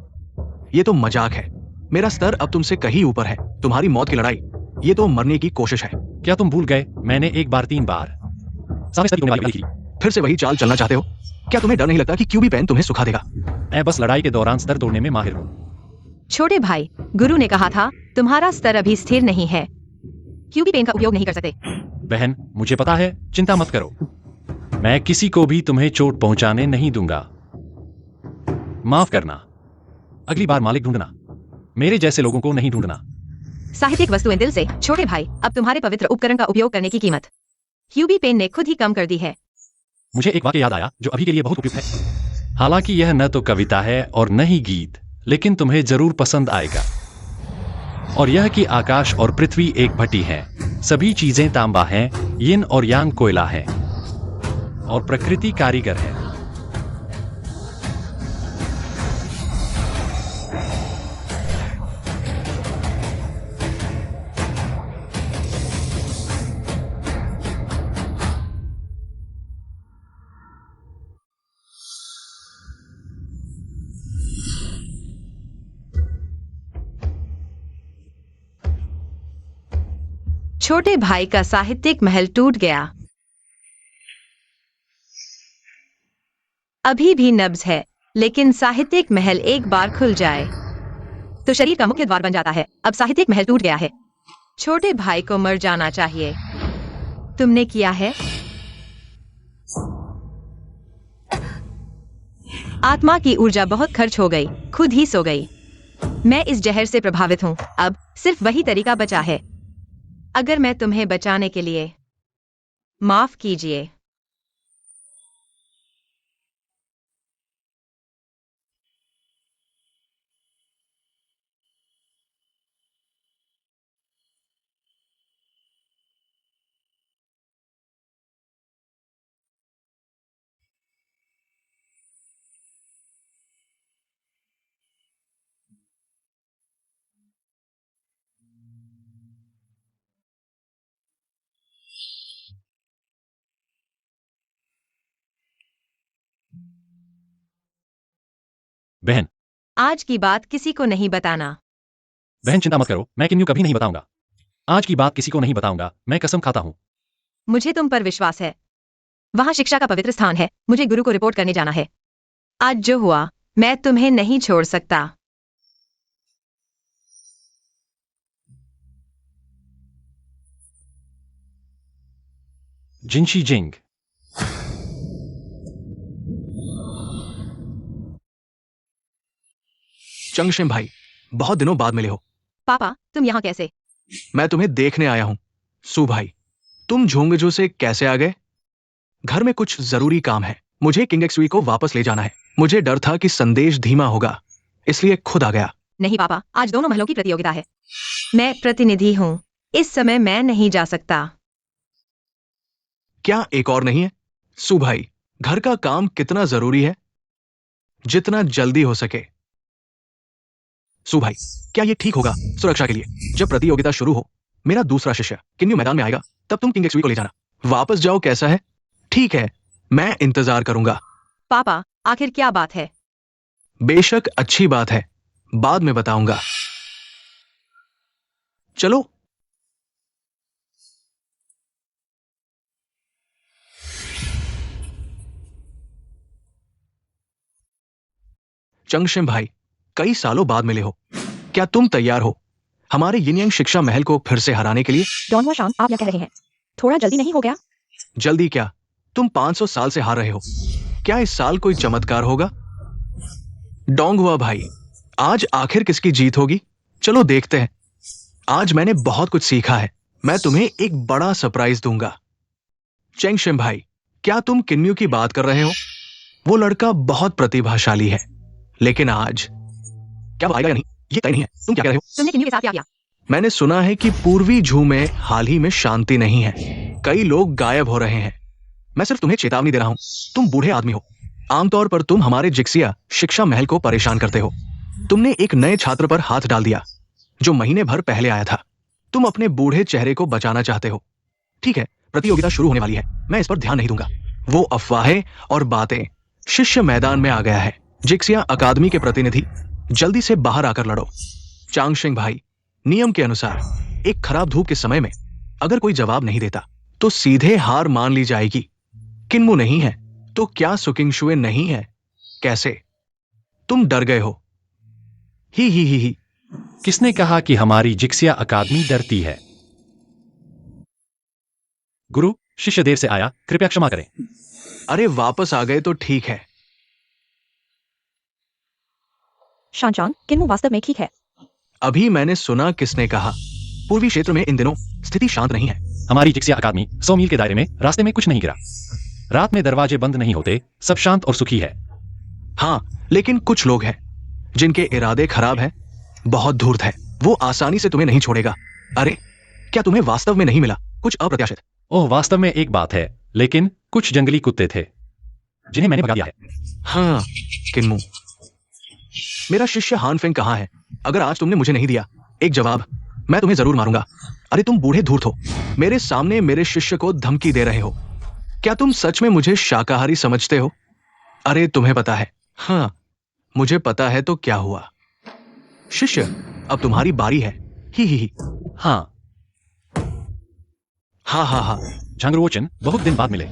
ये तो मजाक है। मेरा स्तर अब तुमसे कहीं ऊपर है। तुम्हारी मौत की लड़ाई, ये तो मरने की कोशिश है। क्या तुम भूल गए मैंने एक बार 3 बार सारे स्तर की होने वाली लड़ाई की? फिर से वही चाल चलना चाहते हो? क्या तुम्हें डर नहीं लगता कि क्यूबी पेन तुम्हें सुखा देगा? मैं बस लड़ाई के दौरान स्तर तोड़ने में माहिर हूँ। छोटे भाई, गुरु ने कहा था तुम्हारा स्तर अभी स्थिर नहीं है, क्योंकि पेन का उपयोग नहीं कर सकते। बहन, मुझे पता है, चिंता मत करो। मैं किसी को भी तुम्हें चोट पहुंचाने नहीं दूंगा। माफ करना, अगली बार मालिक ढूंढना, मेरे जैसे लोगों को नहीं ढूंढना। साहित्यिक वस्तुएं दिल से। छोटे भाई, अब तुम्हारे पवित्र उपकरण का उपयोग करने की कीमत क्यूबी पेन ने खुद ही कम कर दी है। मुझे एक वाक्य याद आया जो अभी के लिए बहुत उपयुक्त है। हालांकि यह न तो कविता है और न ही गीत, लेकिन तुम्हें जरूर पसंद आएगा। और यह कि आकाश और पृथ्वी एक भट्टी हैं, सभी चीजें तांबा हैं, यिन और यांग कोयला है, और प्रकृति कारीगर है। छोटे भाई का साहित्यिक महल टूट गया। अभी भी नब्ज है, लेकिन साहित्यिक महल एक बार खुल जाए तो शरीर का मुख्य द्वार बन जाता है। अब साहित्यिक महल टूट गया है। छोटे भाई को मर जाना चाहिए। तुमने किया है। आत्मा की ऊर्जा बहुत खर्च हो गई, खुद ही सो गई। मैं इस जहर से प्रभावित हूं। अब सिर्फ वही तरीका बचा है। अगर मैं तुम्हें बचाने के लिए, माफ कीजिए। बहन, आज की बात किसी को नहीं बताना। बहन चिंता मत करो, मैं किन्नू कभी नहीं बताऊंगा। आज की बात किसी को नहीं बताऊंगा, मैं कसम खाता हूं। मुझे तुम पर विश्वास है। वहां शिक्षा का पवित्र स्थान है। मुझे गुरु को रिपोर्ट करने जाना है। आज जो हुआ, मैं तुम्हें नहीं छोड़ सकता। जिनशी जिंग। चंगशेम भाई, बहुत दिनों बाद मिले हो। पापा, तुम यहाँ कैसे? मैं तुम्हें देखने आया हूं। सू भाई, तुम झोंगजो से कैसे आ गए? घर में कुछ जरूरी काम है। मुझे किंग एक्सवी को वापस ले जाना है। मुझे डर था कि संदेश धीमा होगा, इसलिए खुद आ गया। नहीं पापा, आज दोनों महलों की प्रतियोगिता है। मैं प्रतिनिधि हूँ। इस समय मैं नहीं जा सकता। क्या एक और नहीं है? सू भाई, घर का काम कितना जरूरी है? जितना जल्दी हो सके। सू भाई, क्या यह ठीक होगा सुरक्षा के लिए? जब प्रतियोगिता शुरू हो, मेरा दूसरा शिष्य किन्यू मैदान में आएगा, तब तुम किंग एक्सवी को ले जाना। वापस जाओ, कैसा है? ठीक है, मैं इंतजार करूंगा। पापा, आखिर क्या बात है? बेशक अच्छी बात है, बाद में बताऊंगा। चलो। चंगशेम भाई, कई सालों बाद मिले हो। क्या तुम तैयार हो हमारे यिनयांग शिक्षा महल को फिर से हराने के लिए? डॉन हुआ शाम, आप क्या कह रहे हैं? थोड़ा जल्दी नहीं हो गया? जल्दी क्या? तुम 500 साल से हार रहे हो। क्या इस साल कोई चमत्कार होगा? डोंग हुआ भाई, आज आखिर किसकी जीत होगी? चलो देखते हैं। आज मैंने बहुत कुछ सीखा है। मैं तुम्हें एक बड़ा सरप्राइज दूंगा। चेंगशेम भाई, क्या तुम किन्यू की बात कर रहे हो? वो लड़का बहुत प्रतिभाशाली है, लेकिन आज क्या वो आएगा या नहीं, ये तय नहीं है। तुम क्या कह रहे हो? तुमने किन्यू के साथ क्या किया? मैंने सुना है कि पूर्वी झू में हाल ही में शांति नहीं है। कई लोग गायब हो रहे हैं। मैं सिर्फ तुम्हें चेतावनी दे रहा हूं। तुम बूढ़े आदमी हो। आमतौर पर तुम हमारे जिक्सिया शिक्षा महल को परेशान करते हो। तुमने एक नए छात्र पर हाथ डाल दिया जो महीने भर पहले आया था। तुम अपने बूढ़े चेहरे को बचाना चाहते हो। ठीक है, प्रतियोगिता शुरू होने वाली है। मैं इस पर ध्यान नहीं दूंगा। वो अफवाहें और बातें। शिष्य मैदान में आ गया है। जिक्सिया अकादमी के प्रतिनिधि, जल्दी से बाहर आकर लड़ो। चांगशेंग भाई, नियम के अनुसार एक खराब धूप के समय में अगर कोई जवाब नहीं देता तो सीधे हार मान ली जाएगी। किन्मू नहीं है तो क्या सुकिंगशुए नहीं है? कैसे? तुम डर गए हो? ही। किसने कहा कि हमारी जिक्सिया अकादमी डरती है? गुरु, शिष्य देर से आया, कृपया क्षमा करें। अरे वापस आ गए तो ठीक है। शानचान, किन्मू वास्तव में ठीक है। अभी मैंने सुना किसने कहा। पूर्वी क्षेत्र में इन दिनों स्थिति शांत नहीं है। हमारी जिक्सिया अकादमी 100 मील के दायरे में, रास्ते में कुछ नहीं गिरा। रात में दरवाजे बंद नहीं होते, सब शांत और सुखी है। हाँ, लेकिन कुछ लोग हैं जिनके इरादे खराब हैं, बहुत धूर्त है। वो आसानी से तुम्हें नहीं छोड़ेगा। अरे, क्या तुम्हें वास्तव में नहीं मिला कुछ अप्रत्याशित? ओह, वास्तव में एक बात है, लेकिन कुछ जंगली कुत्ते थे जिन्हें मैंने भगा दिया है। हाँ, किन्मू। मेरा शिष्य हानफेंग कहाँ है? अगर आज तुमने मुझे नहीं दिया एक जवाब, मैं तुम्हें जरूर मारूंगा। अरे तुम बूढ़े धूर्त हो। मेरे सामने मेरे शिष्य को धमकी दे रहे हो। क्या तुम सच में मुझे शाकाहारी समझते हो? अरे तुम्हें पता है। हाँ, मुझे पता है तो क्या हुआ? शिष्य, अब तुम्हारी बारी है। ही। हाँ, हाँ। झांगरोचन, बहुत दिन बाद मिले।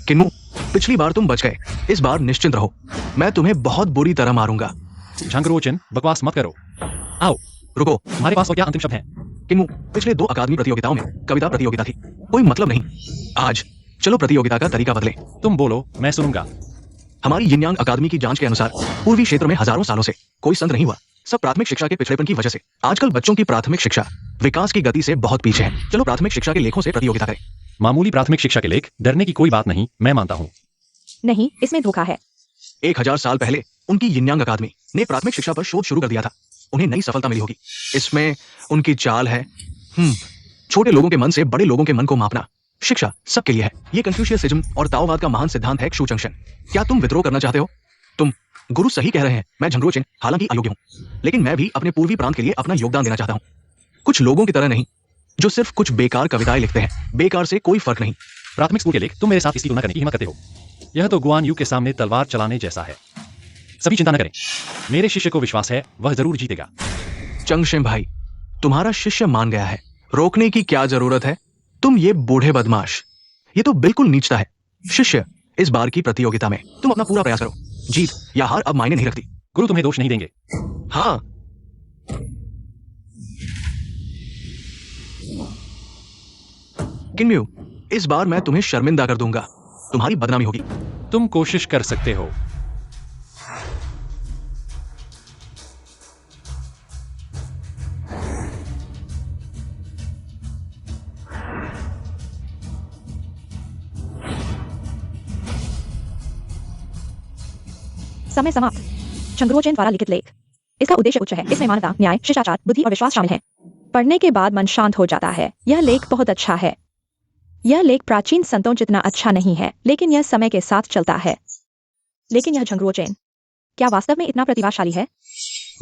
किन्मू, पिछली बार तुम बच गए। इस बार निश्चिंत रहो, मैं तुम्हें बहुत बुरी तरह मारूंगा। झांगरोचन, बकवास मत करो। आओ, रुको। हमारे पास और क्या अंतिम शब्द हैं? किन्मू, पिछले 2 अकादमी प्रतियोगिताओं में कविता प्रतियोगिता थी, कोई मतलब नहीं। आज चलो प्रतियोगिता का तरीका बदले। तुम बोलो, मैं सुनूंगा। हमारी यिनयांग अकादमी की जांच के अनुसार पूर्वी क्षेत्र में हजारों सालों से कोई संत नहीं हुआ। सब प्राथमिक शिक्षा के पिछड़ेपन की वजह से। आजकल बच्चों की प्राथमिक शिक्षा विकास की गति से बहुत पीछे है। चलो प्राथमिक शिक्षा के लेखों से प्रतियोगिता करें। मामूली प्राथमिक शिक्षा के लेख, डरने की कोई बात नहीं, मैं मानता हूँ। नहीं, इसमें धोखा है। 1000 साल पहले उनकी यिनयांग अकादमी ने प्राथमिक शिक्षा पर शोध शुरू कर दिया था। उन्हें नई सफलता मिली होगी। इसमें उनकी चाल है छोटे लोगों के मन से बड़े लोगों के मन को मापना। शिक्षा सबके लिए है। ये कन्फ्यूशियसिज्म और ताओवाद का महान सिद्धांत है। क्षुचंशन, क्या तुम विद्रोह करना चाहते हो? तुम गुरु सही कह रहे हैं। मैं झंगरोचेन हालांकि अयोग्य हूं, लेकिन मैं भी अपने पूर्वी प्रांत के लिए अपना योगदान देना चाहता हूं। कुछ लोगों की तरह नहीं जो सिर्फ कुछ बेकार कविताएं लिखते हैं। बेकार से कोई फर्क नहीं। प्राथमिक स्कूल के लेख, तुम मेरे साथ इसकी तुलना करने की हिम्मत करते हो? यह तो गुआन यू के सामने तलवार चलाने जैसा है। सभी चिंता न करें, मेरे शिष्य को विश्वास है, वह जरूर जीतेगा। चंगशेम भाई, तुम्हारा शिष्य मान गया है, रोकने की क्या जरूरत है? तुम ये बूढ़े बदमाश, ये तो बिल्कुल नीचता है। शिष्य, इस बार की प्रतियोगिता में तुम अपना पूरा प्रयास करो। जीत या हार अब मायने नहीं रखती। गुरु तुम्हें दोष नहीं देंगे। हाँ, किन्म्यू, इस बार मैं तुम्हें शर्मिंदा कर दूंगा। तुम्हारी बदनामी होगी। तुम कोशिश कर सकते हो। समय समाप्त। चंद्रोचैन द्वारा लिखित लेख। इसका उद्देश्य उच्च है। इसमें मानवता, न्याय, शिष्टाचार, बुद्धि और विश्वास शामिल है। पढ़ने के बाद मन शांत हो जाता है। यह लेख बहुत अच्छा है। यह लेख प्राचीन संतों जितना अच्छा नहीं है, लेकिन यह समय के साथ चलता है। लेकिन यह झंगरुओचैन क्या वास्तव में इतना प्रतिभाशाली है?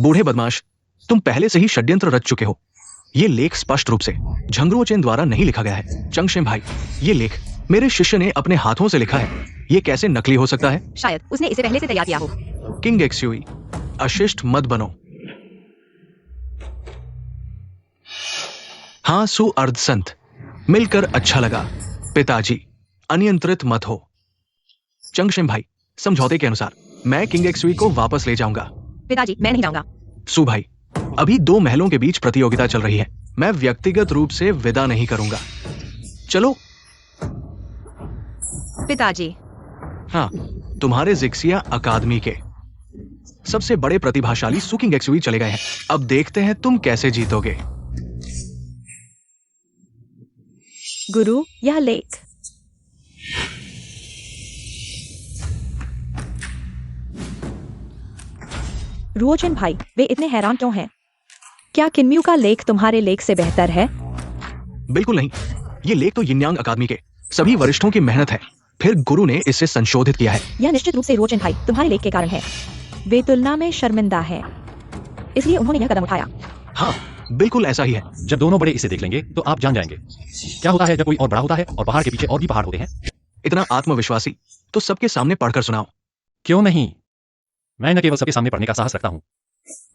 बूढ़े बदमाश, तुम पहले से ही षड्यंत्र रच चुके हो। ये लेख स्पष्ट रूप से झंगरुओचैन द्वारा नहीं लिखा गया है। चंगशेम भाई, ये लेख मेरे शिष्य ने अपने हाथों से लिखा है। ये कैसे नकली हो सकता है? शायद उसने इसे पहले से तैयार किया हो। किंग एक्सुई, अशिष्ट मत बनो। हाँ, सु अर्ध संत, मिलकर अच्छा लगा। पिताजी, अनियंत्रित मत हो। चंगशेम भाई, समझौते के अनुसार मैं किंग एक्सुई को वापस ले जाऊंगा। पिताजी, मैं नहीं जाऊंगा। सु भाई, अभी दो महलों के बीच प्रतियोगिता चल रही है। मैं व्यक्तिगत रूप से विदा नहीं करूंगा। चलो। पिताजी, हाँ, तुम्हारे जिक्सिया अकादमी के सबसे बड़े प्रतिभाशाली सु किंग एक्सुई चले गए हैं। अब देखते हैं तुम कैसे जीतोगे। गुरु, यह लेख। रुओचैन भाई, वे इतने हैरान क्यों हैं? क्या किन्म्यू का लेख तुम्हारे लेख से बेहतर है? बिल्कुल नहीं। ये लेख तो यिनयांग अकादमी के सभी वरिष्ठों की मेहनत है। फिर गुरु ने इसे संशोधित किया है। यह निश्चित रूप से रुओचैन भाई तुम्हारे लेख के कारण है। वे तुलना में शर्मिंदा है, इसलिए उन्होंने यह कदम उठाया। हाँ, बिल्कुल ऐसा ही है। जब दोनों बड़े इसे देख लेंगे तो आप जान जाएंगे क्या होता है जब कोई और बड़ा होता है और पहाड़ के पीछे और भी पहाड़ होते हैं। इतना आत्मविश्वासी तो सबके सामने पढ़कर सुनाओ। क्यों नहीं? मैं न केवल सबके सामने पढ़ने का साहस रखता हूं,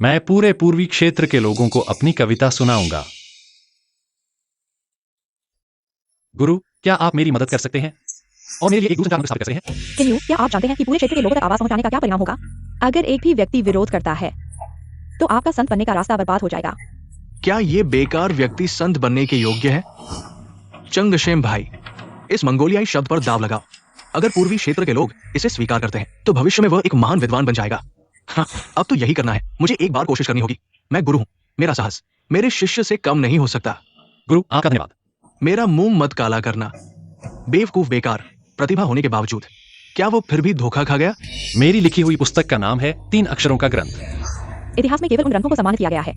मैं पूरे पूर्वी क्षेत्र के लोगों को अपनी कविता सुनाऊंगा। गुरु, क्या आप मेरी मदद कर सकते हैं और मेरे लिए एक दूसरा कारण स्थापित कर सकते हैं? किन्म्यू, क्या आप जानते हैं कि पूरे क्षेत्र के लोगों तक आवाज पहुंचाने का क्या परिणाम होगा? अगर एक भी व्यक्ति विरोध करता है तो आपका संत बनने का रास्ता बर्बाद हो जाएगा। क्या ये बेकार व्यक्ति संत बनने के योग्य है? चंगशेम भाई, इस मंगोलियाई शब्द पर दाव लगाओ। अगर पूर्वी क्षेत्र के लोग इसे स्वीकार करते हैं तो भविष्य में वह एक महान विद्वान बन जाएगा। हाँ, अब तो यही करना है। मुझे एक बार कोशिश करनी होगी। मैं गुरु हूं। मेरा साहस मेरे शिष्य से कम नहीं हो सकता। गुरु, आपका धन्यवाद। मेरा मुंह मत काला करना। बेवकूफ बेकार प्रतिभा होने के बावजूद क्या वो फिर भी धोखा खा गया? मेरी लिखी हुई पुस्तक का नाम है 3 अक्षरों का ग्रंथ। इतिहास में केवल उन ग्रंथों को सम्मानित किया गया है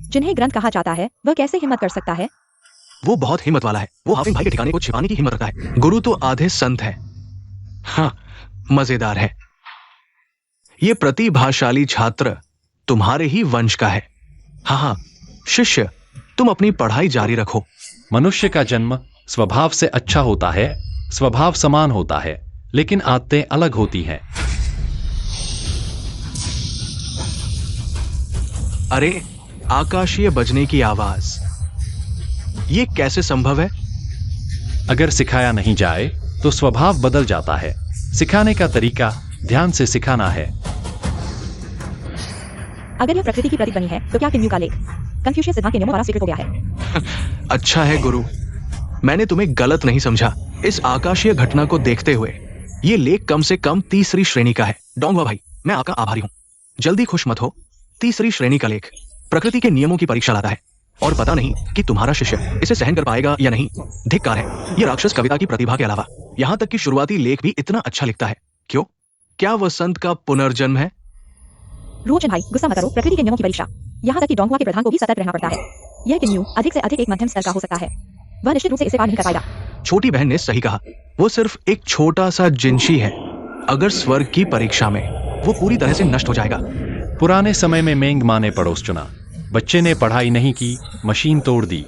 जिन्हें ग्रंथ कहा जाता है। वह कैसे हिम्मत कर सकता है? वो बहुत हिम्मत वाला है। वो हाफिंग भाई के ठिकाने को छिपाने की हिम्मत रखता है। गुरु तो आधे संत है। हाँ, मजेदार है। ये प्रतिभाशाली छात्र तुम्हारे ही वंश का है। हाँ, शिष्य, तुम अपनी पढ़ाई जारी रखो। मनुष्य का जन्म स्वभाव से अच्छा होता है, स्वभाव समान होता है, लेकिन आदतें अलग होती हैं। अरे, आकाशीय बजने की आवाज, ये कैसे संभव है? अगर सिखाया नहीं जाए तो स्वभाव बदल जाता है। सिखाने का तरीका ध्यान से सिखाना है। अगर यह प्रकृति की प्रतीक बनी है तो क्या किन्म्यू का लेख कन्फ्यूशियस सिद्धांत के नियमों द्वारा स्वीकृत हो गया है? अच्छा है गुरु, मैंने तुम्हें गलत नहीं समझा। इस आकाशीय घटना को देखते हुए ये लेख कम से कम तीसरी श्रेणी का है। डोंगवा भाई, मैं आपका आभारी हूं। जल्दी खुश मत हो। तीसरी श्रेणी का लेख प्रकृति के नियमों की परीक्षा लाता है और पता नहीं कि तुम्हारा शिष्य इसे सहन कर पाएगा या नहीं। धिक्कार है। यह राक्षस कविता की प्रतिभा के अलावा यहां तक कि शुरुआती लेख भी इतना अच्छा लिखता है। क्यों? क्या वह संत का पुनर्जन्म है? रुओचैन भाई, गुस्सा मत करो। प्रकृति के नियमों की परीक्षा, यहाँ तक कि डोंगवा के प्रधान को भी सतर्क रहना पड़ता है। यह किन्म्यू अधिक से अधिक एक मध्यम स्तर का हो सकता है। वह निश्चित रूप से इसे पार नहीं कर पाएगा। छोटी बहन ने सही कहा। वो सिर्फ एक छोटा सा जिंशी है। अगर स्वर्ग की परीक्षा में वो पूरी तरह से नष्ट हो जाएगा। पुराने समय में मेंग माँ ने पड़ोस चुना। बच्चे ने पढ़ाई नहीं की, मशीन तोड़ दी।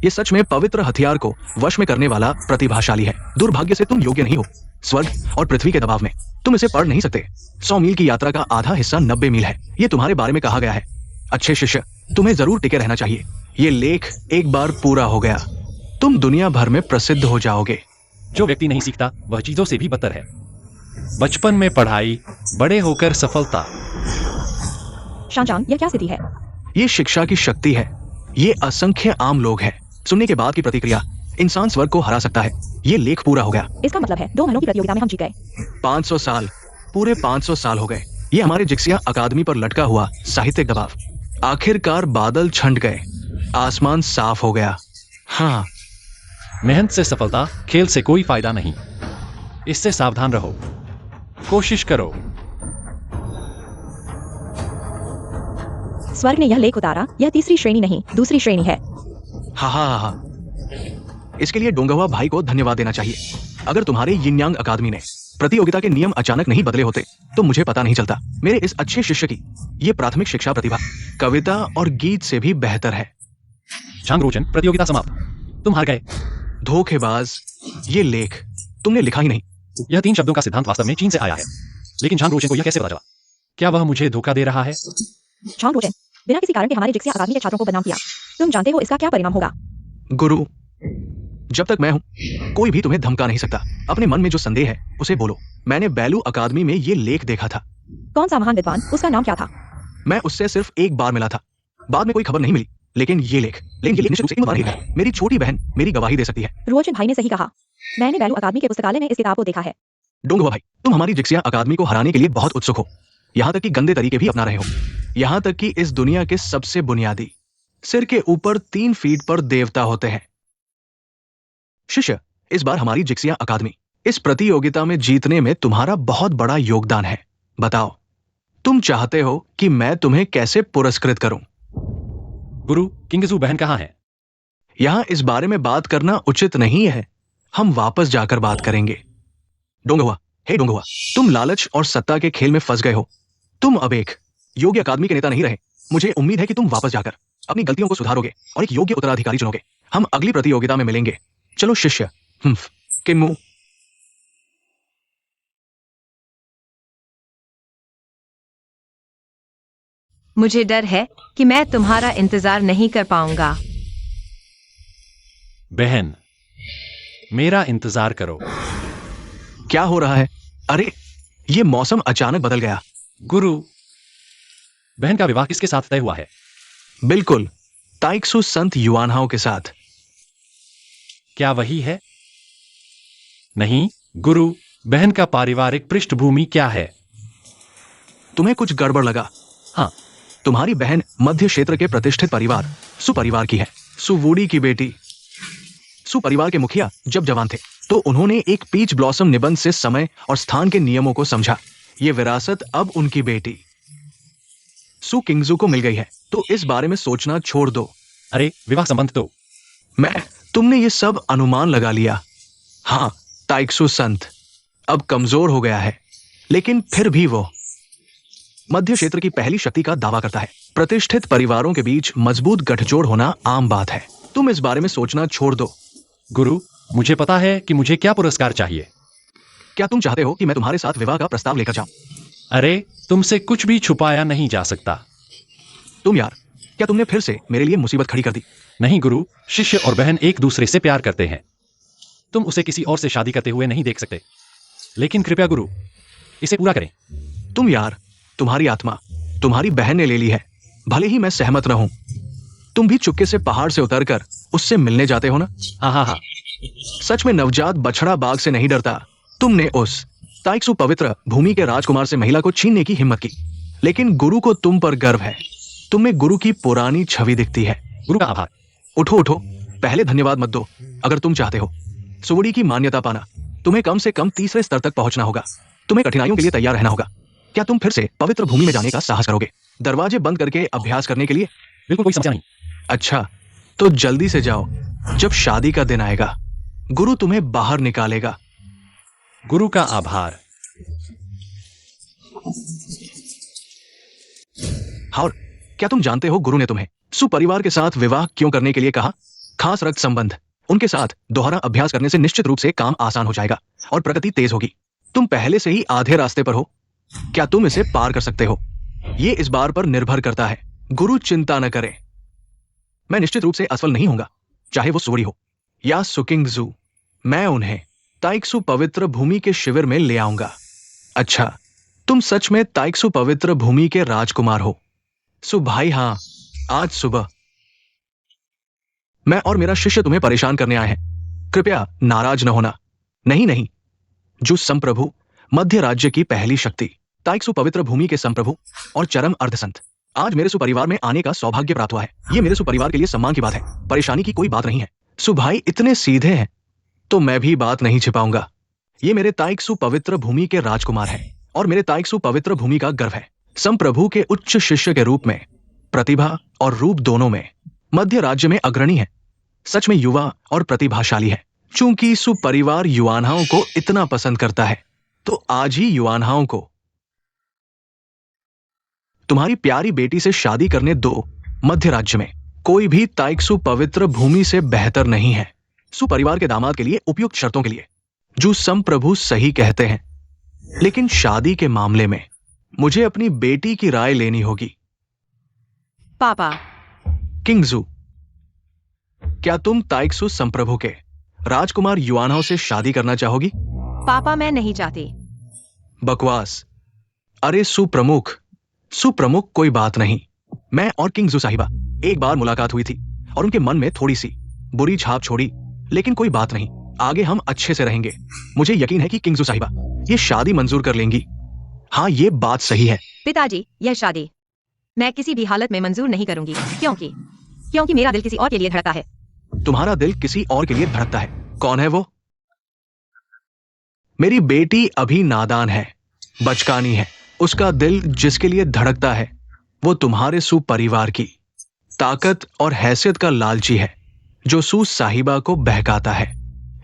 ये सच में पवित्र हथियार को वश में करने वाला प्रतिभाशाली है। दुर्भाग्य से तुम योग्य नहीं हो। स्वर्ग और पृथ्वी के दबाव में तुम इसे पढ़ नहीं सकते। 100 मील की यात्रा का आधा हिस्सा 90 मील है। ये तुम्हारे बारे में कहा गया है। अच्छे शिष्य, तुम्हें जरूर टिके रहना चाहिए। ये लेख एक बार पूरा हो गया तुम दुनिया भर में प्रसिद्ध हो जाओगे। जो व्यक्ति नहीं सीखता वह चीजों से भी बदतर है। बचपन में पढ़ाई, बड़े होकर सफलता। शानचांग, यह क्या स्थिति है? ये शिक्षा की शक्ति है। ये असंख्य आम लोग हैं। सुनने के बाद की प्रतिक्रिया इंसान स्वर्ग को हरा सकता है। ये लेख पूरा हो गया। इसका मतलब है 2 महीनों की प्रतियोगिता में हम जीत गए। 500 साल, पूरे 500 साल हो गए। ये हमारे जिक्सिया अकादमी पर लटका हुआ साहित्यिक दबाव। आखिरकार बादल छंट गए, आसमान साफ हो गया। हाँ, मेहनत से सफलता, खेल से कोई फायदा नहीं। इससे सावधान रहो, कोशिश करो। स्वर्ग ने यह लेख उतारा। यह तीसरी श्रेणी नहीं, दूसरी श्रेणी है। हाँ हाँ हाँ हाँ। इसके लिए डोंगवा भाई को धन्यवाद देना चाहिए। अगर तुम्हारे यिन यांग अकादमी ने प्रतियोगिता के नियम अचानक नहीं बदले होते तो मुझे पता नहीं चलता। मेरे इस अच्छे शिष्य की ये प्राथमिक शिक्षा प्रतिभा कविता और गीत से भी बेहतर है। झांग रोचन, प्रतियोगिता समाप्त। तुम हार गए। धोखेबाज, ये लेख तुमने लिखा ही नहीं। यह 3 शब्दों का सिद्धांत वास्तव में चीन से आया है, लेकिन झांग रोचन को यह कैसे पता चला? क्या वह मुझे धोखा दे रहा है? झांग रोचन, बिना किसी कारण के हमारे जिक्सिया अकादमी के छात्रों को बदनाम किया। तुम जानते हो इसका क्या परिणाम होगा? गुरु, जब तक मैं हूं कोई भी तुम्हें धमका नहीं सकता। अपने मन में जो संदेह है उसे बोलो। मैंने बैलू अकादमी में ये लेख देखा था। कौन सा महान विद्वान? उसका नाम क्या था? मैं उससे सिर्फ एक बार मिला था, बाद में कोई खबर नहीं मिली। लेकिन ये लेख निश्चित रूप से ईमानदारी है। मेरी छोटी बहन मेरी गवाही दे सकती है। रोचन भाई ने सही कहा। मैंने बैलू अकादमी के पुस्तकालय में इस किताब को देखा है। डोंगवा भाई, तुम हमारी जिक्सिया अकादमी को हराने के लिए बहुत उत्सुक हो। यहाँ तक कि गंदे तरीके भी अपना रहे हो। यहाँ तक कि इस दुनिया के सबसे बुनियादी सिर के ऊपर 3 फीट पर देवता होते हैं। शिष्य, इस बार हमारी जिक्सिया अकादमी इस प्रतियोगिता में जीतने में तुम्हारा बहुत बड़ा योगदान है। बताओ, तुम चाहते हो कि मैं तुम्हें कैसे पुरस्कृत करूं? गुरु, किंगजू बहन कहाँ है? यहां इस बारे में बात करना उचित नहीं है। हम वापस जाकर बात करेंगे। डोंगहुआ, हे डोंगहुआ, तुम लालच और सत्ता के खेल में फंस गए हो। तुम अब एक योग्य अकादमी के नेता नहीं रहे। मुझे उम्मीद है कि तुम वापस जाकर अपनी गलतियों को सुधारोगे और एक योग्य उत्तराधिकारी चुनोगे। हम अगली प्रतियोगिता में मिलेंगे। चलो शिष्य। किन्मू। मुझे डर है कि मैं तुम्हारा इंतजार नहीं कर पाऊंगा। बहन, मेरा इंतजार करो। क्या हो रहा है? अरे, ये मौसम अचानक बदल गया। गुरु, बहन का विवाह किसके साथ तय हुआ है? बिल्कुल, ताइक्सु संत युआनहाओ के साथ। क्या वही है? नहीं गुरु, बहन का पारिवारिक पृष्ठभूमि क्या है? तुम्हें कुछ गड़बड़ लगा। हाँ, तुम्हारी बहन मध्य क्षेत्र के प्रतिष्ठित परिवार सुपरिवार की है। सुवूडी की बेटी। सुपरिवार के मुखिया जब जवान थे तो उन्होंने एक पीच ब्लॉसम निबंध से समय और स्थान के नियमों को समझा। ये विरासत अब उनकी बेटी सु किंगजू को मिल गई है, तो इस बारे में सोचना छोड़ दो। अरे, विवाह संबंध तो तुमने ये सब अनुमान लगा लिया। हाँ, ताइक्सु संत अब कमजोर हो गया है, लेकिन फिर भी वो मध्य क्षेत्र की पहली शक्ति का दावा करता है। प्रतिष्ठित परिवारों के बीच मजबूत गठजोड़ होना आम बात है। तुम इस बारे में सोचना छोड़ दो। गुरु, मुझे पता है कि मुझे क्या पुरस्कार चाहिए। क्या तुम चाहते हो कि मैं तुम्हारे साथ विवाह का प्रस्ताव लेकर जाऊं? अरे, तुमसे कुछ भी छुपाया नहीं जा सकता। तुम यार, क्या तुमने फिर से मेरे लिए मुसीबत खड़ी कर दी? नहीं गुरु, शिष्य और बहन एक दूसरे से प्यार करते हैं। तुम उसे किसी और से शादी करते हुए नहीं देख सकते। लेकिन कृपया गुरु, इसे पूरा करें। तुम यार, तुम्हारी आत्मा तुम्हारी बहन ने ले ली है, भले ही मैं सहमत न हूं। तुम भी चुपके से पहाड़ से उतरकर उससे मिलने जाते हो ना? हाँ हाँ हाँ। सच में नवजात बछड़ा बाघ से नहीं डरता। तुमने उस ताइक्सु पवित्र भूमि के राजकुमार से महिला को छीनने की हिम्मत की, लेकिन गुरु को तुम पर गर्व है। तुम्हें गुरु की पुरानी छवि दिखती है। गुरु का आभार। उठो उठो, पहले धन्यवाद मत दो। अगर तुम चाहते हो सुवुडी की मान्यता पाना, तुम्हें कम से कम तीसरे स्तर तक पहुंचना होगा। तुम्हें कठिनाइयों के लिए तैयार रहना होगा। क्या तुम फिर से पवित्र भूमि में जाने का साहस करोगे, दरवाजे बंद करके अभ्यास करने के लिए? बिल्कुल कोई समस्या नहीं। अच्छा, तो जल्दी से जाओ। जब शादी का दिन आएगा गुरु तुम्हें बाहर निकालेगा। गुरु का आभार। और क्या तुम जानते हो गुरु ने तुम्हें सुपरिवार के साथ विवाह क्यों करने के लिए कहा? खास रक्त संबंध। उनके साथ दोहरा अभ्यास करने से निश्चित रूप से काम आसान हो जाएगा और प्रगति तेज होगी। तुम पहले से ही आधे रास्ते पर हो। क्या तुम इसे पार कर सकते हो? ये इस बार पर निर्भर करता है। गुरु चिंता न करें, मैं निश्चित रूप से असफल नहीं होऊंगा, चाहे वो सुवुडी हो। या सुकिंगजू, मैं उन्हें ताइक्सु पवित्र भूमि के शिविर में ले आऊंगा। अच्छा, तुम सच में ताइक्सु पवित्र भूमि के राजकुमार हो? सु भाई हाँ, आज सुबह मैं और मेरा शिष्य तुम्हें परेशान करने आए हैं। कृपया नाराज न होना। नहीं नहीं, जो संप्रभु, मध्य राज्य की पहली शक्ति, ताइक्सु पवित्र भूमि के संप्रभु और चरम अर्धसंत, आज मेरे सुपरिवार में आने का सौभाग्य प्राप्त हुआ है। ये मेरे सुपरिवार के लिए सम्मान की बात है, परेशानी की कोई बात नहीं है। सु भाई इतने सीधे हैं तो मैं भी बात नहीं छिपाऊंगा। ये मेरे ताइक्सु पवित्र भूमि के राजकुमार हैं और मेरे ताइक्सु पवित्र भूमि का गर्व है। संप्रभु के उच्च शिष्य के रूप में प्रतिभा और रूप दोनों में मध्य राज्य में अग्रणी है। सच में युवा और प्रतिभाशाली है। चूंकि सुपरिवार युवान्हाओं को इतना पसंद करता है, तो आज ही युवान्हाओं को तुम्हारी प्यारी बेटी से शादी करने दो। मध्य राज्य में कोई भी ताइक्सु पवित्र भूमि से बेहतर नहीं है सुपरिवार के दामाद के लिए उपयुक्त शर्तों के लिए। जो संप्रभु सही कहते हैं, लेकिन शादी के मामले में मुझे अपनी बेटी की राय लेनी होगी। पापा, किंगजू, क्या तुम ताइक्सु संप्रभु के राजकुमार युआनहाओ से शादी करना चाहोगी? पापा मैं नहीं चाहती। बकवास। अरे सुप्रमुख कोई बात नहीं। मैं और किंगजू साहिबा एक बार मुलाकात हुई थी और उनके मन में थोड़ी सी बुरी छाप छोड़ी, लेकिन कोई बात नहीं, आगे हम अच्छे से रहेंगे। मुझे यकीन है कि किंगजू साहिबा ये शादी मंजूर कर लेंगी। हाँ, ये बात सही है। पिताजी, यह शादी मैं किसी भी हालत में मंजूर नहीं करूंगी, क्योंकि मेरा दिल किसी और के लिए धड़कता है। तुम्हारा दिल किसी और के लिए धड़कता है? कौन है वो? मेरी बेटी अभी नादान है, बचकानी है। उसका दिल जिसके लिए धड़कता है वो तुम्हारे सुपरिवार की ताकत और हैसियत का लालची है, जो सु साहिबा को बहकाता है।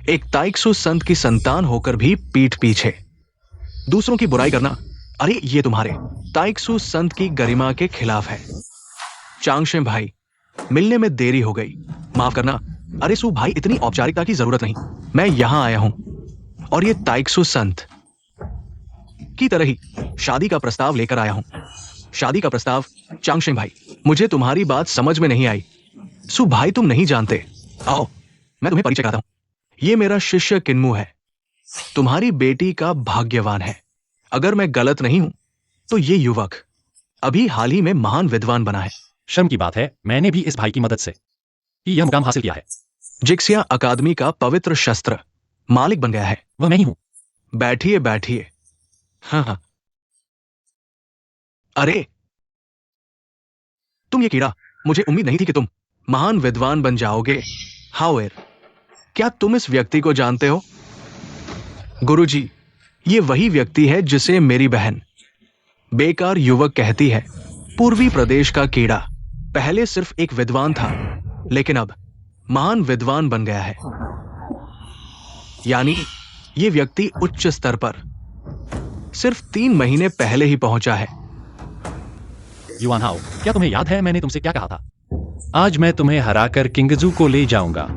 एक ताइक्सु संत की संतान होकर भी पीठ पीछे दूसरों की बुराई करना, अरे ये तुम्हारे ताइक्सु संत की गरिमा के खिलाफ है। चांगशे भाई, मिलने में देरी हो गई, माफ करना। अरे सु भाई, इतनी औपचारिकता की जरूरत नहीं। मैं यहां आया हूं और ये ताइक्सु संत की तरह ही शादी का प्रस्ताव लेकर आया हूं। शादी का प्रस्ताव? चांगशे भाई, मुझे तुम्हारी बात समझ में नहीं आई। सु भाई, तुम नहीं जानते। आओ, मैं तुम्हें परिचय कराता हूं। ये मेरा शिष्य किन्मू है, तुम्हारी बेटी का भाग्यवान है। अगर मैं गलत नहीं हूं तो ये युवक अभी हाल ही में महान विद्वान बना है। शर्म की बात है, मैंने भी इस भाई की मदद से ही यह मुकाम हासिल किया है। जिक्सिया अकादमी का पवित्र शस्त्र मालिक बन गया है। वह मैं ही हूं। बैठिए बैठिए। हाँ, अरे तुम ये कीड़ा, मुझे उम्मीद नहीं थी कि तुम महान विद्वान बन जाओगे। हाउएर, क्या तुम इस व्यक्ति को जानते हो? गुरुजी, ये वही व्यक्ति है जिसे मेरी बहन बेकार युवक कहती है। पूर्वी प्रदेश का कीड़ा पहले सिर्फ एक विद्वान था, लेकिन अब महान विद्वान बन गया है। यानी ये व्यक्ति उच्च स्तर पर सिर्फ 3 महीने पहले ही पहुंचा है। युआनहाओ, क्या तुम्हें याद है मैंने तुमसे क्या कहा था? आज मैं तुम्हें हराकर किंगजू को ले जाऊंगा।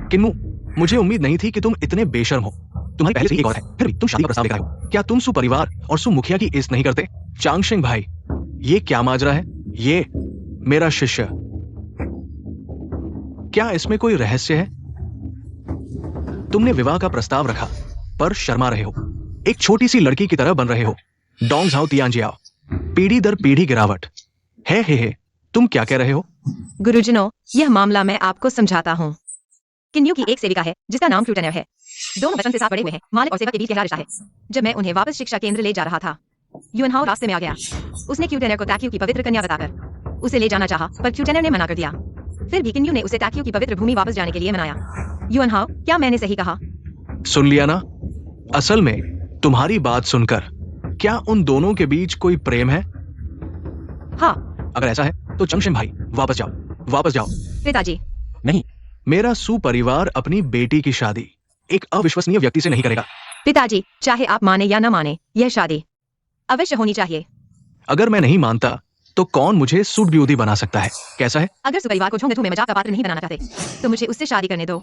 किन्मू, मुझे उम्मीद नहीं थी कि तुम इतने बेशर्म हो। तुम्हारी पहले से ही एक औरत है, फिर भी तुम शादी का प्रस्ताव लेकर आए हो। क्या तुम सुपरिवार और सुमुखिया की इज्जत नहीं करते? चांगशेंग भाई, ये क्या माजरा है? ये मेरा शिष्य, क्या इसमें कोई रहस्य है? तुमने विवाह का प्रस्ताव रखा पर शर्मा रहे हो, एक छोटी सी लड़की की तरह बन रहे हो। डोंग झाओ तियांजियाओ, पीढ़ी दर पीढ़ी गिरावट है। हे, तुम क्या कह रहे हो? गुरुजनों, यह मामला मैं आपको समझाता हूँ। किन्यू की एक सेविका है जिसका नाम क्यूटेनर है। दोनों बचपन से साथ बड़े हुए हैं। मालिक और सेवक के बीच गहरा रिश्ता है। जब मैं उन्हें वापस शिक्षा केंद्र ले जा रहा था, युआनहाओ रास्ते में आ गया। उसने क्यूटेनर को ताक्यू की पवित्र कन्या बताकर उसे ले जाना चाहा, पर क्यूटेनर ने मना कर दिया। फिर भी किन्यू ने उसे ताक्यू की पवित्र भूमि वापस जाने के लिए मनाया। युआनहाओ, क्या मैंने सही कहा? सुन लिया ना? असल में तुम्हारी बात सुनकर क्या उन दोनों के बीच कोई प्रेम है? हाँ। अगर ऐसा है तो चंगशेन भाई, वापस जाओ। पिताजी, नहीं। मेरा सुपरिवार अपनी बेटी की शादी एक अविश्वसनीय व्यक्ति से नहीं करेगा। पिताजी, चाहे आप माने या न माने, यह शादी अवश्य होनी चाहिए। अगर मैं नहीं मानता तो कौन मुझे सूट ब्यूटी बना सकता है? कैसा है? अगर सुपरिवार को झोंगे में मजाक का पात्र नहीं बनाना चाहते तो मुझे उससे शादी करने दो।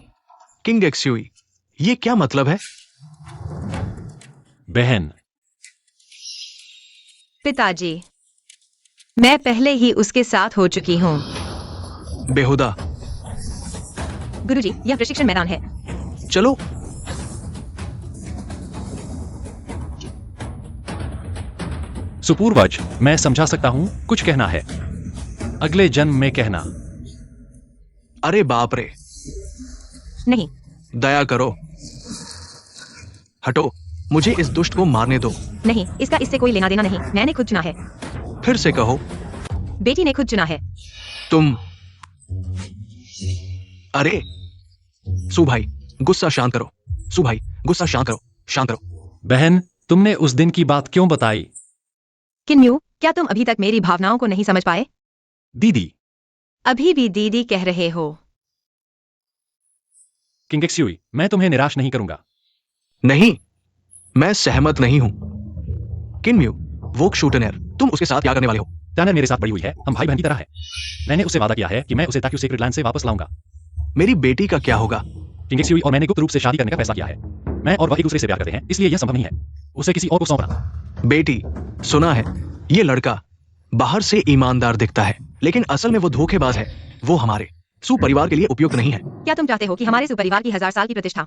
किंग एक्स्यूई, ये क्या मतलब है? बहन, पिताजी, मैं पहले ही उसके साथ हो चुकी हूँ। बेहुदा। गुरुजी, यह प्रशिक्षण मैदान है। चलो। सुपूर्वज, मैं समझा सकता हूँ कुछ कहना है। अगले जन्म में कहना। अरे बाप रे, नहीं, दया करो, हटो, मुझे इस दुष्ट को मारने दो। नहीं, इसका इससे कोई लेना देना नहीं। मैंने खुद चुना है। फिर से कहो। बेटी ने खुद चुना है। तुम। अरे सु भाई, गुस्सा शांत करो। सु भाई, गुस्सा शांत करो, शांत करो। बहन, तुमने उस दिन की बात क्यों बताई? किन्यू, क्या तुम अभी तक मेरी भावनाओं को नहीं समझ पाए? दीदी। अभी भी दीदी कह रहे हो? किंग एक्स्यूई, मैं तुम्हें निराश नहीं करूंगा। नहीं, मैं सहमत नहीं हूं। किन्म्यू, वो शूटनर, तुम उसके साथ क्या करने वाले हो? टैनर मेरे साथ पड़ी हुई है, हम भाई बहन की तरह हैं। मैंने उससे वादा किया है कि मैं उसे ताक्यू सीक्रेट लैंड से वापस लाऊंगा। मेरी बेटी का क्या होगा? किंग एक्स्यूई और मैंने गुप्त रूप से शादी करने का फैसला किया है। मैं और वह एक दूसरे से प्यार करते हैं, इसलिए यह संभव नहीं है उसे किसी और को सौंपना। बेटी, सुना है, ये लड़का बाहर से ईमानदार दिखता है, लेकिन असल में वो धोखेबाज है। वो हमारे सुपरिवार के लिए उपयुक्त नहीं है। क्या तुम चाहते हो कि हमारे सुपरिवार की 1000 साल की प्रतिष्ठा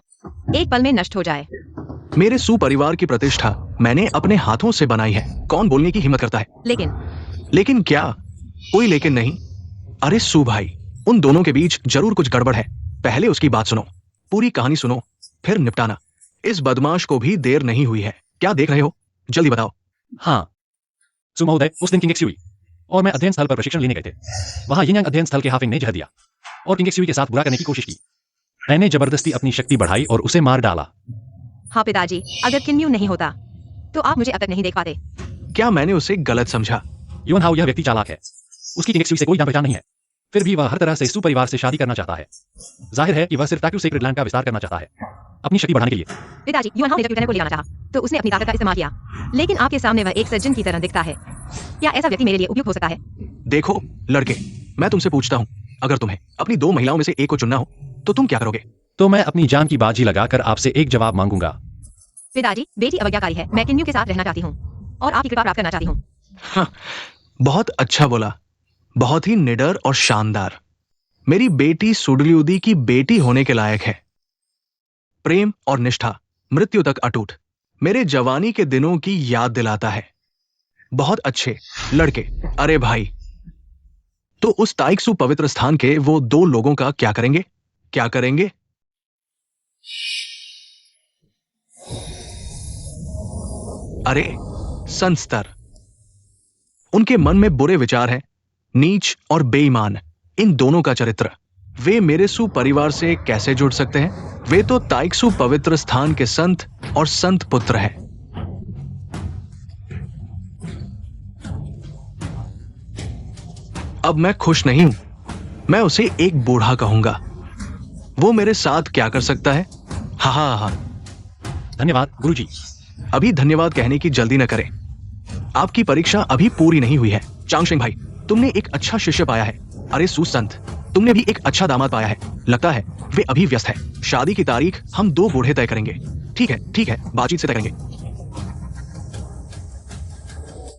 एक पल में नष्ट हो जाए? मेरे सुपरिवार की प्रतिष्ठा मैंने अपने हाथों से बनाई है। कौन बोलने की हिम्मत करता है? लेकिन क्या? कोई लेकिन नहीं। अरे सु भाई, उन दोनों के बीच जरूर कुछ गड़बड़ है। पहले उसकी बात सुनो, पूरी कहानी सुनो, फिर निपटाना। इस बदमाश को भी देर नहीं हुई है। क्या देख रहे हो? जल्दी बताओ। हाँ सुमहोदय, उस दिन किंग एक्स्यूई और मैं अध्ययन स्थल पर प्रशिक्षण लेने गए थे। वहां यिंग अध्ययन स्थल के हाफिंग ने जहर दिया और किंग एक्स्यूई के साथ बुरा करने की कोशिश की। मैंने जबरदस्ती अपनी शक्ति बढ़ाई और उसे मार डाला। हाँ पिताजी, अगर किन्यू नहीं होता तो आप मुझे अब तक नहीं देख पाते। क्या मैंने उसे गलत समझा? युवन हाउ, यह व्यक्ति चालाक है। उसकी किंग एक्स्यूई से कोई जान पहचान नहीं है, फिर भी वह हर तरह से सुपरिवार से शादी करना चाहता है। जाहिर है कि वह सिर्फ ताक्यू सीक्रेट लैंड का विस्तार करना चाहता है अपनी शक्ति बढ़ाने के लिए। पिताजी, युवन हाउ ने जब टैनर को ले आना चाहा तो उसने अपनी ताकत का इस्तेमाल किया, लेकिन आपके सामने वह एक सज्जन की तरह दिखता है। क्या ऐसा व्यक्ति मेरे लिए उपयुक्त हो सकता है? देखो लड़के, मैं तुमसे पूछता हूँ, अगर तुम्हें अपनी 2 महिलाओं में से एक को चुनना हो तो तुम क्या करोगे? तो मैं अपनी जान की बाजी लगाकर आपसे एक जवाब मांगूंगा। पिताजी, बेटी अवज्ञाकारी है। मैं किन्यू के साथ रहना चाहती हूँ और आपकी कृपा प्राप्त करना चाहती हूँ। हाँ, बहुत अच्छा बोला, बहुत ही निडर और शानदार। मेरी बेटी सुडल्यूदी की बेटी होने के लायक है। प्रेम और निष्ठा मृत्यु तक अटूट, मेरे जवानी के दिनों की याद दिलाता है। बहुत अच्छे लड़के। अरे भाई, तो उस ताइक्सु पवित्र स्थान के वो 2 लोगों का क्या करेंगे? क्या करेंगे? अरे संस्तर, उनके मन में बुरे विचार हैं, नीच और बेईमान, इन दोनों का चरित्र। वे मेरे सुपरिवार से कैसे जुड़ सकते हैं? वे तो ताइक्सु पवित्र स्थान के संत और संत पुत्र हैं। अब मैं खुश नहीं हूं। मैं उसे एक बूढ़ा कहूंगा। वो मेरे साथ क्या कर सकता है? हा हा हा। धन्यवाद गुरुजी। अभी धन्यवाद कहने की जल्दी न करें। आपकी परीक्षा अभी पूरी नहीं हुई है। चांगशेंग भाई, तुमने एक अच्छा शिष्य पाया है। अरे सुसंत, तुमने भी एक अच्छा दामाद पाया है। लगता है वे अभी व्यस्त है। शादी की तारीख हम 2 बूढ़े तय करेंगे। ठीक है, बातचीत से तय करेंगे।